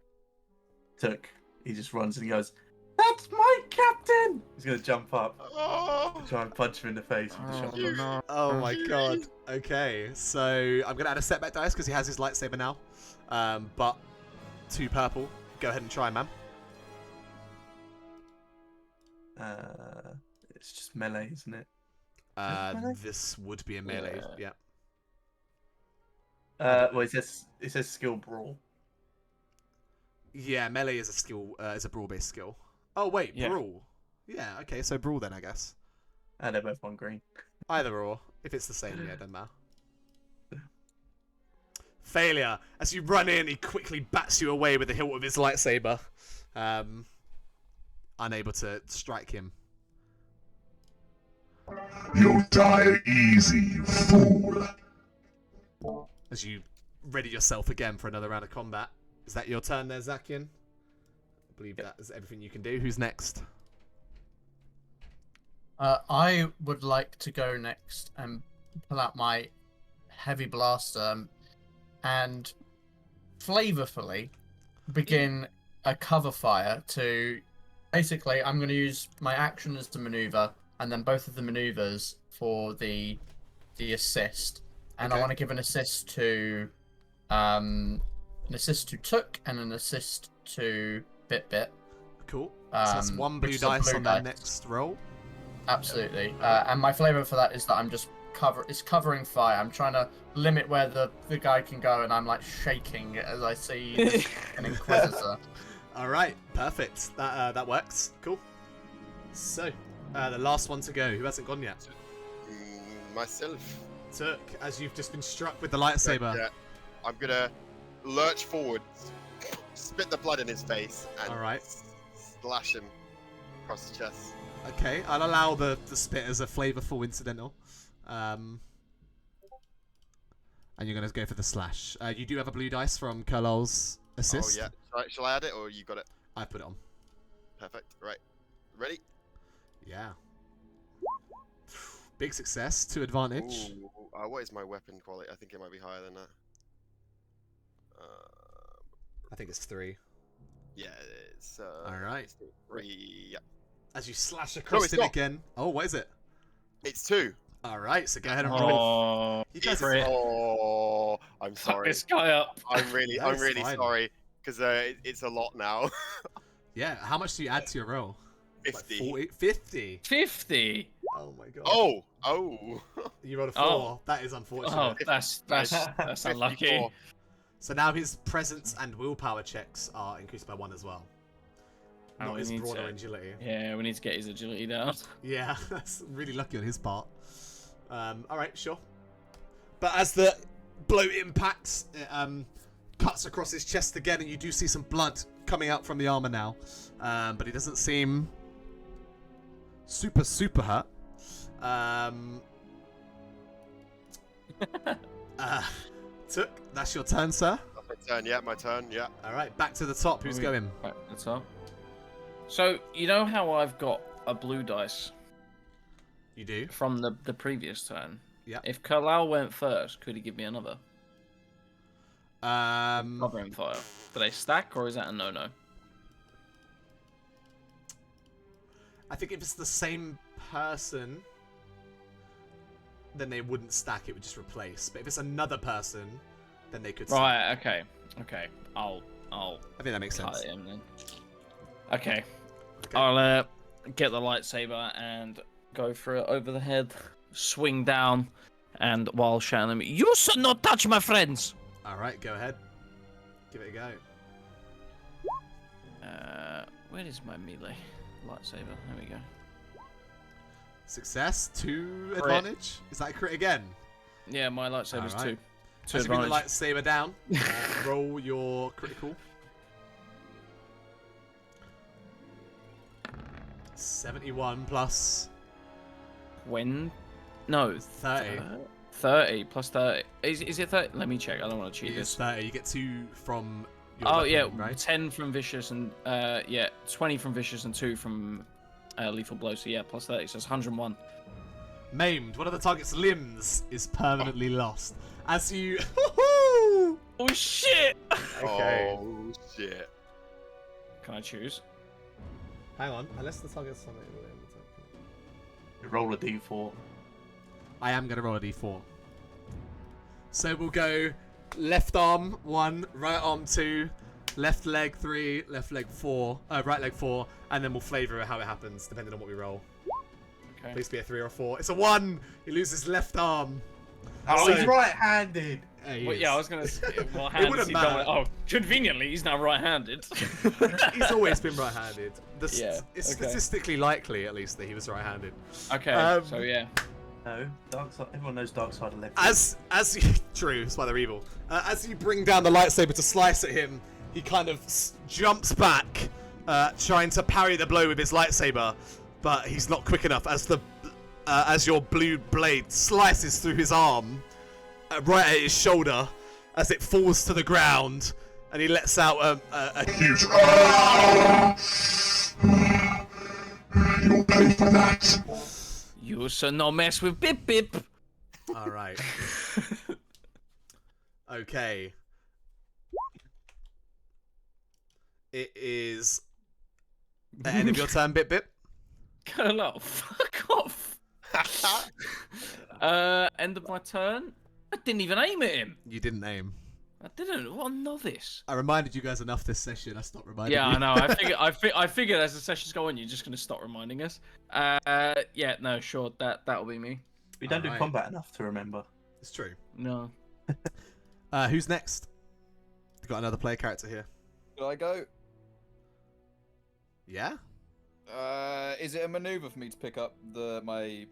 S2: Took, he just runs and he goes, "That's my captain!" He's gonna jump up,
S6: Oh!
S2: try and punch him in the face with the shotgun.
S5: no.
S3: Oh my god. Okay, so I'm gonna add a setback dice because he has his lightsaber now. But 2 purple. Go ahead and try, man.
S2: It's just melee, isn't it?
S3: This would be a melee. Yeah.
S2: Well, it says skill brawl.
S3: Yeah, melee is a skill. Is a brawl-based skill. Oh wait,
S5: Yeah.
S3: brawl. Yeah. Okay, so brawl then, I guess.
S2: And they're both on green.
S3: Either or. If it's the same, yeah, doesn't matter. Failure. As you run in, he quickly bats you away with the hilt of his lightsaber. Unable to strike him.
S8: You'll die easy, you fool.
S3: As you ready yourself again for another round of combat. Is that your turn there, Zakian? I believe that is everything you can do. Who's next?
S4: I would like to go next and pull out my heavy blaster and flavorfully begin a cover fire to... Basically, I'm going to use my action as the maneuver, and then both of the maneuvers for the assist. And I want to give an assist to Took and an assist to Bit.
S3: Cool. So that's 1 blue dice on that next roll.
S4: Absolutely. And my flavor for that is that I'm just covering fire. I'm trying to limit where the guy can go, and I'm like shaking as I see an Inquisitor.
S3: All right, perfect. That works. Cool. So, the last one to go. Who hasn't gone yet?
S6: Myself.
S3: Took, as you've just been struck with the lightsaber.
S6: Yeah. I'm gonna lurch forward, spit the blood in his face, and
S3: All right.
S6: slash him across the chest.
S3: Okay, I'll allow the spit as a flavorful incidental. And you're going to go for the slash. You do have a blue dice from Carlisle's assist.
S6: Oh yeah. Shall I add it, or you got it?
S3: I put it on.
S6: Perfect. Right. Ready?
S3: Yeah. Big success, 2 advantage.
S6: Ooh, what is my weapon quality? I think it might be higher than that.
S3: I think it's 3.
S6: Yeah, it's.
S3: All right.
S6: It's 3. Yeah.
S3: As you slash across
S6: it's
S3: him
S6: not.
S3: again. Oh, what is it?
S6: It's 2.
S3: All right, so go ahead and roll.
S5: Oh,
S3: You guys
S5: for it.
S6: Oh, I'm
S5: Fuck
S6: sorry.
S5: this guy up.
S6: I'm really
S3: That's fine.
S6: sorry because it's a lot now.
S3: Yeah, how much do you add to your roll?
S6: 50.
S3: Like 40? 50.
S5: 50.
S3: Oh my god.
S6: Oh.
S3: You rolled a 4.
S5: Oh.
S3: That is unfortunate.
S5: Oh, that's unlucky.
S6: 54.
S3: So now his presence and willpower checks are increased by 1 as well.
S5: Oh,
S3: Not
S5: we
S3: his
S5: need
S3: brawn or
S5: to-
S3: agility.
S5: Yeah, we need to get his agility down.
S3: Yeah, that's really lucky on his part. Alright, sure. But as the blow impacts, it cuts across his chest again, and you do see some blood coming out from the armor now. But he doesn't seem super hurt. Took, that's your turn, sir.
S6: My turn, yeah, my turn, yeah.
S3: Alright, back to the top. Who's going?
S5: Right, that's all. So, you know how I've got a blue dice
S3: You do?
S5: from the previous turn?
S3: Yeah.
S5: If Kalal went first, could he give me another?
S3: Um,
S5: Covering fire. Do they stack, or is that a no-no?
S3: I think if it's the same person, then they wouldn't stack, it would just replace. But if it's another person, then they could stack.
S5: Right, okay. I'll
S3: I think that makes
S5: cut
S3: sense.
S5: it in then. Okay.
S3: Okay.
S5: I'll get the lightsaber and go for it over the head, swing down, and while shouting at me, "You should not touch my friends!"
S3: Alright, go ahead. Give it a go.
S5: Where is my melee lightsaber? There we go.
S3: Success, 2
S5: Crit.
S3: advantage. Is that a crit again?
S5: Yeah, my lightsaber's
S3: Alright.
S5: 2. 2
S3: As you bring the
S5: advantage.
S3: lightsaber down, roll your critical. 71 plus
S5: When? No.
S3: 30.
S5: 30 plus 30. Is it 30? Let me check. I don't want to cheat
S3: It is
S5: this.
S3: 30. You get 2 from your
S5: Oh
S3: weapon,
S5: yeah,
S3: right?
S5: 10 from vicious and 20 from vicious and 2 from lethal blow. So yeah, plus 30. So it's 101.
S3: Maimed. One of the target's limbs is permanently lost. As you...
S5: Oh shit!
S3: Okay.
S6: Oh, shit.
S5: Can I choose?
S3: Hang on. Unless the target's something...
S2: Roll a d4.
S3: I am going to roll a d4. So we'll go left arm 1, right arm 2, left leg 3, left leg 4, right leg 4, and then we'll flavour how it happens depending on what we roll.
S5: Okay.
S3: Please be a 3 or a 4. It's a 1! He loses left arm.
S2: Oh,
S3: So-
S2: he's right-handed.
S3: He
S5: Well,
S3: is.
S5: yeah, I was gonna say. Well,
S3: It wouldn't
S5: hands he
S3: matter.
S5: don't- Oh, conveniently, he's now right-handed.
S3: He's always been right-handed.
S5: Yeah,
S3: It's
S5: okay.
S3: statistically likely, at least, that he was right-handed.
S5: Okay, so yeah.
S2: No, dark side. Everyone knows dark side of left.
S3: As you, true, that's why they're evil. As you bring down the lightsaber to slice at him, he kind of jumps back, trying to parry the blow with his lightsaber, but he's not quick enough. As your blue blade slices through his arm, right at his shoulder, as it falls to the ground, and he lets out a
S8: Huge. You'll pay for that.
S5: You should not mess with Bip Bip.
S3: All right. Okay. It is the end of your turn, Bip Bip.
S5: Hello, fuck off. End of my turn. I didn't even aim at him.
S3: You didn't aim.
S5: I didn't. What a novice.
S3: I reminded you guys enough this session. I stopped reminding
S5: Yeah,
S3: you.
S5: I know. I figured as the sessions go on, you're just gonna stop reminding us. Yeah, no, sure. That'll be me.
S2: We don't do
S3: Alright.
S2: combat enough to remember.
S3: It's true.
S5: No.
S3: Who's next? We've got another player character here.
S1: Should I go?
S3: Yeah?
S1: Is it a maneuver for me to pick up my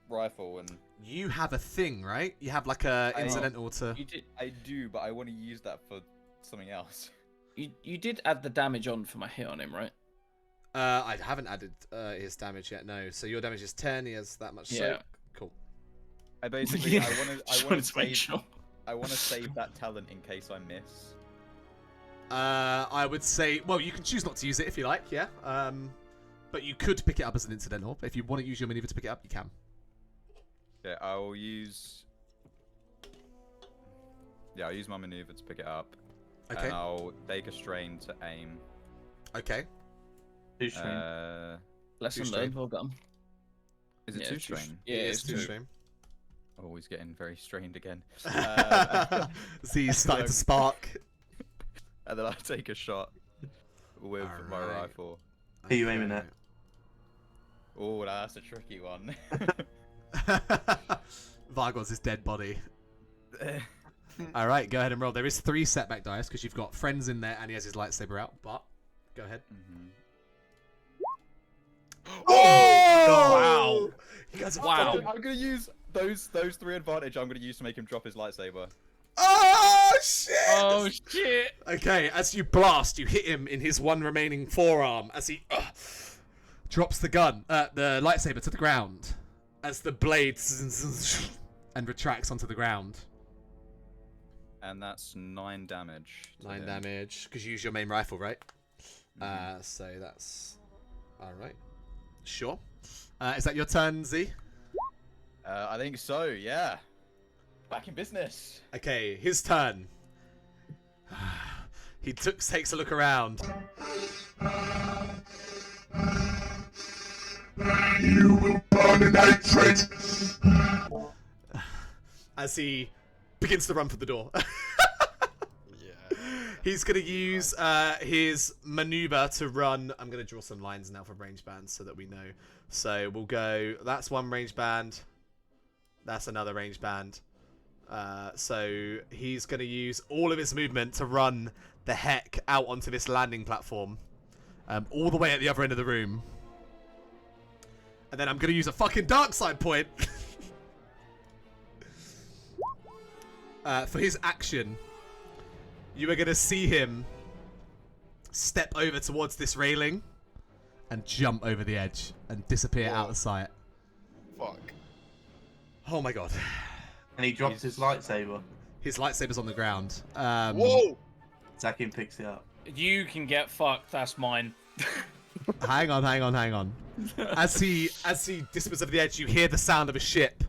S1: rifle? And
S3: You have a thing, right? You have like a
S1: I know.
S3: incidental to...
S5: You did.
S1: I do, but I want to use that for something else.
S5: You did add the damage on for my hit on him, right?
S3: I haven't added his damage yet, no. So your damage is 10, he has that much
S5: Yeah.
S3: soak. Cool.
S1: I basically,
S5: Yeah,
S1: I
S5: just
S1: want
S5: wanted
S1: to
S5: to make
S1: save,
S5: sure.
S1: I want to save that talent in case I miss.
S3: I would say... Well, you can choose not to use it if you like, yeah. But you could pick it up as an incidental. If you want to use your maneuver to pick it up, you can.
S1: Yeah, I'll use. Yeah, I'll use my maneuver to pick it up.
S3: Okay.
S1: And I'll take a strain to aim.
S3: Okay.
S2: Two string.
S5: Lesson
S3: Two
S5: learned. Well done.
S1: Is it
S5: Yeah,
S1: two
S5: it's two
S1: strain?
S5: Yeah, it's two.
S3: stream.
S1: Oh, he's getting very strained again.
S3: See, he's starting to spark.
S1: And then I take a shot with my
S3: Alright.
S1: rifle.
S2: Who are you aiming at?
S1: Oh, that's a tricky one.
S3: Vargos' dead body. All right, go ahead and roll. There is 3 setback dice because you've got friends in there and he has his lightsaber out. But go ahead.
S5: Oh! Wow.
S3: You guys are
S5: Wow.
S3: fucking-
S1: I'm gonna use those 3 advantage. I'm gonna use to make him drop his lightsaber.
S3: Oh shit!
S5: Oh shit!
S3: Okay, as you blast, you hit him in his one remaining forearm as he drops the lightsaber to the ground as the blade and retracts onto the ground.
S1: And that's 9 damage.
S3: 9 damage, because you use your main rifle, right? So that's... Alright. Sure. Is that your turn, Z?
S1: I think so, yeah. Back in business.
S3: Okay, his turn. He takes a look around.
S8: You will burn in hatred.
S3: As he begins to run for the door.
S6: Yeah.
S3: He's going to use his maneuver to run. I'm going to draw some lines now for range bands so that we know. So we'll go, that's one range band. That's another range band. So he's going to use all of his movement to run the heck out onto this landing platform. All the way at the other end of the room. And then I'm going to use a fucking dark side point. For his action, you are going to see him step over towards this railing and jump over the edge and disappear out of sight.
S6: Fuck.
S3: Oh my god.
S2: And he drops his lightsaber.
S3: His lightsaber's on the ground.
S6: Whoa!
S2: Zakin picks it up.
S5: You can get fucked. That's mine.
S3: Hang on. As he disposes over the edge, you hear the sound of a ship.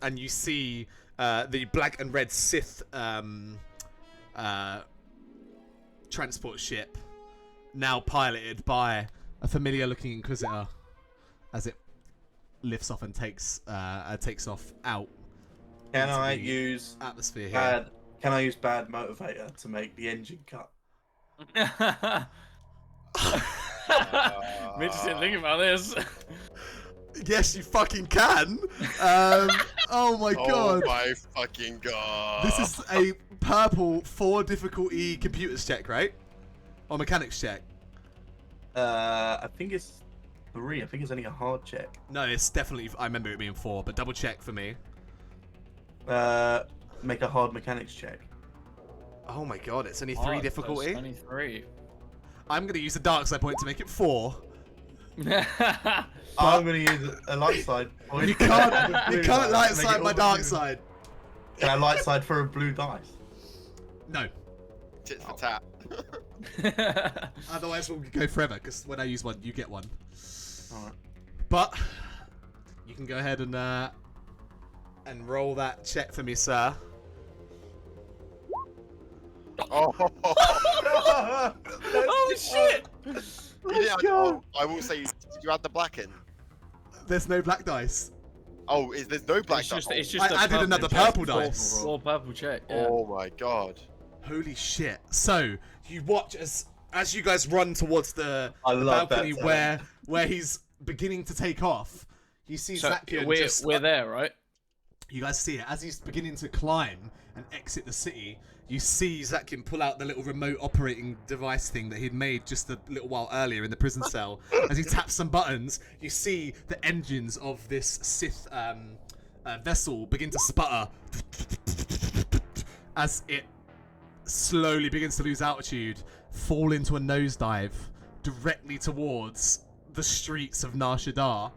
S3: And you see the black and red Sith transport ship, now piloted by a familiar-looking Inquisitor, as it lifts off and takes off out.
S2: Can
S3: into
S2: I
S3: the
S2: use
S3: atmosphere here?
S2: bad? Can I use bad motivator to make the engine cut?
S5: Mitch didn't think about this.
S3: Yes, you fucking can. Oh my god.
S6: Oh my fucking god.
S3: This is a purple 4 difficulty computers check, right? Or mechanics check?
S2: I think it's 3. I think it's only a hard check.
S3: No, it's definitely. I remember it being 4, but double check for me.
S2: Make a hard mechanics check.
S3: Oh my god, it's only 3
S5: What?
S3: difficulty.
S5: That's only 3.
S3: I'm gonna use the dark side point to make it 4.
S2: I'm gonna use a light side point.
S3: You can't light
S2: Make it
S3: side my
S2: all
S3: dark
S2: blue.
S3: side.
S2: Can I light side for a blue dice?
S3: No.
S6: Tit for tat.
S3: Otherwise we'll go forever, because when I use one, you get one.
S2: Alright.
S3: But you can go ahead and roll that check for me, sir.
S6: Oh,
S5: Oh shit!
S6: I will say, did you add the black in?
S3: There's no black dice.
S6: Oh, there's no black
S5: It's just,
S6: dice?
S5: it's just
S3: I
S5: a
S3: added another
S5: check.
S3: purple dice.
S5: Four purple check. Yeah.
S6: Oh my god.
S3: Holy shit. So, you watch as you guys run towards the
S2: love
S3: balcony
S2: that
S3: where he's beginning to take off. You see
S5: So
S3: Zakian
S5: we're there, right?
S3: You guys see it. As he's beginning to climb and exit the city, you see Zakian pull out the little remote operating device thing that he'd made just a little while earlier in the prison cell. As he taps some buttons, you see the engines of this Sith vessel begin to sputter as it slowly begins to lose altitude, fall into a nosedive directly towards the streets of Nar Shaddaa.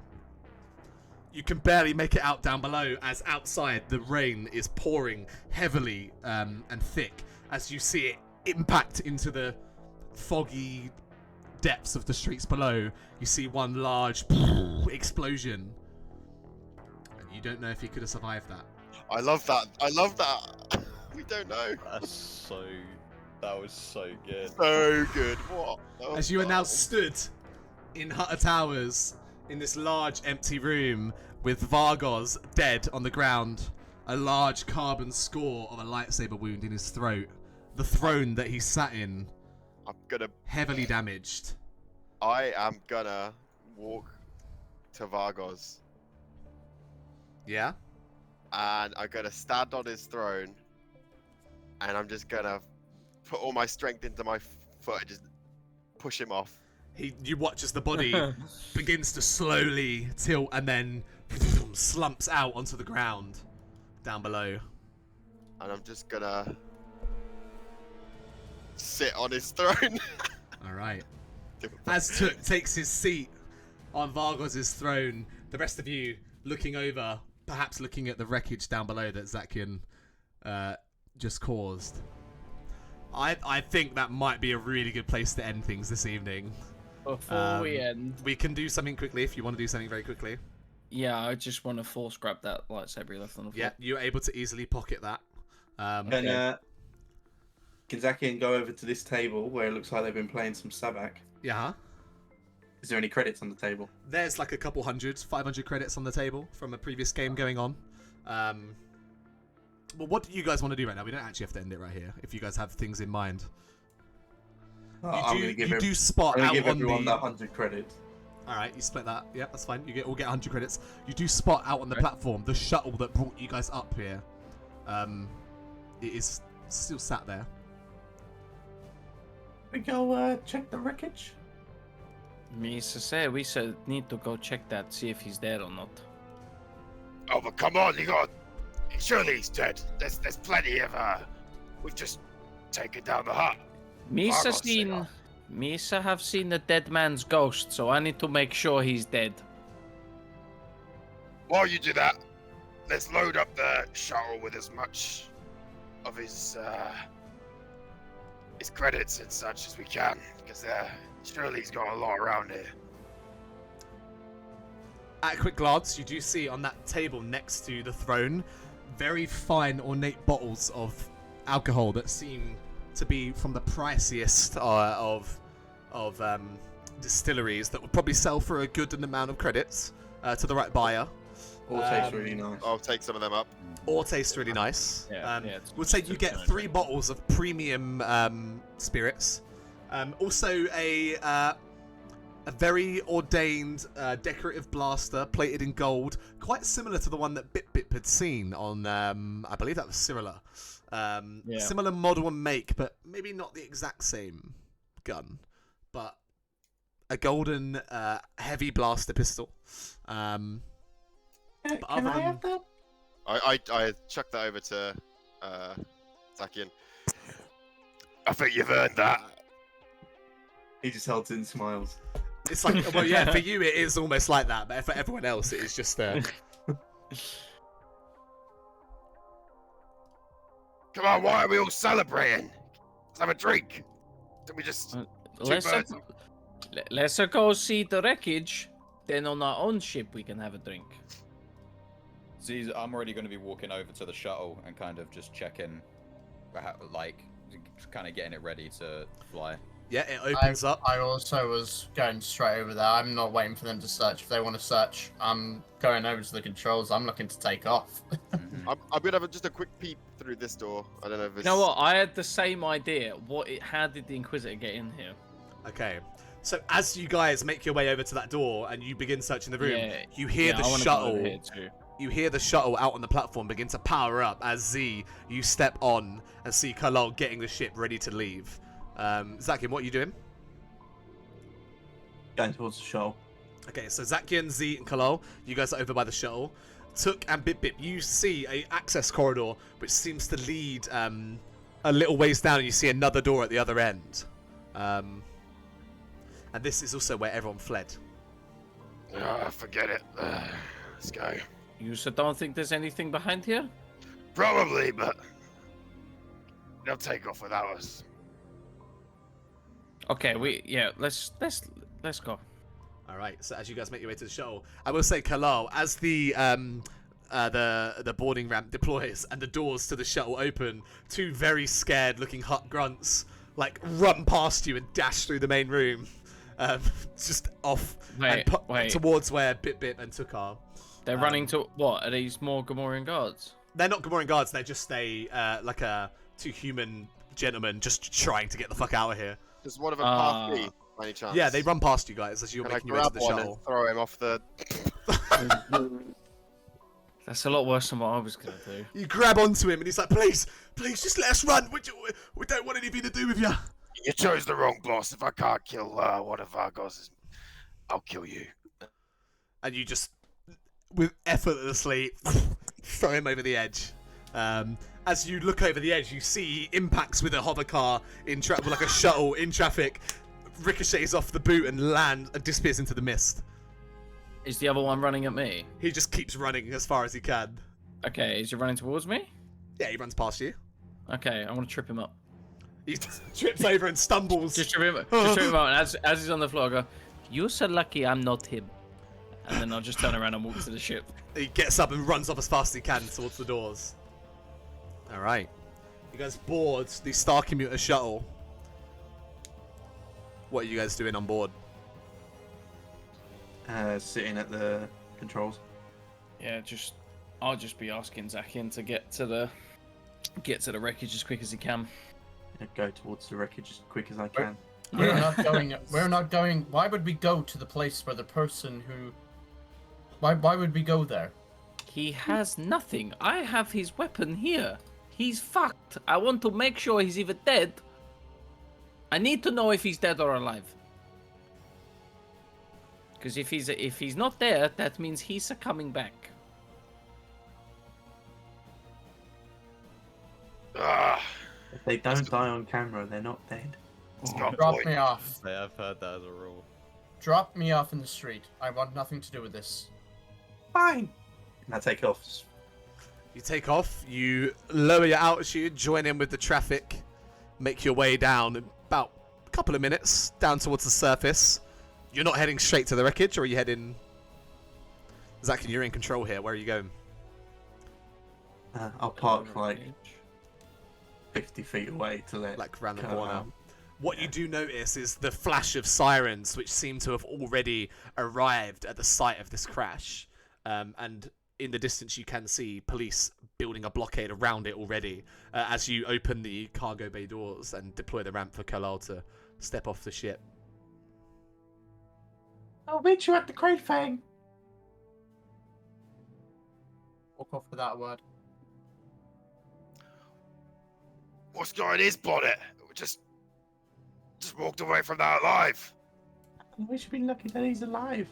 S3: You can barely make it out down below as outside the rain is pouring heavily and thick as you see it impact into the foggy depths of the streets below. You see one large explosion. And you don't know if he could have survived that.
S6: I love that. I love that. We don't know.
S1: That was so good.
S6: So good. What? Oh,
S3: As you are now
S6: God.
S3: stood in Hutter Towers in this large empty room with Vargos dead on the ground, a large carbon score of a lightsaber wound in his throat, the throne that he sat in
S6: I'm gonna.
S3: heavily damaged.
S6: I am gonna walk to Vargos.
S3: Yeah.
S6: And I'm gonna stand on his throne, and I'm just gonna put all my strength into my foot and just push him off.
S3: You watch as the body begins to slowly tilt and then slumps out onto the ground down below.
S6: And I'm just gonna sit on his throne.
S3: All right. As Took takes his seat on Vargos' throne, the rest of you looking over, perhaps looking at the wreckage down below that Zakian just caused. I think that might be a really good place to end things this evening.
S5: Before we end,
S3: we can do something quickly if you want to do something very quickly.
S5: Yeah, I just want to force grab that lightsaber left on the floor.
S3: Yeah, you're able to easily pocket that.
S2: Can Zakian go over to this table where it looks like they've been playing some Sabak?
S3: Yeah.
S2: Is there any credits on the table?
S3: There's like a couple 500 credits on the table from a previous game going on. Well, what do you guys want to do right now? We don't actually have to end it right here. If you guys have things in mind, you do spot out
S2: give
S3: on
S2: everyone
S3: the
S2: 100 credits.
S3: All right, you split that. Yeah, that's fine. All get 100 credits. You do spot out on the platform the shuttle that brought you guys up here. It is still sat there.
S2: We go check the wreckage.
S5: Me say we need to go check that, see if he's dead or not.
S6: Oh, but come on, surely he's dead. There's plenty of we've just taken down the hut.
S5: Misa have seen the dead man's ghost, so I need to make sure he's dead.
S6: While you do that, let's load up the shuttle with as much of his credits and such as we can, because surely he's got a lot around here.
S3: At a quick glance, you do see on that table next to the throne very fine, ornate bottles of alcohol that seem to be from the priciest of distilleries that would probably sell for a good amount of credits to the right buyer.
S2: All tastes really nice.
S6: I'll take some of them up.
S3: All tastes really nice. We'll say you get 3
S5: nice.
S3: bottles of premium spirits. Also a very ordained decorative blaster plated in gold, quite similar to the one that Bip had seen on, I believe that was Cyrilla. Similar model and make, but maybe not the exact same gun. But a golden heavy blaster pistol.
S2: Can I have that?
S6: I chucked that over to Zakian. I think you've earned that.
S2: He just holds it and smiles.
S3: It's like, well, yeah, for you it is almost like that, but for everyone else it is just
S6: Come on, why are we all celebrating? Let's have a drink. Did we just...
S5: Let's go see the wreckage. Then on our own ship we can have a drink.
S1: See, I'm already going to be walking over to the shuttle and kind of just checking, like, kind of getting it ready to fly.
S3: Yeah, it opens up.
S4: I also was going straight over there. I'm not waiting for them to search. If they want to search, I'm going over to the controls. I'm looking to take off.
S6: I'm going to have just a quick peep through this door. I don't know if it's...
S5: You know what? I had the same idea. How did the Inquisitor get in here?
S3: Okay. So as you guys make your way over to that door and you begin searching the room, you hear the
S5: I wanna
S3: shuttle.
S5: go over here too.
S3: You hear the shuttle out on the platform begin to power up as Z, you step on and see Kalal getting the ship ready to leave. Zakian, what are you doing?
S2: Going towards the shuttle.
S3: Okay, so Zakian, Z, and Kalal, you guys are over by the shuttle. Took and Bip, you see a access corridor which seems to lead a little ways down, and you see another door at the other end. And this is also where everyone fled.
S6: Forget it. Let's go.
S5: You don't think there's anything behind here?
S6: Probably, but they'll take off without us.
S5: Okay, let's go.
S3: All right. So as you guys make your way to the shuttle, I will say, Kalal, as the boarding ramp deploys and the doors to the shuttle open, 2 very scared-looking hut grunts like run past you and dash through the main room, just off towards where Bip and Took are.
S5: They're running to what? Are these more Gamorrean guards?
S3: They're not Gamorrean guards. They're just 2 human gentlemen just trying to get the fuck out of here.
S6: Does one of them pass me? by any chance?
S3: Yeah, they run past you guys as you're
S6: Can I
S3: making your way to
S6: grab
S3: the
S6: one
S3: shuttle.
S6: and throw him off the...
S5: That's a lot worse than what I was gonna do.
S3: You grab onto him and he's like, please, just let us run. We don't want anything to do with you.
S6: You chose the wrong boss. If I can't kill one of Vargos, I'll kill you.
S3: And you just, with effortlessly, throw him over the edge. As you look over the edge, you see he impacts with a hover car like a shuttle in traffic, ricochets off the boot and lands and disappears into the mist.
S5: Is the other one running at me?
S3: He just keeps running as far as he can.
S5: Okay, is he running towards me?
S3: Yeah, he runs past you.
S5: Okay, I want to trip him up.
S3: He trips over and stumbles.
S5: Just trip him up. And as he's on the floor, I go, "You're so lucky I'm not him." And then I'll just turn around and walk to the ship.
S3: He gets up and runs off as fast as he can towards the doors. All right. You guys board the Star Commuter shuttle. What are you guys doing on board?
S2: Sitting at the controls.
S5: Yeah, I'll just be asking Zakian to get to the wreckage as quick as he can.
S2: Go towards the wreckage as quick as I can.
S4: We're not going. We're not going. Why would we go to the place where the person who? Why would we go there?
S5: He has nothing. I have his weapon here. He's fucked. I want to make sure he's either dead. I need to know if he's dead or alive. Because if he's not there, that means he's coming back.
S2: If they don't die on camera, they're not dead.
S4: Drop me off.
S1: Yeah, I've heard that as a rule.
S4: Drop me off in the street. I want nothing to do with this.
S2: Fine. And I take off.
S3: You take off, you lower your altitude, join in with the traffic, make your way down about a couple of minutes down towards the surface. You're not heading straight to the wreckage, or are you heading... Zach, you're in control here. Where are you going?
S2: I'll park like 50 feet away to let...
S3: Like around the
S2: go
S3: corner.
S2: around.
S3: What you do notice is the flash of sirens, which seem to have already arrived at the site of this crash. And in the distance, you can see police building a blockade around it already as you open the cargo bay doors and deploy the ramp for Kalal to step off the ship.
S2: I'll meet you at the Crate Fang.
S4: Walk off without a word.
S6: What's going on his bonnet? Just walked away from that alive.
S2: We should be lucky that he's alive.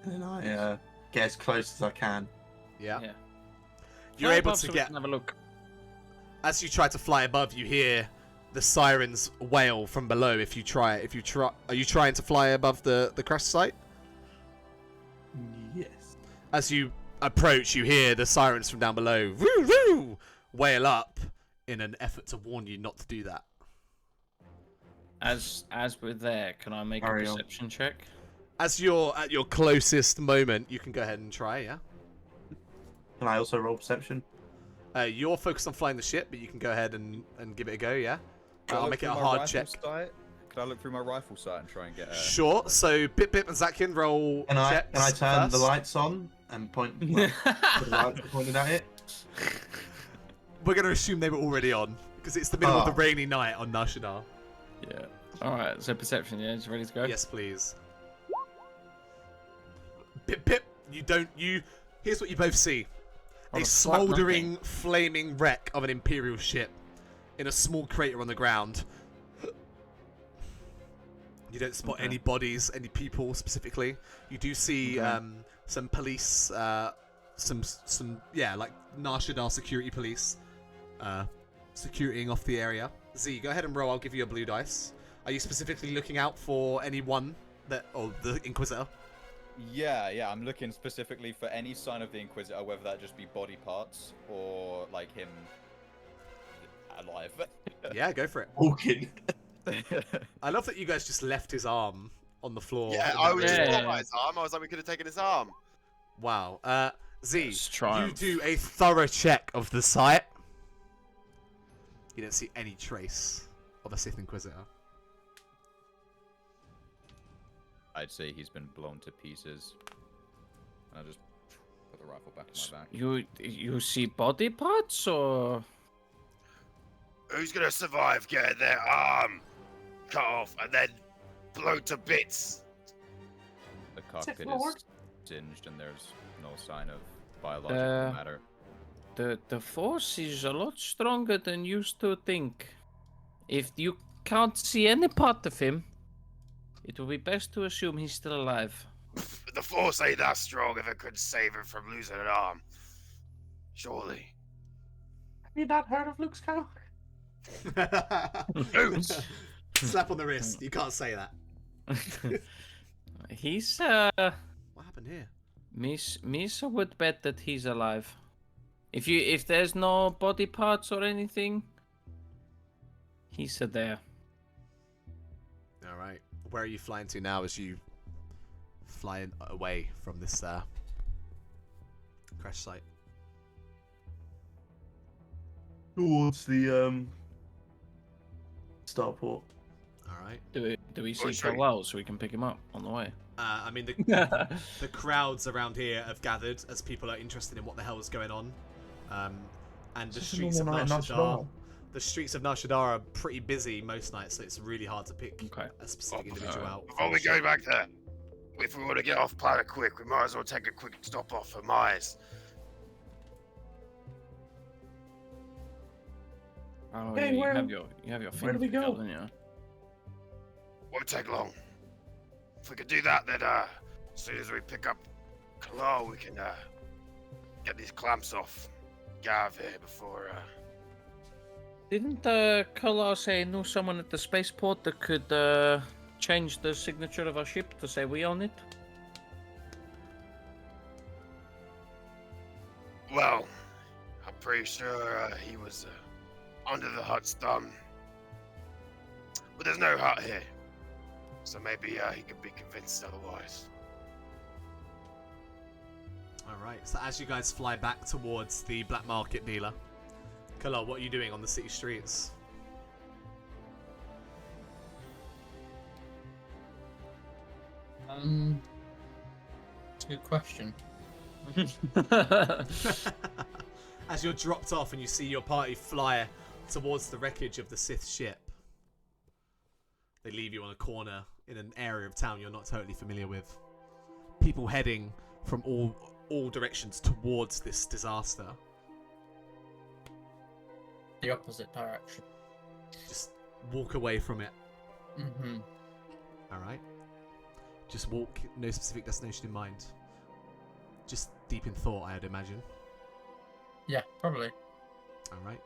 S2: And then I get as close as I can.
S3: Yeah.
S5: Yeah.
S3: You're
S5: Fly
S3: able
S5: above
S3: to
S5: so we
S3: get...
S5: can have a look.
S3: As you try to fly above, you hear the sirens wail from below. Are you trying to fly above the crash site?
S2: Yes.
S3: As you approach, you hear the sirens from down below woo, woo, wail up in an effort to warn you not to do that.
S5: As we're there, can I make a perception check?
S3: As you're at your closest moment, you can go ahead and try, yeah?
S2: Can I also roll perception?
S3: You're focused on flying the ship, but you can go ahead and give it a go, yeah?
S1: Can I
S3: I'll
S1: look
S3: make it
S1: through
S3: a
S1: my
S3: hard
S1: rifle
S3: check.
S1: sight? Could I look through my rifle sight and try and get a...
S3: Sure, so Bip and Zakian roll
S2: Can I
S3: checks
S2: turn the
S3: first.
S2: lights on and point the lights pointed at it?
S3: We're going to assume they were already on, because it's the middle of the rainy night on Nashidar.
S5: Yeah. Alright, so perception, yeah? Just ready to go?
S3: Yes, please. Pip, here's what you both see.
S5: Oh,
S3: A
S5: the fuck,
S3: smouldering, flaming wreck of an Imperial ship in a small crater on the ground. You don't spot any bodies, any people specifically. You do see some police, like Nashidar security police, securing off the area. Z, go ahead and roll. I'll give you a blue dice. Are you specifically looking out for anyone or the Inquisitor?
S1: Yeah, I'm looking specifically for any sign of the Inquisitor, whether that just be body parts or like him alive.
S3: Yeah, go for it.
S2: Walking.
S3: I love that you guys just left his arm on the floor.
S6: Yeah, I was just on his arm. I was like, we could have taken his arm.
S3: Wow. Z,
S5: Let's try
S3: you do a thorough check of the site. You don't see any trace of a Sith Inquisitor.
S1: I'd say he's been blown to pieces. And I just put the rifle back in my back.
S5: You see body parts or?
S6: Who's gonna survive getting their arm cut off and then blown to bits.
S1: The cockpit
S2: Lord?
S1: is singed and there's no sign of biological matter.
S5: The force is a lot stronger than you used to think. If you can't see any part of him, it will be best to assume he's still alive.
S6: The force ain't that strong if it could save him from losing an arm. Surely.
S2: Have you not heard of Luke Skywalker?
S3: Slap on the wrist. You can't say that.
S5: He's
S3: What happened here?
S5: Misa would bet that he's alive. If there's no body parts or anything, he's there.
S3: All right. Where are you flying to now as you fly away from this crash site?
S2: Towards the starport.
S3: All right.
S5: Do we see
S6: sorry.
S5: Kal so we can pick him up on the way?
S3: I mean, the crowds around here have gathered as people are interested in what the hell is going on. And the streets of Nar Shaddaa, are pretty busy most nights, so it's really hard to pick a specific individual out.
S6: Before we go back there, if we want to get off planet quick, we might as well take a quick stop off for Myers.
S5: Oh,
S2: Hey,
S5: yeah, you have your
S2: where do we
S5: finger
S2: go?
S5: don't you?
S6: Won't take long. If we could do that, then as soon as we pick up Kalal, we can get these clamps off. Get out of here before.
S5: Didn't Kal say he knew someone at the spaceport that could change the signature of our ship to say we own it?
S6: Well, I'm pretty sure he was under the hut's thumb. But there's no hut here. So maybe he could be convinced otherwise.
S3: Alright, so as you guys fly back towards the black market dealer, Kala, what are you doing on the city streets?
S4: It's a good question.
S3: As you're dropped off and you see your party fly towards the wreckage of the Sith ship, they leave you on a corner in an area of town you're not totally familiar with. People heading from all directions towards this disaster.
S4: The opposite direction.
S3: Just walk away from it.
S4: Mm-hmm.
S3: Alright. Just walk, no specific destination in mind. Just deep in thought, I'd imagine.
S4: Yeah, probably.
S3: Alright.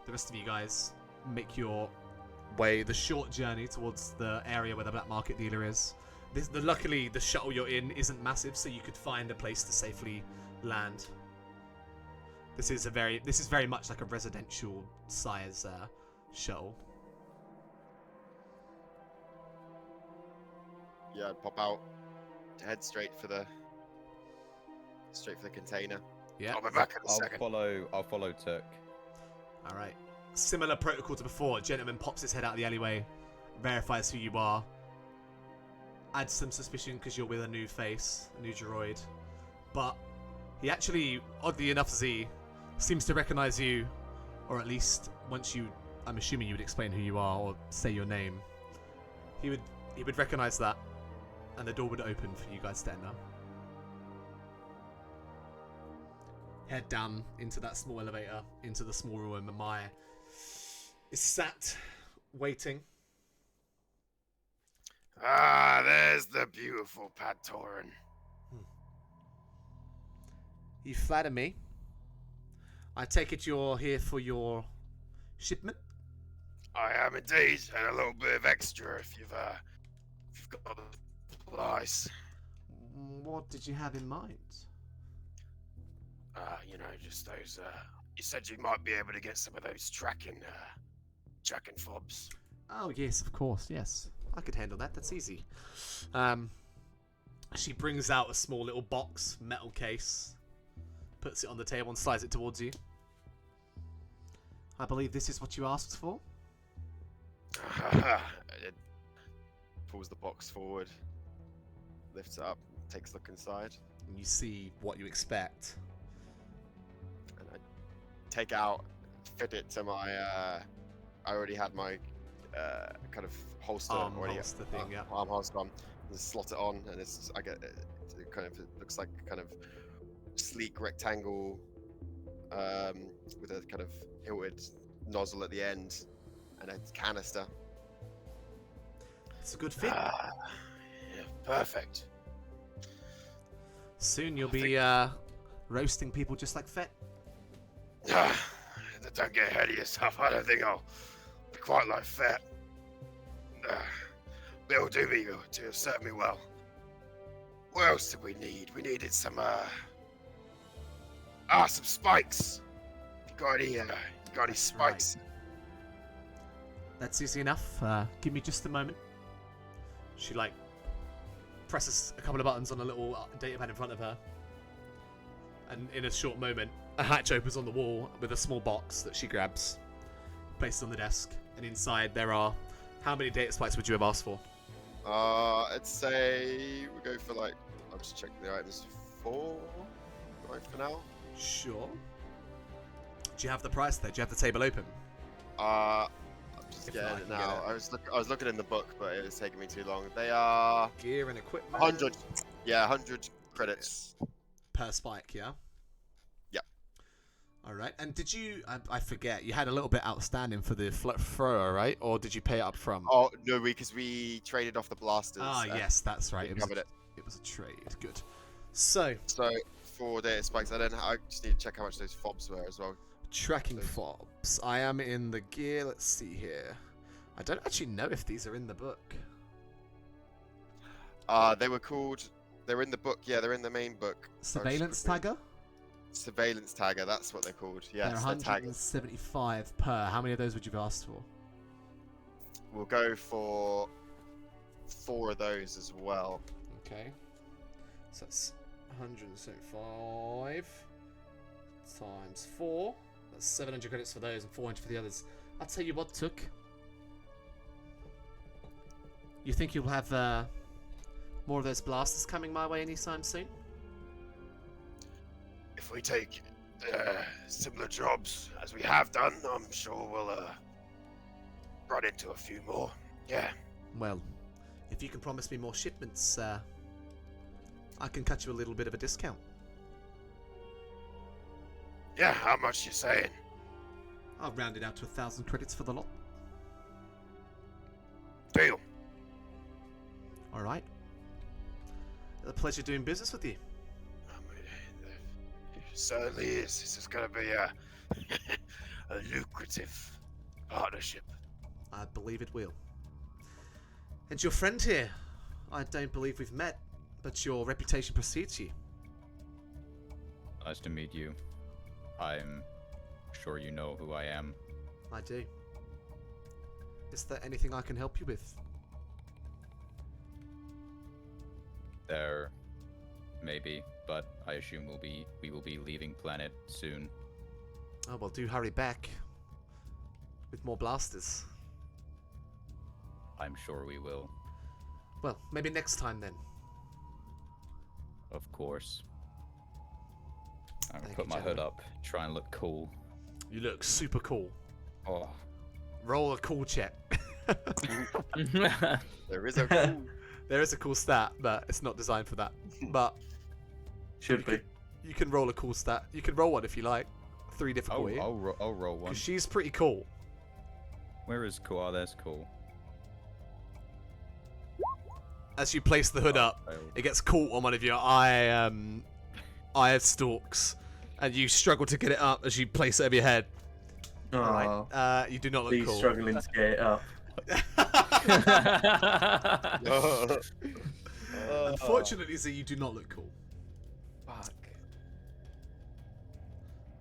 S3: The rest of you guys make your way the short journey towards the area where the black market dealer is. Luckily, the shuttle you're in isn't massive, so you could find a place to safely land. This is very much like a residential size shuttle.
S6: Yeah, I'd pop out to head straight for the container.
S3: Yeah.
S6: I'll be back in a second.
S1: I'll follow Turk.
S3: All right. Similar protocol to before. Gentleman pops his head out of the alleyway, verifies who you are, adds some suspicion because you're with a new face, a new droid, but he actually, oddly enough, Z, seems to recognize you, or at least once you, I'm assuming you would explain who you are or say your name, he would recognize that, and the door would open for you guys to enter. Head down into that small elevator, into the small room, and Maya is sat, waiting.
S6: Ah, there's the beautiful Patoran.
S3: You flatter me. I take it you're here for your shipment?
S6: I am indeed, and a little bit of extra if you've got the supplies.
S3: What did you have in mind?
S6: Just those. You said you might be able to get some of those tracking fobs.
S3: Oh, yes, of course, yes. I could handle that, that's easy. She brings out a small little box, metal case, puts it on the table and slides it towards you. I believe this is what you asked for?
S6: It pulls the box forward, lifts it up, takes a look inside.
S3: And you see what you expect.
S6: And I take out, fit it to my. I already had my kind of holster
S3: Arm
S6: already.
S3: holster thing, yeah.
S6: Arm holster on. Just slot it on, and it kind of looks like a kind of sleek rectangle with a kind of hilted nozzle at the end, and a canister.
S3: It's a good fit.
S6: Yeah, perfect.
S3: Soon you'll be roasting people just like Fett.
S6: Don't get ahead of yourself. I don't think I'll be quite like Fett. But it'll do me good. It'll serve me well. What else did we need? We needed some some spikes. You got any spikes?
S3: That's easy enough. Give me just a moment. She like presses a couple of buttons on a little datapad in front of her, and in a short moment, a hatch opens on the wall with a small box that she grabs, places on the desk, and inside there are. How many data spikes would you have asked for?
S6: I'd say we go for like. I'm just checking the items. 4, right for now.
S3: Sure. Do you have the price there? Do you have the table open?
S6: I'm just
S3: If
S6: getting
S3: not, I
S6: it
S3: can
S6: now.
S3: get
S6: I was looking in the book, but it was taking me too long. They are
S3: Gear and equipment.
S6: 100. Yeah, 100 credits.
S3: Per spike, yeah?
S6: Yep.
S3: Alright, and did you, I forget, you had a little bit outstanding for the thrower, right? Or did you pay it up front?
S6: Oh, no, because we traded off the blasters.
S3: Ah, yes, that's right.
S6: we
S3: It was,
S6: covered it.
S3: it was a trade. Good. So,
S6: 4 data spikes. I just need to check how much those fobs were as well.
S3: tracking fobs. I am in the gear. Let's see here. I don't actually know if these are in the book.
S6: They were called. They're in the book. Yeah, they're in the main book.
S3: Surveillance tagger?
S6: Surveillance tagger. That's what they're called.
S3: They're
S6: Yes, they're taggers.
S3: 175 per. How many of those would you have asked for?
S6: We'll go for 4 of those as well.
S3: Okay. So that's 175 times 4. That's 700 credits for those and 400 for the others. I'll tell you what, Took. You think you'll have more of those blasters coming my way anytime soon?
S6: If we take similar jobs as we have done, I'm sure we'll run into a few more. Yeah.
S3: Well, if you can promise me more shipments, I can cut you a little bit of a discount.
S6: Yeah, how much you saying?
S3: I'll round it out to 1,000 credits for the lot.
S6: Deal.
S3: All right. A pleasure doing business with you.
S6: It certainly is. This is going to be a lucrative partnership.
S3: I believe it will. And your friend here, I don't believe we've met, but your reputation precedes you.
S1: Nice to meet you. I'm sure you know who I am.
S3: I do. Is there anything I can help you with?
S1: There, maybe, but I assume we will be leaving planet soon.
S3: Oh, well, do hurry back. With more blasters.
S1: I'm sure we will.
S3: Well, maybe next time then.
S1: Of course. I'm gonna
S3: Thank
S1: put
S3: you,
S1: my hood
S3: gentlemen.
S1: up, try and look cool.
S3: You look super cool.
S1: Oh,
S3: Roll a cool check.
S6: There is a cool.
S3: There is a cool stat, but it's not designed for that. But
S2: Should be.
S3: you can roll a cool stat. You can roll one if you like. 3 difficulty.
S1: I'll roll one.
S3: Because she's pretty cool.
S1: Where is cool? Oh, that's cool.
S3: As you place the hood up,
S1: Failed.
S3: it gets caught on one of your eye stalks, and you struggle to get it up as you place it over your head.
S2: Oh,
S3: Alright, you do not look
S2: he's
S3: cool.
S2: struggling to get it up.
S3: Unfortunately, Z, you do not look cool.
S1: Fuck.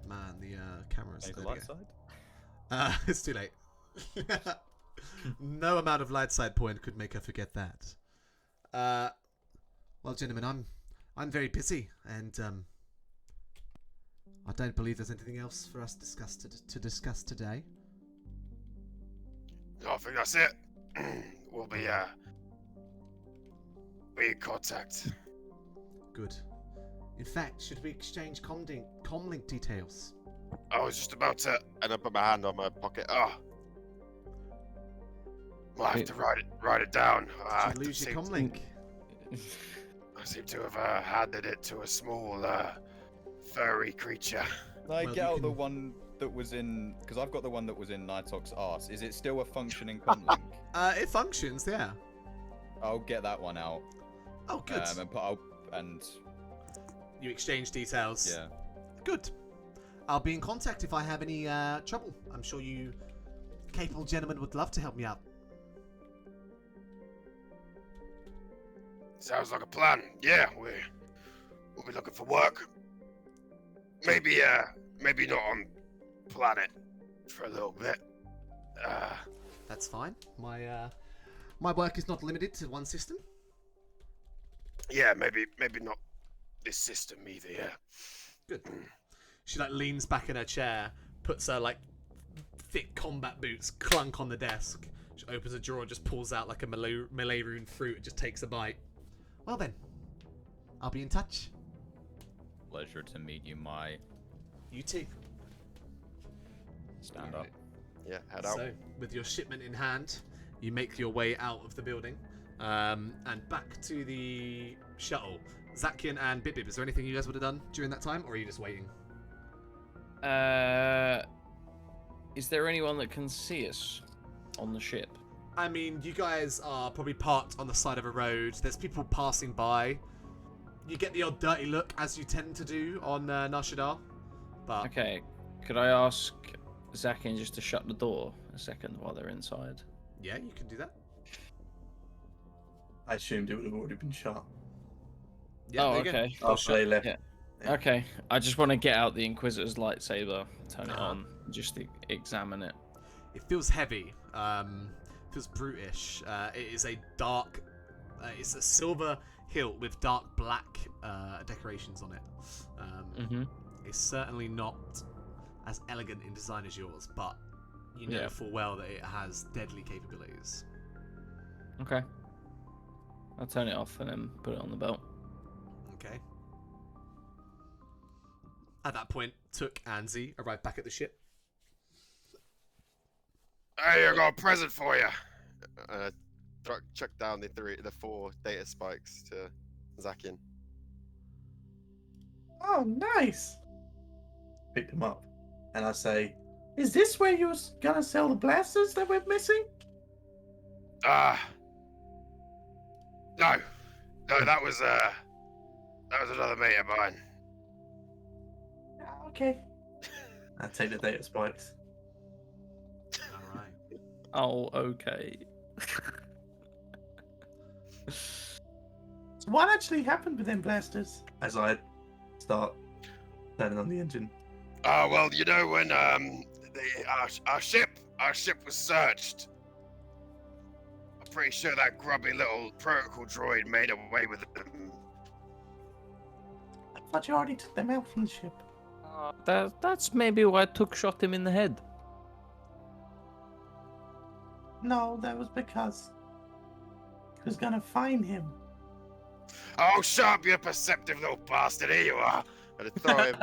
S3: Man, the camera's
S1: Is the
S3: there
S1: light
S3: you go.
S1: side?
S3: It's too late. No amount of light side point could make her forget that. Well, gentlemen, I'm very busy, and I don't believe there's anything else for us to discuss today.
S6: I think that's it. We'll be in contact.
S3: Good. In fact, should we exchange comlink details?
S6: I was just about to, and I put my hand on my pocket. Oh, Might have to write it down.
S3: Did you lose your comlink?
S6: I seem to have handed it to a small, furry creature.
S1: Can I
S3: Well,
S1: get
S3: you
S1: out
S3: can-
S1: the one that was in... Because I've got the one that was in Nitok's arse. Is it still a functioning comlink?
S3: It functions, yeah.
S1: I'll get that one out.
S3: Oh, good.
S1: And
S3: You exchange details.
S1: yeah.
S3: Good. I'll be in contact if I have any trouble. I'm sure you capable gentlemen would love to help me out.
S6: Sounds like a plan. Yeah, we'll be looking for work. Maybe not on planet for a little bit.
S3: That's fine. My work is not limited to one system.
S6: Yeah, maybe not this system either. Yeah.
S3: Good. She like leans back in her chair, puts her like thick combat boots clunk on the desk. She opens a drawer, just pulls out like a Malay rune fruit, and just takes a bite. Well then, I'll be in touch.
S1: Pleasure to meet you, my...
S3: You too.
S1: Stand up.
S6: Yeah, head out.
S3: So, with your shipment in hand, you make your way out of the building and back to the shuttle. Zakian and Bip, is there anything you guys would have done during that time, or are you just waiting?
S5: Is there anyone that can see us on the ship?
S3: I mean, you guys are probably parked on the side of a road. There's people passing by. You get the odd dirty look, as you tend to do on Nar Shaddaa. But
S5: Okay, could I ask Zakian just to shut the door a second while they're inside?
S3: yeah, you can do that.
S2: I assumed it would have already been shot
S3: Yeah,
S5: Oh,
S3: there you go.
S5: okay.
S2: after they left.
S5: Yeah.
S2: Yeah.
S5: Okay, I just want to get out the Inquisitor's lightsaber, turn it
S3: Uh-huh.
S5: on, just to examine it.
S3: It feels heavy. Feels brutish. It is a dark. It's a silver hilt with dark black decorations on it. It's certainly not as elegant in design as yours, but you know
S5: Yeah.
S3: full well that it has deadly capabilities.
S5: Okay. I'll turn it off and then put it on the belt.
S3: Okay. At that point, Took and Z arrive back at the ship.
S6: Hey, I got a present for you. Chuck down the 4 data spikes to Zakian.
S2: Oh, nice. Pick them up, and I say, "Is this where you was gonna sell the blasters that we're missing?"
S6: No, that was another mate of mine.
S2: Okay. I take the data spikes.
S3: All right.
S5: Oh, okay.
S2: So what actually happened with them blasters? As I start turning on the engine.
S6: Well, you know when our ship was searched. I'm pretty sure that grubby little protocol droid made away with them.
S2: I thought you already took them out from the ship.
S5: That's maybe why Took shot him in the head.
S2: No, that was because he was gonna find him.
S6: Oh, shut up, you perceptive little bastard! Here you are. And throw him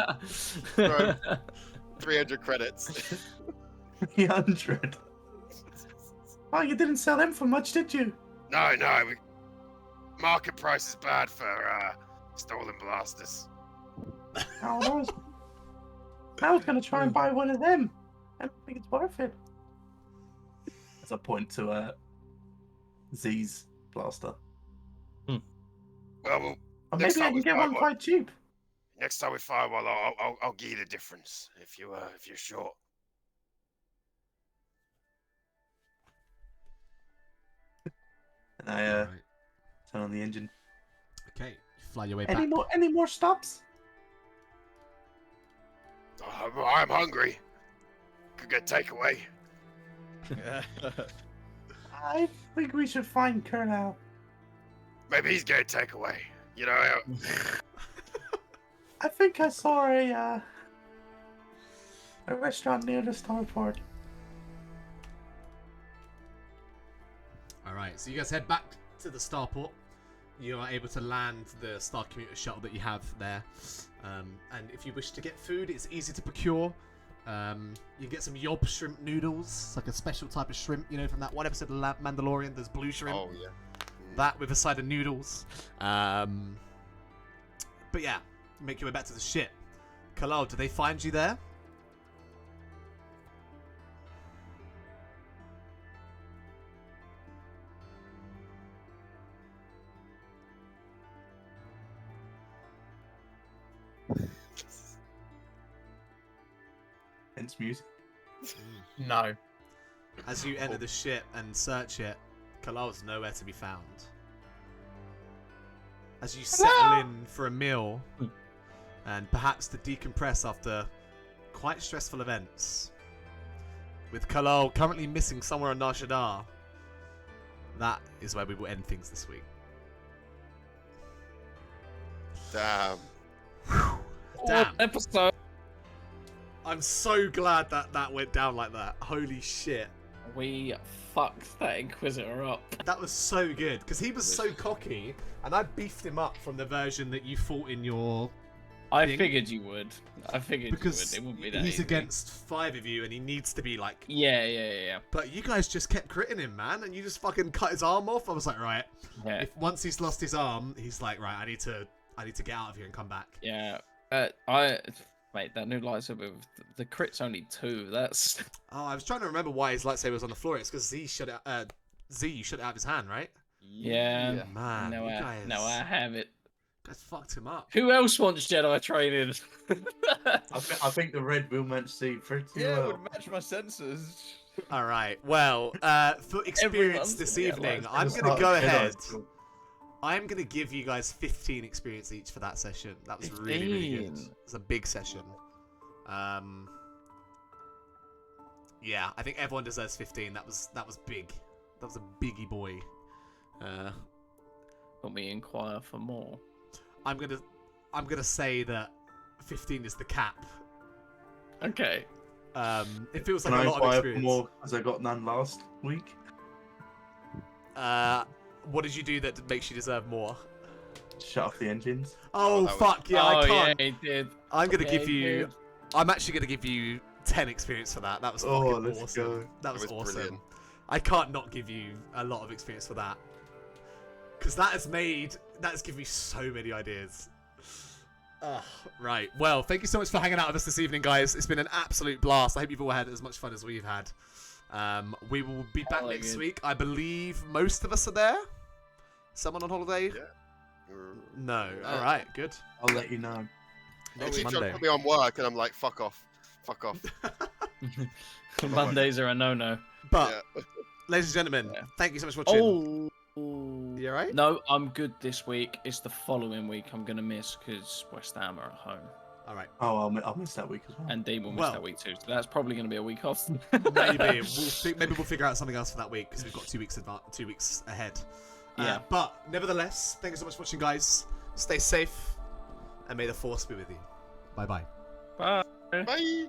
S6: 300 credits.
S2: 300. Oh, you didn't sell them for much, did you?
S6: No. Market price is bad for stolen blasters.
S2: Oh, I was gonna try and buy one of them. I don't think it's worth it. As I point to Z's blaster.
S6: Well,
S2: Or
S6: Next
S2: maybe I
S6: time
S2: can
S6: we
S2: get
S6: find
S2: one
S6: one.
S2: quite cheap.
S6: next time we fire one, I'll give you the difference if you're short.
S2: And I
S3: All right.
S2: turn on the engine.
S3: Okay. You fly your way back.
S2: Any more stops?
S6: I'm hungry. Could get takeaway.
S2: I think we should find Colonel.
S6: Maybe he's getting takeaway. You know,
S2: I think I saw a restaurant near the starport.
S3: All right. So you guys head back to the starport. You are able to land the Star Commuter shuttle that you have there. And if you wish to get food, it's easy to procure. You can get some yob shrimp noodles. It's like a special type of shrimp, you know, from that one episode of Mandalorian. There's blue shrimp.
S6: Oh yeah.
S3: That with a side of noodles. But yeah, make your way back to the ship. Kalal, do they find you there?
S2: Hence music.
S4: No.
S3: As you enter the ship and search it, Kalal's nowhere to be found. As you settle in for a meal, and perhaps to decompress after quite stressful events, with Kalal currently missing somewhere on Nar Shaddaa, that is where we will end things this week.
S6: Damn.
S3: Damn.
S5: Episode.
S3: I'm so glad that that went down like that. Holy shit.
S5: We fucked that Inquisitor up.
S3: That was so good, because he was so cocky, and I beefed him up from the version that you fought in your
S5: I
S3: thing.
S5: figured you would. I figured
S3: Because
S5: you would. It wouldn't be that
S3: he's
S5: easy.
S3: against 5 of you, and he needs to be like...
S5: Yeah.
S3: But you guys just kept critting him, man, and you just fucking cut his arm off. I was like, right.
S5: Yeah.
S3: If once he's lost his arm, he's like, right, I need to get out of here and come back.
S5: Yeah. Mate, that new lightsaber with the crit's only 2. That's.
S3: Oh, I was trying to remember why his lightsaber was on the floor. It's because Z shut it out of his hand, right?
S5: Yeah.
S3: Man,
S5: No,
S3: you
S5: I have it.
S3: guys fucked him up.
S5: Who else wants Jedi training?
S2: I think the red will match C pretty
S1: Yeah, it
S2: well.
S1: would match my senses.
S3: All right. Well, for experience
S5: Everyone's
S3: this
S5: gonna get
S3: evening,
S5: light
S3: I'm
S2: Just
S3: going to go
S2: like Jedi
S3: ahead.
S2: school.
S3: I'm going to give you guys 15 experience each for that session. That was really, really good.
S5: 15.
S3: It's a big session. Yeah, I think everyone deserves 15. That was big. That was a biggie boy.
S5: Let me inquire for more.
S3: I'm gonna say that 15 is the cap.
S5: Okay.
S3: It feels
S2: Can
S3: like
S2: I
S3: a lot of
S2: inquire for
S3: experience.
S2: more as I got none last week?
S3: What did you do that makes you deserve more?
S2: Shut off the engines.
S3: Oh,
S6: that was-
S3: fuck yeah, I can't.
S5: Yeah, he did.
S3: I'm gonna
S5: Yeah,
S3: give
S5: he
S3: you.
S5: did.
S3: I'm actually gonna give you 10 experience for that. That was fucking
S2: let's
S3: awesome.
S2: go.
S3: That was
S6: was
S3: awesome.
S6: brilliant.
S3: I can't not give you a lot of experience for that, because that has given me so many ideas. Right. Well, thank you so much for hanging out with us this evening, guys. It's been an absolute blast. I hope you've all had as much fun as we've had. We will be back
S5: Hella
S3: next
S5: good.
S3: week. I believe most of us are there. Someone on holiday?
S6: Yeah.
S3: No. All right. Good.
S2: I'll let you know.
S3: Next
S6: Keep trying to
S3: Monday.
S6: put me on work, and I'm like, fuck off.
S5: Mondays are a no-no.
S3: But,
S6: Yeah.
S3: ladies and gentlemen,
S5: Yeah.
S3: thank you so much for watching.
S5: Oh.
S3: You alright?
S5: No, I'm good this week. It's the following week I'm gonna miss because West Ham are at home,
S3: All right.
S2: Oh, I'll miss that week as well.
S5: and Dean will miss
S3: Well-
S5: that week too. So that's probably gonna be a week off.
S3: Maybe we'll figure out something else for that week because we've got 2 weeks ahead.
S5: Yeah.
S3: But nevertheless, thank you so much for watching, guys. Stay safe, and may the force be with you. Bye bye.
S5: Bye.
S6: Bye.
S1: Bye.